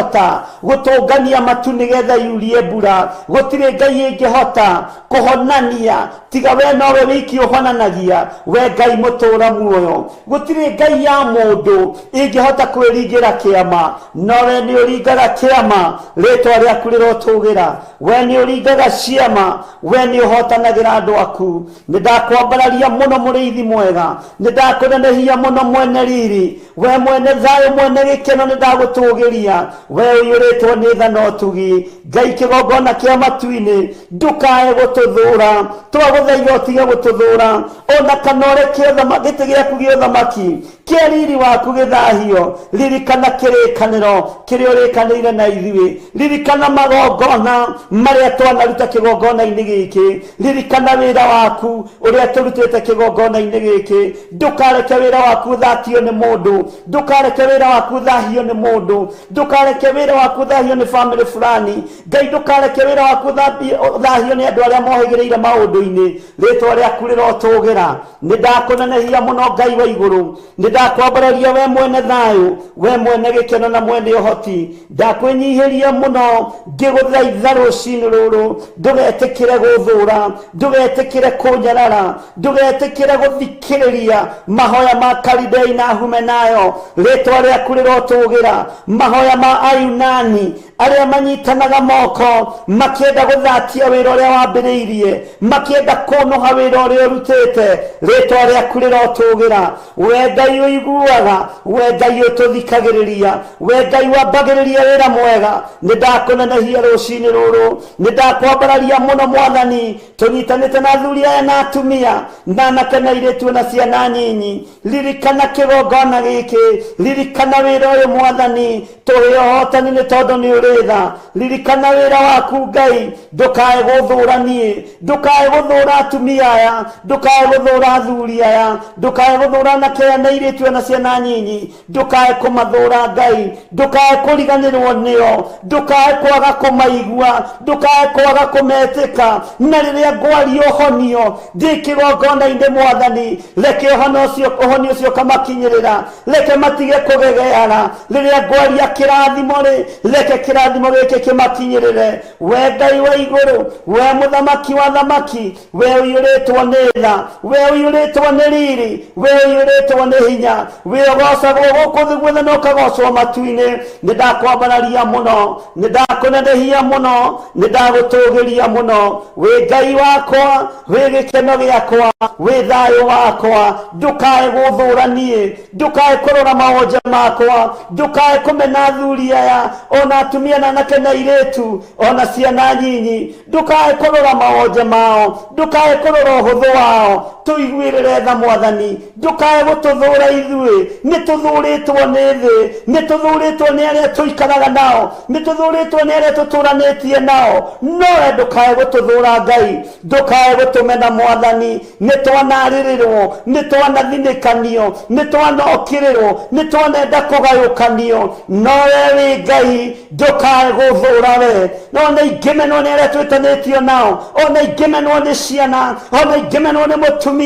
gũtũngania matu nĩgetha yurie mbura, gũtirĩ Ngai ĩngĩhota kũhonania tiga we nowe wiki ũhonanagia, we Ngai mũtũra muoyo. Gũtirĩ Ngai ya mũndũ ĩngĩhota kwĩringĩra kĩama, no we nĩ ũringaga kĩama, rĩtwa rĩaku rĩrotũgĩra, we nĩ ũringaga ciama, we nĩ ũhotanagĩra andũ aku. Nĩ ndakwambararia mũno mũrĩithi mwega, nĩ ndakũnenehia mũno mwene riri, we mwene thayũ, mwene gĩkeno, nĩ ndagũtũgĩria, we ũiyũrĩtwo nĩ tha na ũtugi. Ngai kĩgongona kĩa matu-inĩ, ndũkae gũtũthũra, twagũthaitha ũtige gũtũthũra, ona kana ũreke gĩtĩ gĩaku gĩa ũthamaki kĩa riri waku gĩthahio. Ririkana kĩrĩkanĩro kĩrĩa ũrĩkanĩire na ithuĩ, ririkana magongona marĩa twanaruta kĩgongona-inĩ gĩkĩ, ririkana wĩra waku ũrĩa tũrutĩte kĩgongona-inĩ gĩkĩ. Ndũkareke wĩra waku ũthakio nĩ mũndũ, ndũkareke wĩra waku ũthahio nĩ mũndũ, ndũkareke wĩra waku ũthahio nĩ family fulani. Ngai ndũkareke wĩra waku ũthahio nĩ andũ arĩa mohĩgĩrĩire maũndũ-inĩ, rĩtwa rĩaku rĩrotũgĩra. Nĩ ndakũnenehia mũno Ngai wa igũrũ, nĩ ndakwambararia we mwene thayũ, we mwene gĩkeno na mwene ũhoti. Ndakwĩnyihĩria mũno ngĩgũthaitha rũcinĩ rũrũ, ndũgetĩkĩre gũthũra, ndũgetĩkĩre kũnyarara, ndũgetĩkĩre gũthikĩrĩria mahoya ma Kalidei na Humenayo, rĩtwa rĩaku rĩrotũgĩra. Mahoya ma Ayunani arĩa manyitanaga moko makĩenda gũthakia wĩra ũrĩa wambĩrĩirie, makĩenda kũnũha wĩra ũrĩa ũrutĩte, rĩtwa rĩaku rĩrotũgĩra. We Ngai ũiguaga, we Ngai ũtũthikagĩrĩria, we Ngai wambagĩrĩria wĩra mwega. Nĩ ndakũnenehia rũcinĩ rũrũ, nĩ ndakwambararia mũno Mwathani, tũnyitanĩte na athuri aya na atumia na anake na airĩtu na ciana nyinyi. Ririkana kĩgongona gĩkĩ, ririkana wĩra ũyũ Mwathani, tũhe ũhotani nĩ tondũ nĩ ũrĩ tha. Ririkana wĩra waku Ngai, ndũkae gũthũranie, ndũkae gũthũra atumia aya, ndũkae gũthũra athuri aya, ndũkae gũthũra anake aya na airĩtu na ciana nyinyi, ndũkae kũmathũra Ngai, ndũkae kũriganĩrwo nĩo, ndũkae kwaga kũmaigua, ndũkae kwaga kũmetĩka. Na rĩrĩa ngwaria ũhonio ndĩ kĩgongona-inĩ Mwathani, reke ũhonio ũcio ũkamakinyĩrĩra, reke matige kũgegeara. Rĩrĩa ngwaria kĩrathimo rĩ, reke kĩrathimo gĩkĩ kĩmakinyĩrĩre. We Ngai wa igũrũ, we mũthamaki wa thamaki, we ũiyũrĩtwo nĩ tha, we ũiyũrĩtwo nĩ riri, we ũiyũrĩtwo nĩ hinya, we ũgocagwo gũkũ thĩ guothe na ũkagocwo matu-inĩ. Nĩ ndakwambararia mũno, nĩ ndakũnenehia mũno, nĩ ndagũtũgĩria mũno. We Ngai wakwa, we gĩkeno gĩakwa, we thayũ wakwa, ndũkae gũthũra niĩ, ndũkae kũrora maonje makwa, ndũkae kũmena athuri aya, ona atumia na anake na airĩtu, ona ciana nyinyi, ndũkae kũrora maonje mao, ndũkae kũrora ũhũthũ wao. Tũiguĩrĩre tha Mwathani, ndũkae gũtũthũra ithuĩ, nĩ tũthũrĩtwo nĩ thĩ, nĩ tũthũrĩtwo nĩ arĩa tũikaraga nao, nĩ tũthũrĩtwo nĩ arĩa tũtũranĩtie nao, no we ndũkae gũtũthũra Ngai, ndũkae gũtũmena Mwathani. Nĩ twanarĩrĩrwo, nĩ twanathinĩkanio, nĩ twanokĩrĩrwo, nĩ twanenda kũgayũkanio, no we wĩ Ngai ndũkae gũthũra we. Ona ingĩmenwo nĩ arĩa twĩtanĩtio nao, ona ingĩmenwo nĩ ciana, ona ingĩmenwo nĩ mũtumia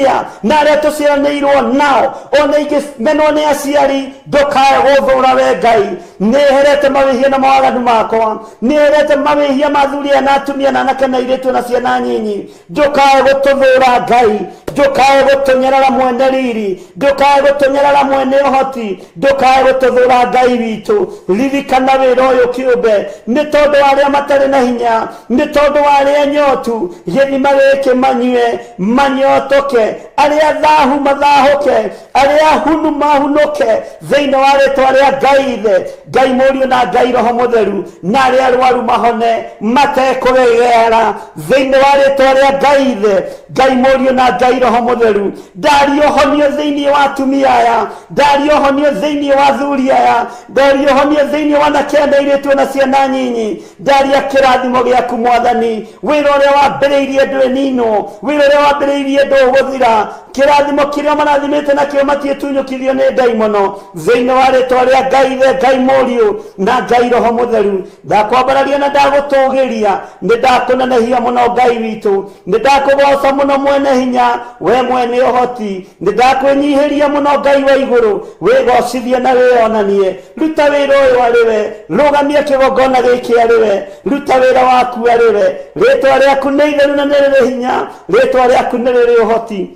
na arĩa tũciaranĩirwo nao, ona ingĩmenwo nĩ aciari, ndũkae gũthũra we Ngai. Nĩherete mawĩhia na mawaganu makwa, nĩherete mawĩhia ma athuri aya na atumia na anake na airĩtu na ciana nyinyi. Ndũkae gũtũthũra Ngai, ndũkae gũtũnyarara mwene riri, ndũkae gũtũnyarara mwene ũhoti, ndũkae gũtũthũra Ngai witũ. Ririkana wĩra ũyũ kĩũmbe, nĩ tondũ wa arĩa matarĩ na hinya, nĩ tondũ wa arĩa nyotu, gĩthima gĩkĩ manyue manyotoke, arĩa thahu mathahũke, arĩa hunu mahunũke thĩinĩ wa rĩtwa rĩa Ngai Ithe, Ngai Mũriũ na Ngai Roho Mũtheru, na arĩa arwaru mahone matekũgegera thĩinĩ wa rĩtwa rĩa Ngai Ithe, Ngai Mũriũ na Ngai Roho Mũtheru. Ndariohonio thĩinĩ wa atumia aya, ndariohonio thĩinĩ wa athuri aya, ndariohonio thĩinĩ wa anake na airĩtu na ciana nyinyi. Ndaria kĩrathimo gĩaku Mwathani, wĩra ũrĩa wambĩrĩirie ndwĩ ninwo, wĩra ũrĩa wambĩrĩirie ndũgũthira, kĩrathimo kĩrĩa marathimĩte nakĩo matiĩtunyũkithio nĩ ndaimono, thĩinĩ wa rĩtwa rĩa Ngai Ithe, Ngai Mũriũ na Ngai Roho Mũtheru. Ndakwambararia na ndagũtũgĩria, nĩ ndakũnenehia mũno Ngai witũ, nĩ ndakũgoca mũno mwene hinya, we mwene ũhoti, nĩ ndakwĩnyihĩria mũno Ngai wa igũrũ, wĩgocithie na wĩonanie. Ruta wĩra ũyũ arĩ we, rũgamia kĩgongona gĩkĩ arĩ we, ruta wĩra waku arĩ we. Rĩtwa rĩaku nĩ itheru na nĩ rĩrĩ hinya, rĩtwa rĩaku nĩ rĩrĩ ũhoti,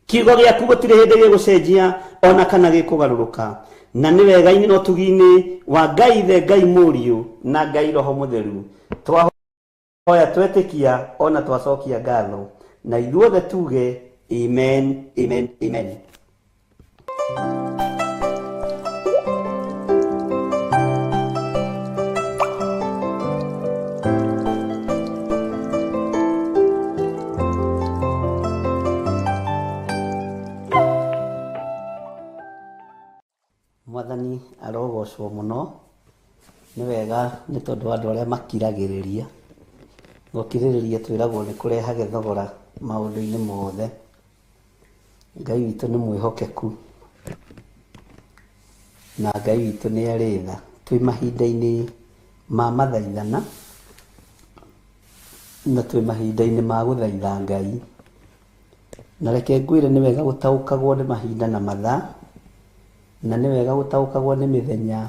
kiugo gĩaku gũtirĩ hĩndĩ gĩgũcenjia ona kana gĩkũgarũrũka. Na nĩ wega-inĩ na ũtugi-inĩ wa Ngai Ithe, Ngai Mũriũ na Ngai Roho Mũtheru twahoya twetĩkia ona twacokia ngatho, na ithuothe tuge amen, amen, amen. Mwathani arogocwo mũno, nĩ wega nĩ tondũ andũ arĩa makiragĩrĩria, gũkirĩrĩria twĩragwo nĩ kũrehage thogora maũndũ-inĩ mothe. Ngai witũ nĩ mwĩhokeku na Ngai witũ nĩ arĩ tha. Twĩ mahinda-inĩ ma mathaithana na twĩ mahinda-inĩ ma gũthaitha Ngai, na reke ngwĩre nĩ wega gũtaũkagwo nĩ mahinda na mathaa, na nĩ wega gũtaũkagwo nĩ mĩthenya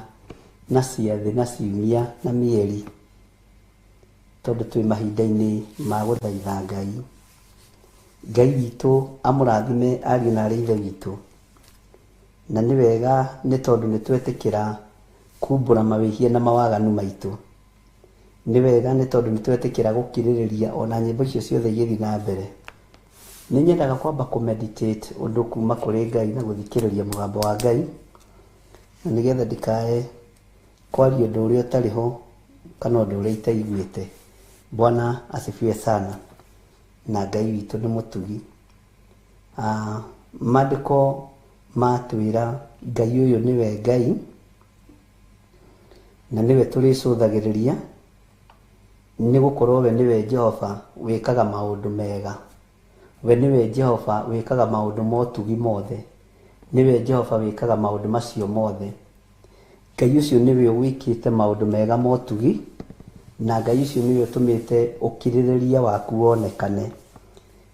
na ciathĩ na ciumia na mĩeri, tondũ twĩ mahinda-inĩ ma gũthaitha Ngai. Ngai witũ amũrathime ariũ na aarĩ a Ithe witũ, na nĩ wega nĩ tondũ nĩ twetĩkĩra kumbũra mawĩhia na mawaganu maitũ. Nĩ wega nĩ tondũ nĩ twetĩkĩra gũkirĩrĩria ona nyĩmbo icio ciothe igĩthiĩ na mbere. Nĩ nyendaga kwamba kũ-meditate ũndũ kuma kũrĩ Ngai na gũthikĩrĩria mũgambo wa Ngai, na nĩgetha ndikae kwaria ũndũ ũrĩa ũtarĩ ho kana ũndũ ũrĩa itaiguĩte. Bwana asifiwe sana, na Ngai witũ nĩ mũtugi. Maandĩko matwĩra Ngai ũyũ nĩwe Ngai, na nĩwe tũrĩcũthagĩrĩria, nĩ gũkorwo we nĩwe Jehova wĩkaga maũndũ mega. We nĩwe Jehova wĩkaga maũndũ motugi mothe, nĩwe Jehova wĩkaga maũndũ macio mothe. Ngai ũcio nĩwe wĩkĩte maũndũ mega motugi, na Ngai ũcio nĩwe ũtũmĩte ũkirĩrĩria waku wonekane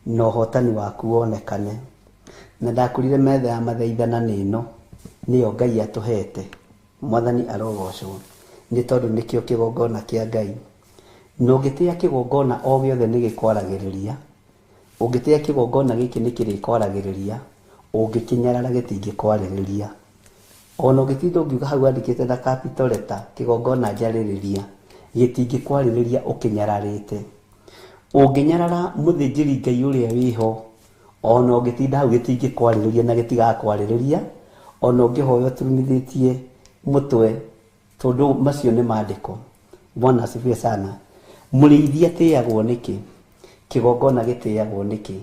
na ũhotani waku wonekane. Na ndakurire metha ya mathaithana nĩno nĩyo Ngai atũhete. Mwathani arogocwo. nĩ tondũ nĩkĩo kĩgongona kĩa Ngai. Na ũngĩtĩa kĩgongona o gĩothe nĩ gĩkwaragĩrĩria, ũngĩtĩa kĩgongona gĩkĩ nĩ kĩrĩkwaragĩrĩria, ũngĩkĩnyarara gĩtingĩkwarĩrĩria. Ona ũngĩtinda ũngiuga hau andĩkĩte na capital letter kĩgongona njarĩrĩria, gĩtingĩkwarĩrĩria ũkĩnyararĩte. Ũngĩnyarara mũthĩnjĩri Ngai ũrĩa wĩho, ona ũngĩtinda hau gĩtingĩkwarĩrĩria na gĩtigakwarĩrĩria, ona ũngĩhoya ũturumithĩtie mũtwe, tondũ macio nĩ maandĩko. Bwana asifiwe sana. Mũrĩithi atĩagwo nĩkĩ? Kĩgongona gĩtĩagwo nĩkĩ?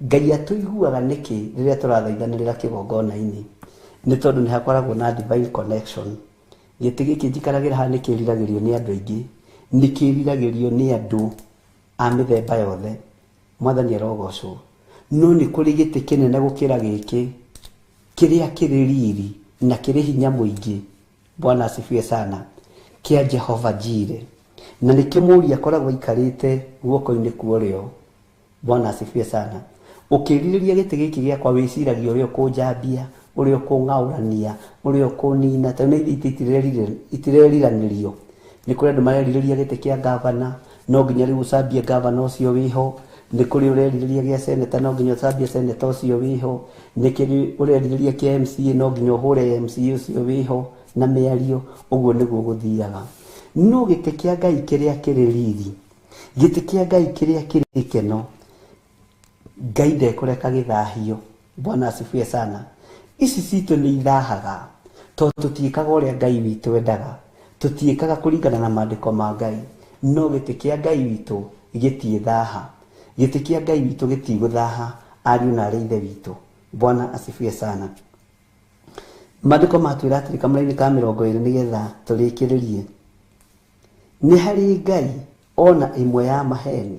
Ngai atũiguaga nĩkĩ rĩrĩa tũrathaithanĩrĩra kĩgongona-inĩ? Nĩ tondũ nĩ hakoragwo na divine connection. Gĩtĩ gĩkĩ njikaragĩra haha nĩ kĩriragĩrio nĩ andũ aingĩ, nĩ kĩriragĩrio nĩ andũ a mĩthemba yothe. Mwathani arogocwo. No nĩ kũrĩ gĩtĩ kĩnene gũkĩra gĩkĩ, kĩrĩa kĩrĩ riri na kĩrĩ hinya mũingĩ. Bwana asifiwe sana. Kĩa Jehova Jireh. Na nĩkĩo mũriũ akoragwo aikarĩte guoko-inĩ kwa ũrĩo. Bwana asifiwe sana. Ũkĩrirĩria gĩtĩ gĩkĩ gĩakwa wĩciragia ũrĩa ũkũnjambia, ũrĩa ũkũng'aũrania, ũrĩa ũkũnina. Tondũ nĩ itĩ itireriranĩrio. Nĩ kũrĩ andũ marerirĩria gĩtĩ kĩa gavana, no nginya rĩu ũcambie gavana ũcio wĩho. Nĩ kũrĩ ũrerirĩria gĩa seneta, no nginya ũcambie seneta ũcio wĩho. Nĩ kũrĩ ũrerirĩria kĩa MCA, no nginya ũhũre MCA ũcio wĩho na mĩario. Ũguo nĩguo gũthiaga. No gĩtĩ kĩa Ngai kĩrĩa kĩrĩ riri, gĩtĩ kĩa Ngai kĩrĩa kĩrĩ gĩkeno, Ngai ndekũreka gĩthahio. Bwana asifiwe sana. Ici citũ nĩ ithahaga, tondũ tũtiĩkaga ũrĩa Ngai witũ endaga, tũtiĩkaga kũringana na maandĩko ma Ngai. No gĩtĩ kĩa Ngai witũ gĩtiĩthaha, gĩtĩ kĩa Ngai witũ gĩtigũthaha, ariũ na arĩ ithe witũ. Bwana asifiwe sana. Maandĩko matwĩra atĩrĩ kamũra-inĩ ka 20 nĩgetha tũrĩkĩrĩrie. Nĩ harĩ Ngai ona ĩmwe ya maheni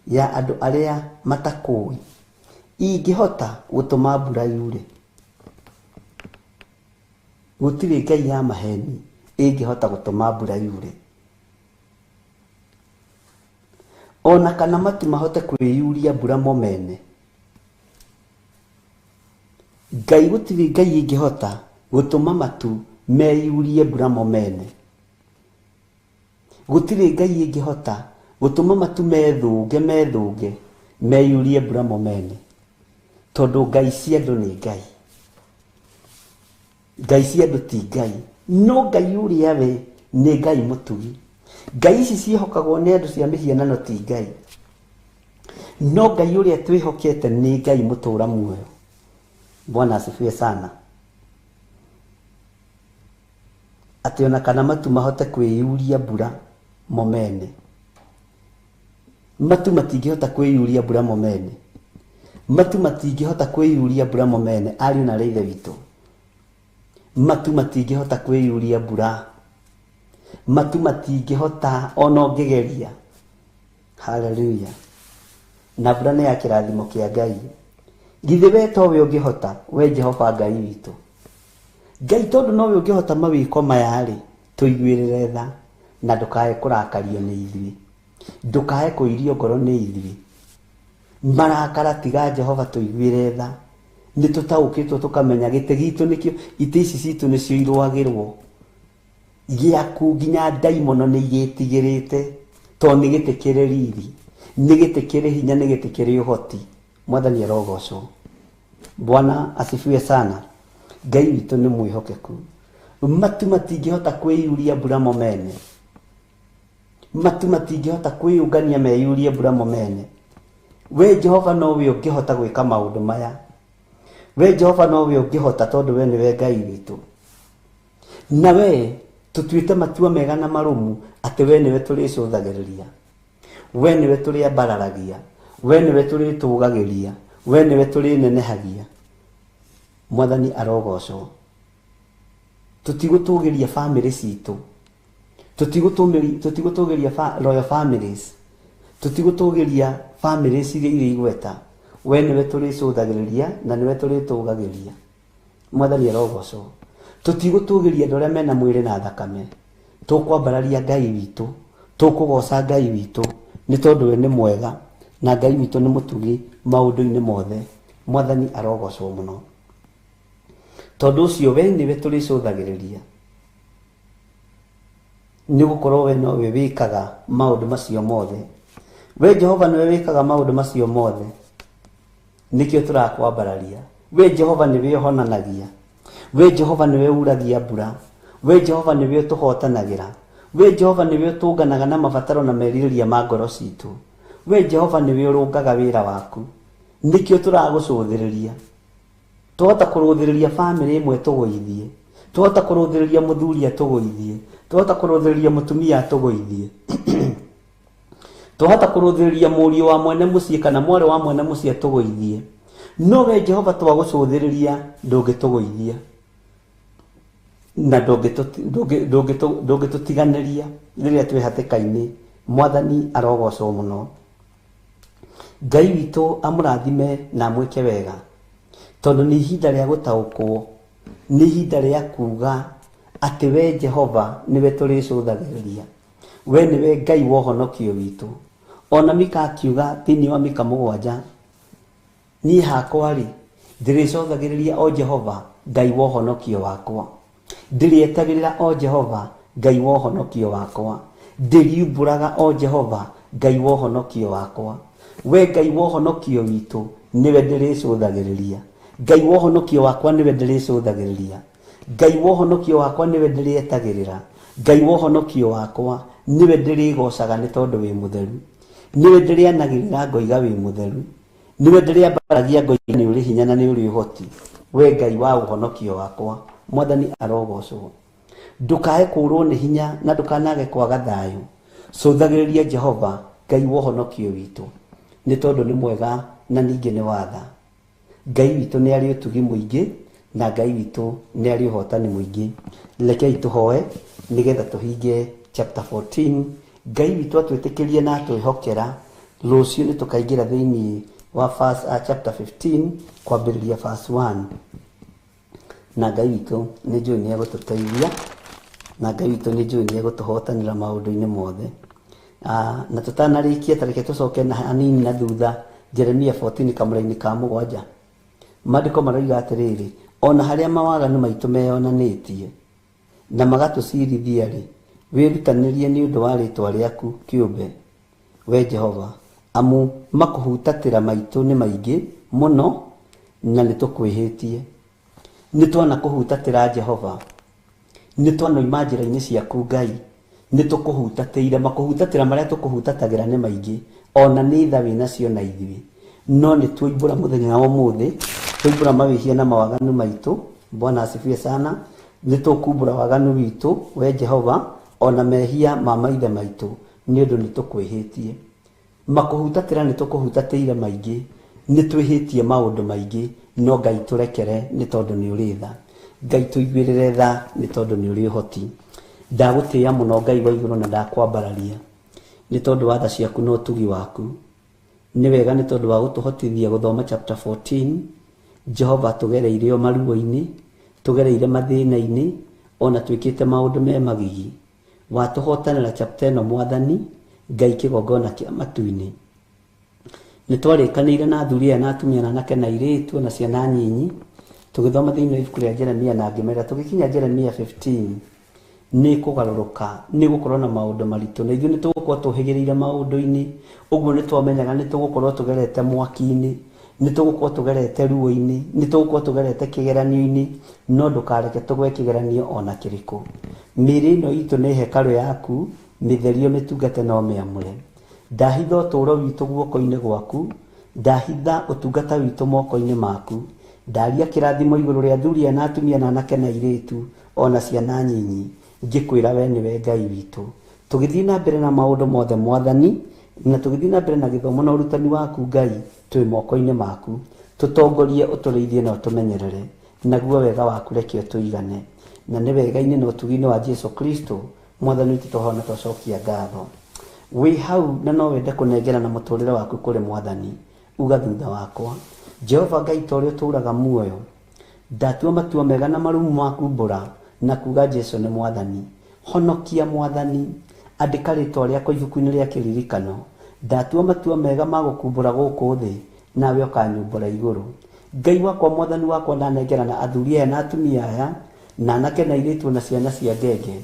ya andũ arĩa matakũĩ ingĩhota gũtũma mbura yure. Gũtirĩ Ngai ya maheni ĩngĩhota gũtũma mbura yure. Ona kana matu mahote kwĩyuria mbura mo mene. Ngai gũtirĩ Ngai ĩngĩhota gũtũma matu meyurie mbura mo mene. Gũtirĩ Ngai ĩngĩhota gũtũma matu methũnge meyurie mbura mo mene. Tondũ Ngai cia andũ nĩ Ngai. Ngai cia andũ ti Ngai. No Ngai ũrĩa we nĩ Ngai mũtugi. Ngai ici ciĩhokagwo nĩ andũ cia mĩhianano ti Ngai. No Ngai ũrĩa twĩhokete nĩ Ngai mũtũra muoyo. Bwana asifiwe sana. Atĩ ona kana matu mahote kwĩyuria mbura mo mene. Matu matingĩhota kwĩyuria mbura mo mene. Matu matingĩhota kwĩyuria mbura mo mene, ariũ na arĩ ithe witũ. Matu matingĩhota kwĩyuria mbura. Matu matingĩhota ona ũngĩgeria. Hallelujah. Na mbura nĩ ya kĩrathimo kĩa Ngai. Githĩ we towe ũngĩhota, we Jehova Ngai witũ. Ngai tondũ nowe ũngĩhota mawĩko maya-rĩ, tũiguĩrĩre tha na ndũkae kũrakario nĩ ithuĩ. Ndũkae kũirio ngoro nĩ ithuĩ. Marakara tiga Jehova tũiguĩre tha. Nĩ tũtaũkĩtwo tũkamenya gĩtĩ gitũ nĩkĩo, itĩ ici citũ nĩcio irũagĩrwo. Gĩaku nginya ndaimono nĩ igĩtigĩrĩte, tondũ nĩ gĩtĩ kĩrĩ riri, nĩ gĩtĩ kĩrĩ hinya, nĩ gĩtĩ kĩrĩ ũhoti. Mwathani arogocwo. Bwana asifiwe sana. Ngai witũ nĩ mwĩhokeku. Matu matingĩhota kwĩyuria mbura mo mene. Matu matingĩhota kwĩyũngania meyurie mbura mo mene. We Jehova nowe ũngĩhota gwĩka maũndũ maya. We Jehova nowe ũngĩhota, tondũ we nĩwe Ngai witũ. Na we tũtuĩte matua mega na marũmu atĩ we nĩwe tũrĩcũthagĩrĩria. We nĩwe tũrĩambararagia. We nĩwe tũrĩtũgagĩria. We nĩwe tũrĩnenehagia. Mwathani arogocwo. Tũtigũtũgĩria family citũ. Tũtigũtũgĩria royal families. Tũtigũtũgĩria families iria irĩ igweta. We nĩwe tũrĩcũthagĩrĩria na nĩwe tũrĩtũgagĩria. Mwathani arogocwo. Tũtigũtũgĩria andũ arĩa mena mwĩrĩ na thakame. Tũkwambararia Ngai witũ. Tũkũgoca Ngai witũ nĩ tondũ we nĩ mwega na Ngai witũ nĩ mũtugi maũndũ-inĩ mothe. Mwathani arogocwo mũno. Tondũ ũcio we nĩwe tũrĩcũthagĩrĩria. nĩ gũkorwo we nowe wĩkaga maũndũ macio mothe. We Jehova nĩwe wĩkaga maũndũ macio mothe, nĩkĩo tũrakwambararia. We Jehova nĩwe ũhonanagia, we Jehova nĩwe uragia mbura, we Jehova nĩwe ũtũhotanagĩra, we Jehova nĩwe ũtũnganaga na mabataro na merirĩria ma ngoro citũ, we Jehova nĩwe ũrũngaga wĩra waku, nĩkĩo tũragũcũthĩrĩria. Twahota kũrũthĩrĩria bamĩrĩ ĩmwe tũgũithie, twahota kũrũthĩrĩria mũthuri atũgũithie, twahota kũrũthĩrĩria mũtumia atũgũithie, twahota kũrũthĩrĩria mũriũ wa mwene mũciĩ kana mwarĩ wa mwene mũciĩ atũgũithie, no we Jehova twagũcũthĩrĩria ndũngĩtũgũithia na ndũngĩtũtiganĩria rĩrĩa twĩ hatĩka-inĩ. Mwathani arogocwo mũno. Ngai witũ amũrathime na amwĩke wega, tondũ nĩ ihinda rĩa gũtaũkwo, nĩ ihinda rĩa kuga atĩ we Jehova nĩwe tũrĩcũthagĩrĩria, we nĩwe Ngai wa ũhonokio witũ. Ona Mika akiuga thĩinĩ wa Mika 7, niĩ hakwa-rĩ ndĩrĩcũthagĩrĩria o Jehova Ngai wa ũhonokio wakwa, ndĩrĩetagĩrĩra o Jehova Ngai wa ũhonokio wakwa, ndĩriumbũraga o Jehova Ngai wa ũhonokio wakwa. We Ngai wa ũhonokio witũ nĩwe ndĩrĩcũthagĩrĩria, Ngai wa ũhonokio wakwa nĩwe ndĩrĩcũthagĩrĩria, Ngai wa ũhonokio wakwa nĩwe ndĩrĩetagĩrĩra, Ngai wa ũhonokio wakwa nĩwe ndĩrĩgocaga nĩ tondũ wĩ mũtheru, nĩwe ndĩrĩanagĩrĩra ngoiga wĩ mũtheru, nĩwe ndĩrĩambaragia ngoiga nĩ ũrĩ hinya na nĩ ũrĩ ũhoti. We Ngai wa ũhonokio wakwa, Mwathani arogocwo. Ndũkae kũũrwo nĩ hinya na ndũkanage kwaga thayũ. Cũthagĩrĩria Jehova Ngai wa ũhonokio witũ, nĩ tondũ nĩ mwega na ningĩ nĩ watha. Ngai witũ nĩ arĩ ũtugi mũingĩ na Ngai witũ nĩ arĩ ũhotani mũingĩ. Rekei tũhoe nĩgetha tũhinge chapter 14. Ngai witũ atwĩtĩkĩrie na atwĩhokera, rũciũ nĩ tũkaingĩra thĩinĩ wa chapter 15 kwambĩrĩria verse 1. Na Ngai witũ nĩ njũĩ nĩ egũtũteithia, na Ngai witũ nĩ njũĩ nĩ egũtũhotanĩra maũndũ-inĩ mothe. Na tũtanarĩkia tareke tũcoke na hanini na thutha Jeremia 14 kamũra-inĩ ka 7. Maandĩko maroiga atĩrĩrĩ, ona harĩa mawaganu maitũ meyonanĩtie na magatũcirithia-rĩ, wĩrutanĩrie nĩ ũndũ wa rĩĩtwa rĩaku kĩũmbe, we Jehova, amu makũhutatĩra maitũ nĩ maingĩ mũno na nĩ tũkwĩhĩtie. Nĩ twana kũhutatĩra Jehova, nĩ twanoima njĩra-inĩ ciaku Ngai, nĩ tũkũhutatĩire. Makũhutatĩra marĩa tũkũhutatagĩra nĩ maingĩ, ona nĩ tha wĩnacio na ithuĩ, no nĩ twoimbũra mũthenya wa ũmũthĩ, twoimbũra mawĩhia na mawaganu maitũ. Bwana asifiwe sana. Nĩ tũkumbũra waganu witũ we Jehova, ona mehia ma maithe maitũ, nĩ ũndũ nĩ tũkwĩhĩtie. Makũhutatĩra nĩ tũkũhutatĩire maingĩ, nĩ twĩhĩtie maũndũ maingĩ, no Ngai tũrekere nĩ tondũ nĩ ũrĩ tha. Ngai tũiguĩrĩre tha nĩ tondũ nĩ ũrĩ ũhoti. Ndagũtĩĩa mũno Ngai wa igũrũ na ndakwambararia nĩ tondũ wa tha ciaku na ũtugi waku. Nĩ wega nĩ tondũ wa gũtũhotithia gũthoma chapter 14. Jehova tũgereire o maruo-inĩ, tũgereire mathĩna-inĩ, ona twĩkĩte maũndũ me magigi. Watũhotanĩra chapter ĩno Mwathani, Ngai kĩgongona kĩa matu-inĩ. Nĩ twarĩkanĩire na athuri aya na atumia na anake na airĩtu na ciana nyinyi, tũgĩthoma thĩinĩ wa ibuku rĩa Jeremia na ngĩmera tũgĩkinya Jeremia 15 nĩ kũgarũrũka, nĩ gũkorwo na maũndũ maritũ, na ithuĩ nĩ tũgũkorwo tũhĩgĩrĩire maũndũ-inĩ. Ũguo nĩ twamenyaga nĩ tũgũkorwo tũgerete mwaki-inĩ, nĩ tũgũkorwo tũgerete ruo-inĩ, nĩ tũgũkorwo tũgerete kĩgeranio-inĩ, no ndũkareke tũgwe kĩgeranio ona kĩrĩkũ. Mĩĩrĩ ĩno itũ nĩ hekarũ yaku, mĩtherio mĩtungate no mĩamũre. Ndahitha ũtũũro witũ guoko-inĩ gwaku, ndahitha ũtungata witũ moko-inĩ maku. Ndaria kĩrathimo igũrũ rĩa athuri aya na atumia na anake na airĩtu, ona ciana nyinyi, ngĩkwĩra we nĩwe Ngai witũ. Tũgĩthiĩ na mbere na maũndũ mothe Mwathani, na tũgĩthiĩ na mbere na gĩthomo na ũrutani waku Ngai, twĩ moko-inĩ maku. Tũtongorie, ũtũrĩithie na ũtũmenyerere, naguo wega waku reke ũtũigane. Na nĩ wega-inĩ na ũtugi-inĩ wa Jesu Kristo Mwathani witũ tũhoana twacokia ngatho. Wĩ hau na no wende kũnengera na mũtũrĩre waku kũrĩ Mwathani, uga thutha wakwa. Jehova Ngai ta ũrĩa ũtũũraga muoyo, ndatua matua mega na marumu maku mbũra na kuga Jesu nĩ Mwathani. Honokia Mwathani, andĩka rĩĩtwa rĩakwa ibuku-inĩ rĩa kĩririkano. Ndatua matua mega ma gũkumbũra gũkũ thĩ, nawe ũkanyumbũra igũrũ. Ngai wakwa Mwathani wakwa ndanengera na athuri aya na atumia aya na anake na airĩtu na ciana cia ngenge,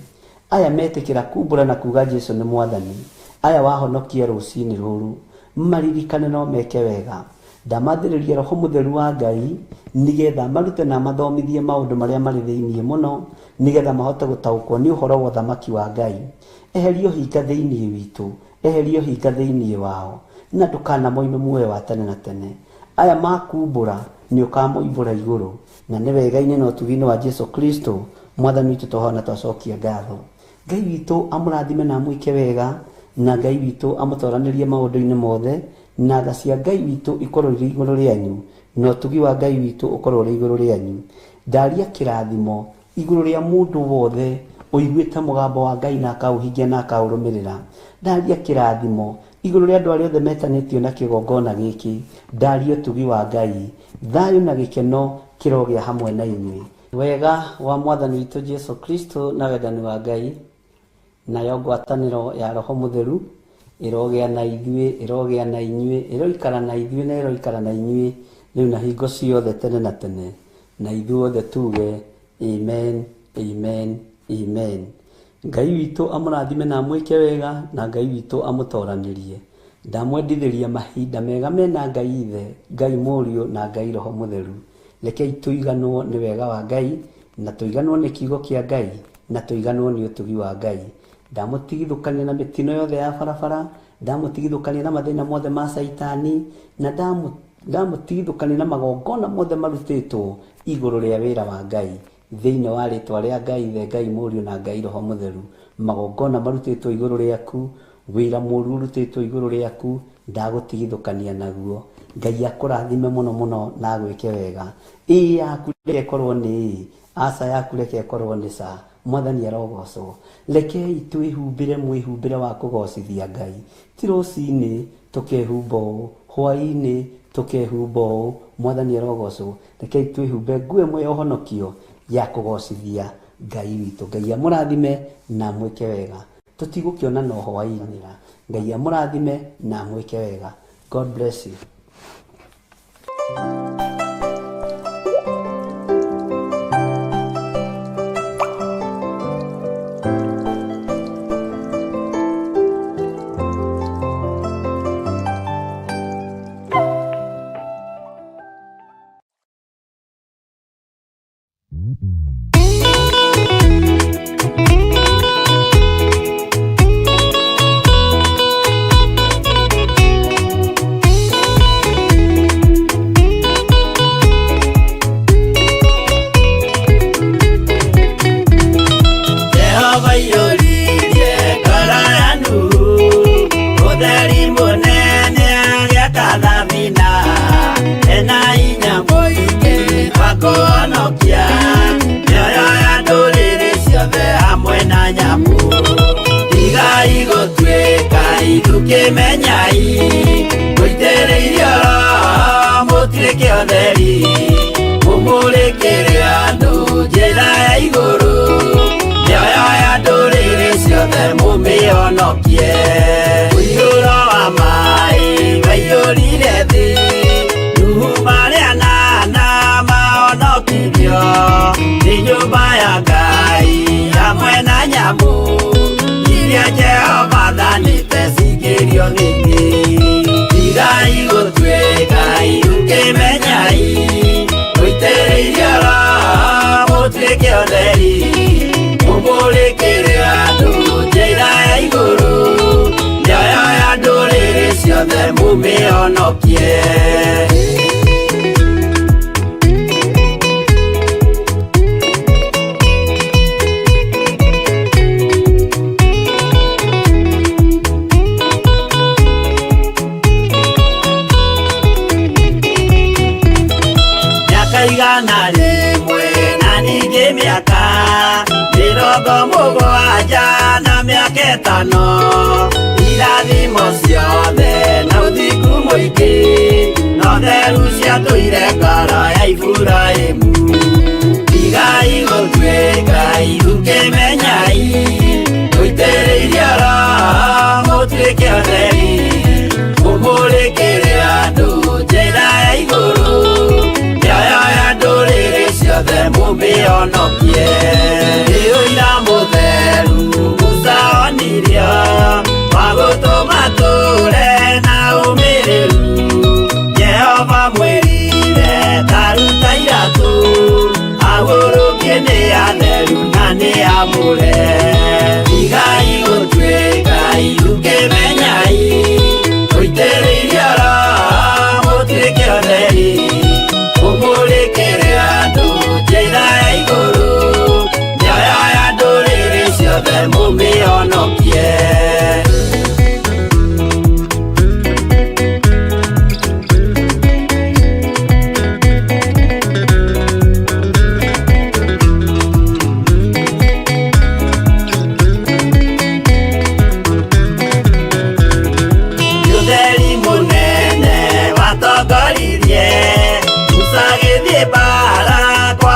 aya metikira kumbura na kuga Jesu ni mwathani, aya wahonokia rucini ruru, maririkane no meke wega. Ndamathĩrĩria Roho Mũtheru wa Ngai nigetha marute na mathomithie maũndũ marĩa marĩ thĩinĩ mũno, nigetha mahote gũtaũkwo nĩ ũhoro wa ũthamaki wa Ngai. Eherio hinga thĩinĩ witũ, eherio hinga thĩinĩ wao, na ndũkanamoime muoyo wa tene na tene. Aya makumbũra nĩ ũkamoimbũra igũrũ, na nĩ wega-inĩ na ũtugi-inĩ wa Jesu Kristo mwathani witũ tũhona twacokia ngatho. Ngai witũ amũrathime na amwĩke wega, na Ngai witũ amũtoranĩrie maũndũ-inĩ mothe, na tha cia Ngai witũ ikorwo irĩ igũrũ rĩanyu, na ũtugi wa Ngai witũ ũkorwo ũrĩ igũrũ rĩanyu. Ndaria kĩrathimo igũrũ rĩa mũndũ wothe ũiguĩte mũgambo wa Ngai na akaũhingia na akaũrũmĩrĩra. Ndaria kĩrathimo igũrũ rĩa andũ arĩa othe metanĩtio na kĩgongona gĩkĩ. Ndaria ũtugi wa Ngai, thayũ na gĩkeno kĩrogĩa hamwe na inyuĩ. Wega wa mwathani witũ Jesu Kristo na wendani wa Ngai nayo ngwatanĩro ya Roho Mũtheru irogea na ithuĩ, irogea na inyuĩ, iroikara na ithuĩ na iroikara na inyuĩ rĩu na hingo ciothe tene na tene. Na ithuothe tuge amen, amen, amen. Ngai witũ amũrathime na amwĩke wega, na Ngai witũ amũtoranĩrie. Ndamwendithĩria mahinda mega mena Ngai Ithe, Ngai Mũriũ na Ngai Roho Mũtheru. Rekei tũiganwo nĩ wega wa Ngai, na tũiganwo nĩ kiugo kĩa Ngai, na tũiganwo nĩ ũtugi wa Ngai. Ndamũtigithũkania na mĩtino yothe ya barabara, ndamũtigithũkania na mathĩna mothe ma Saitani, na ndamũtigithũkania na magongona mothe marutĩtwo igũrũ rĩa wĩra wa Ngai thĩinĩ wa rĩtwa rĩa Ngai Ithe, Ngai Mũriũ na Ngai Roho Mũtheru. Magongona marutĩtwo igũrũ rĩaku, wĩra mũũru ũrutĩtwo igũrũ rĩaku, ndagũtigithũkania naguo. Ngai akũrathime mũno mũno na agwĩke wega. Ĩĩ yaku reke ĩkorwo nĩ ĩĩ, aca yaku reke ĩkorwo nĩ ca. Mwathani arogocwo. Rekei twĩhumbĩre mwĩhumbĩre wa kũgocithia Ngai. Ti rũcinĩ tũkehumba ũũ, hwaĩ-inĩ tũkehumba ũũ. Mwathani arogocwo. Rekei twĩhumbe nguo ĩmwe ya ũhonokio ya kũgocithia Ngai witũ. Ngai amũrathime na amwĩke wega. Tũtigũkĩonana o hwaĩ-inĩ. Ngai amũrathime na amwĩke wega. God bless you. Mume ono kie, io ira mutheru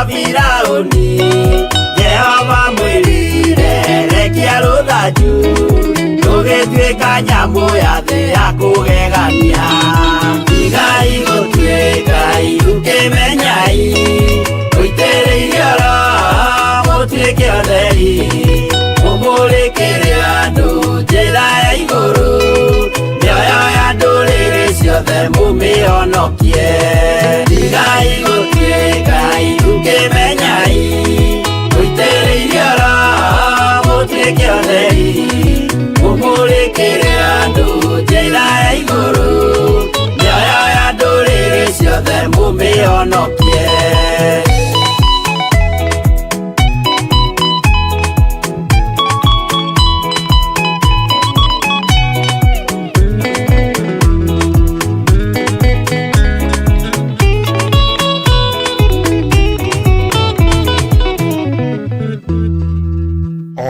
Firauni Jehova mwirire rekia ruthanju tugituika nyamu ya thĩ ya kũgegania igai gũtuĩkai ũkĩmenyai ũitĩrĩirie oro mũtuĩke ũtheri mũmũrĩkĩre andũ njĩra ya igũrũ mĩoyo ya ndũrĩrĩ ciothe mũmĩhonokie igai gũtuĩkai ũkĩmenyai ũitĩrĩirie oro mũtuĩke ũtheri mũmũrĩkĩre andũ njĩra ya igũrũ mĩoyo ya ndũrĩrĩ ciothe mũmĩhonokie.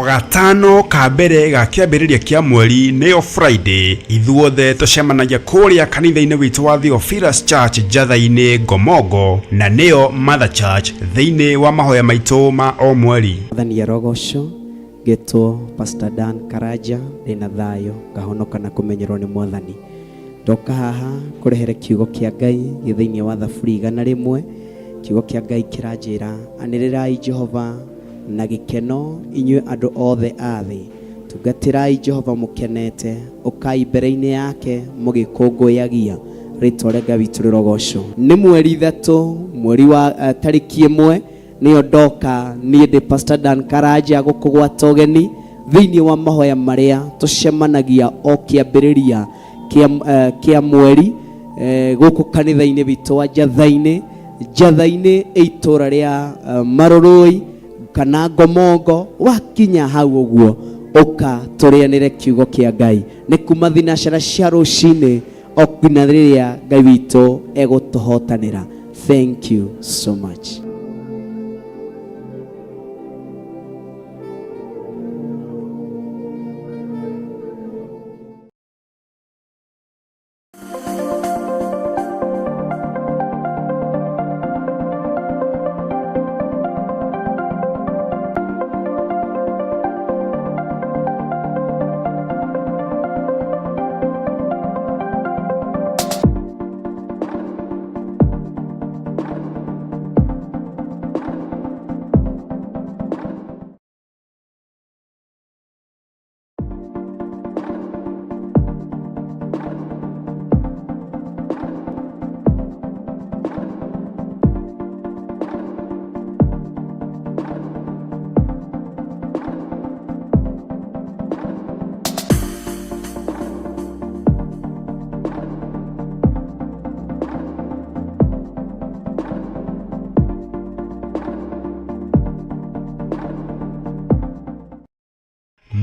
Gatano ka mbere ga kĩambĩrĩria kĩa mweri nĩyo Friday ithuothe tũcemanagia kũrĩa kanitha-inĩ witũ wa Theophilus Church Njatha-inĩ Ngomongo na nĩyo Mother Church thĩinĩ wa mahoya maitũ ma o mweri. Mwathani arogocwo getwo Pastor Dan Karaja ndĩna thayũ ngahonoka na kũmenyerwo nĩ Mwathani. Ndoka haha kũrehere kiugo kĩa Ngai gĩthĩinĩ wa Thaburi 100 kiugo kĩa Ngai kĩranjĩra anĩrĩrai Jehova na gĩkeno inyuĩ andũ othe a thĩ tungatĩrai Jehova mũkenete ũkai mbere-inĩ yake mũgĩkũngũyagia rĩtwa rĩa Ngai witũ rĩrogocwo. Nĩ mweri 3 mweri wa tarĩki 1 nĩyo ndoka niĩ ndĩ Pastor Dan Karaja gũkũgwata ũgeni thĩinĩ wa mahoya marĩa tũcemanagia o kĩambĩrĩria kĩa mweri gũkũ kanitha-inĩ witũ wa Njatha-inĩ itũra rĩa Marũrũi kana Ngomongo. Wakinya hau ũguo ũka tũrĩanĩre kiugo kĩa Ngai nĩ kuma thinacara cia rũcinĩ o nginya rĩrĩa Ngai witũ egũtũhotanĩra. Thank you so much.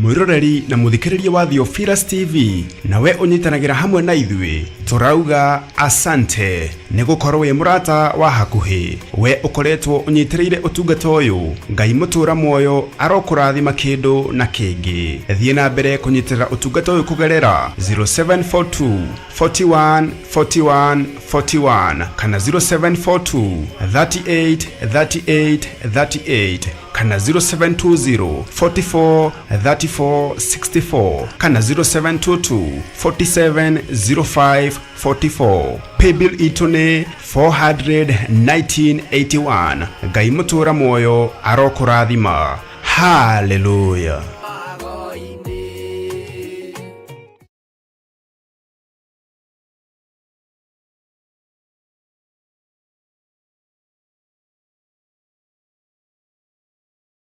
Mwiroreri na muthikiriria wa Theophilus TV nawe unyitanagira hamwe na ithuĩ turauga asante nĩ gũkorwo wĩ mũrata wa hakuhĩ we ukoretwo unyitirĩire ũtungata ũyũ. Ngai mũtũra muoyo arokũrathima kĩndũ na kĩngĩ. Thiĩ na mbere kũnyitĩrĩra ũtungata ũyũ kũgerera 0742 41 41 41 kana 0742 38 38 38 kana 0720 44 34 64 kana 0722 47 05 44. Paybill itune 41981. Ngai mũtũra muoyo arokũrathima. Hallelujah.